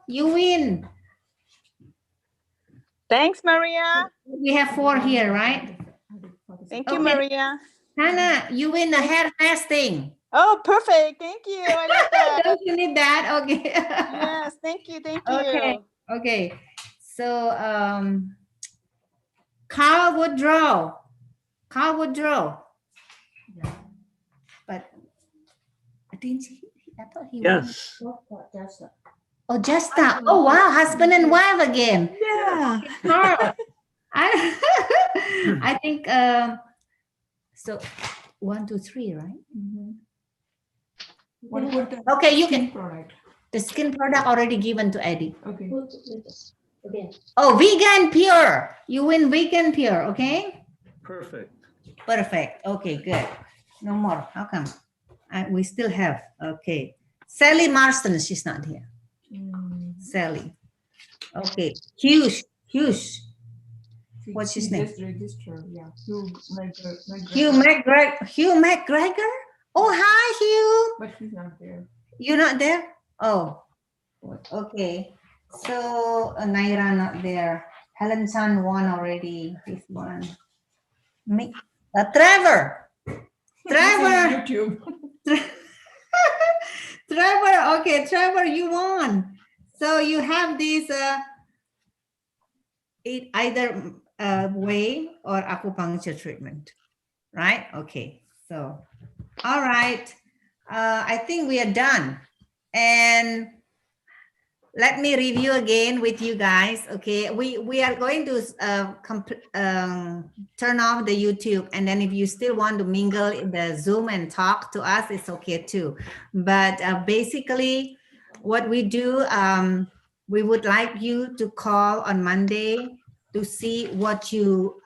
you win. Thanks, Maria. We have 4 here, right? Thank you, Maria. Tana, you win the hair testing. Oh, perfect. Thank you. I love that. Don't you need that? Okay. Yes, thank you. Thank you. Okay. So, Carl Woodrow. But didn't he? I thought he Yes. won. Oh, Justa. Oh, wow. Husband and wife again. Yeah. Carl. I think, so 1, 2, 3, right? Okay, you can. The skin product already given to Eddie. Okay. Oh, vegan pure. You win vegan pure, okay? Perfect. Okay, good. No more. How come? We still have. Okay. Sally Marston, she's not here. Sally. Okay. Hughes. What's his name? Register. Yeah. Hugh McGregor? Oh, hi, Hugh. But he's not there. You're not there? Oh, okay. So Naira not there. Helen Chan won already. This one. Trevor. YouTube. Trevor. Okay, Trevor, you won. So you have this either whey or acupuncture treatment, right? Okay. So, all right. I think we are done. And let me review again with you guys. Okay, we are going to turn off the YouTube, and then if you still want to mingle in the Zoom and talk to us, it's okay too. But basically, what we do, we would like you to call on Monday to see what you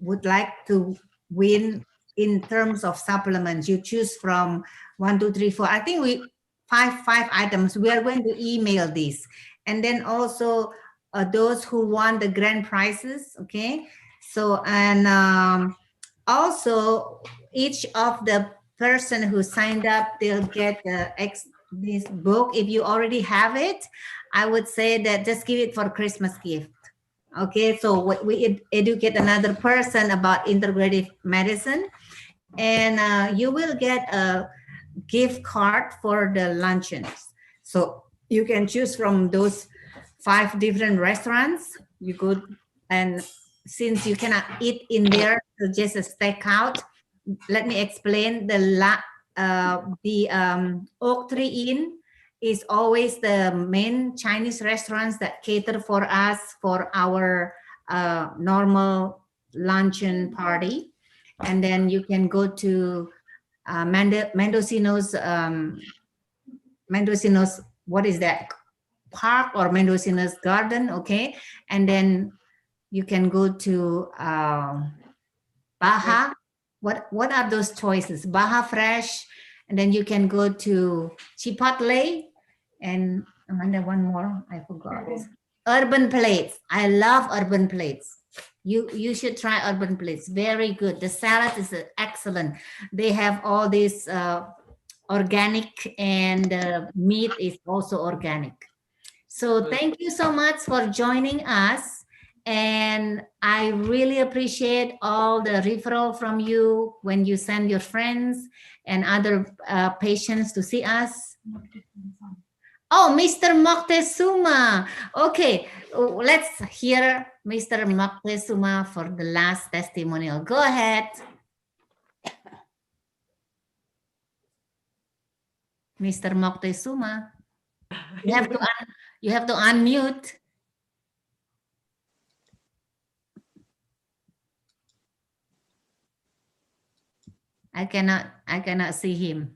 would like to win in terms of supplements. You choose from 1, 2, 3, 4. I think we five items. We are going to email this, and then also those who won the grand prizes. Okay, so and also each of the person who signed up, they'll get this book. If you already have it, I would say that just give it for Christmas gift. Okay, so we educate another person about integrative medicine, and you will get a gift card for the luncheons. So you can choose from those 5 different restaurants. You could, and since you cannot eat in there, so just a stake out. Let me explain. The Oak Tree Inn is always the main Chinese restaurants that cater for us for our normal luncheon party. And then you can go to Mendocino's, what is that? Park or Mendocino's garden, okay? And then you can go to Baja. What are those choices? Baja Fresh, and then you can go to Chipotle, and Amanda, one more, I forgot. Urban Plates. I love Urban Plates. You should try Urban Plates. Very good. The salad is excellent. They have all this organic, and meat is also organic. So thank you so much for joining us. And I really appreciate all the referral from you when you send your friends and other patients to see us. Oh, Mr. Moctezuma. Okay, let's hear Mr. Moctezuma for the last testimonial. Go ahead. Mr. Moctezuma. You have to unmute. I cannot see him.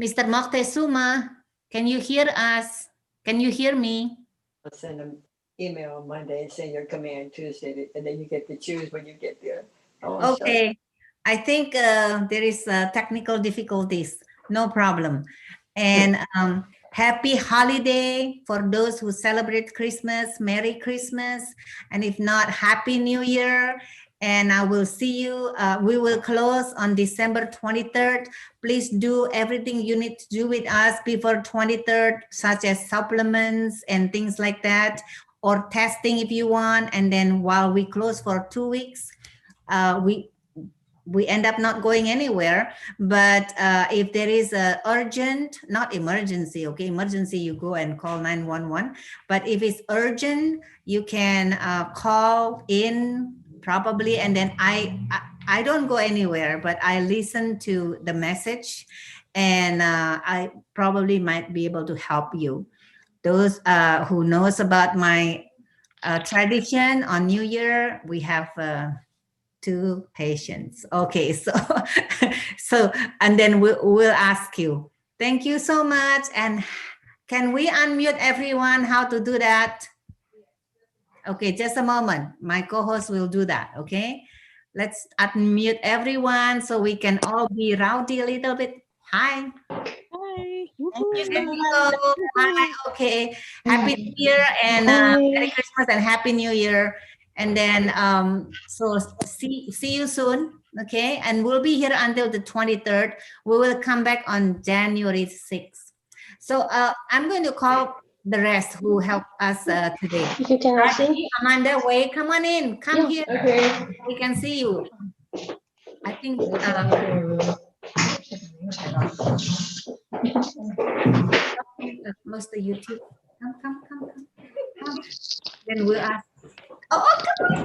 Mr. Moctezuma, can you hear us? Can you hear me? I'll send an email on Monday and send your command Tuesday, and then you get to choose when you get there. Okay. I think there is technical difficulties. No problem. And happy holiday for those who celebrate Christmas. Merry Christmas. And if not, Happy New Year. And I will see you. We will close on December 23rd. Please do everything you need to do with us before 23rd, such as supplements and things like that, or testing if you want. And then while we close for 2 weeks, we end up not going anywhere. But if there is a urgent, not emergency, okay, emergency, you go and call 911. But if it's urgent, you can call in probably, and then I don't go anywhere, but I listen to the message, and I probably might be able to help you. Those who knows about my tradition on New Year, we have 2 patients. Okay, so and then we'll ask you. Thank you so much. And can we unmute everyone? How to do that? Okay, just a moment. My co-host will do that, okay? Let's unmute everyone so we can all be rowdy a little bit. Hi. Hi. There you go. Hi, okay. Happy New Year and Merry Christmas and Happy New Year. And then, so see you soon, okay? And we'll be here until the 23rd. We will come back on January 6th. So I'm going to call the rest who helped us today. Raji, Amanda, wait, come on in. Come here. Okay. We can see you. I think most of YouTube. Come. Then we'll ask. Oh, come on.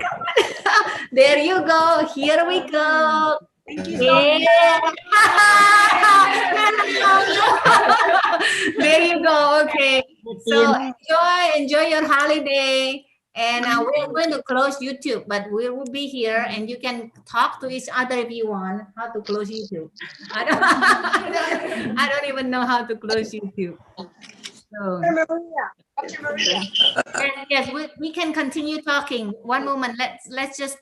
There you go. Here we go. Thank you. Yeah. There you go. Okay. So enjoy your holiday. And we're going to close YouTube, but we will be here, and you can talk to each other if you want. How to close YouTube? I don't even know how to close YouTube. So, yes, we can continue talking. One moment. Let's just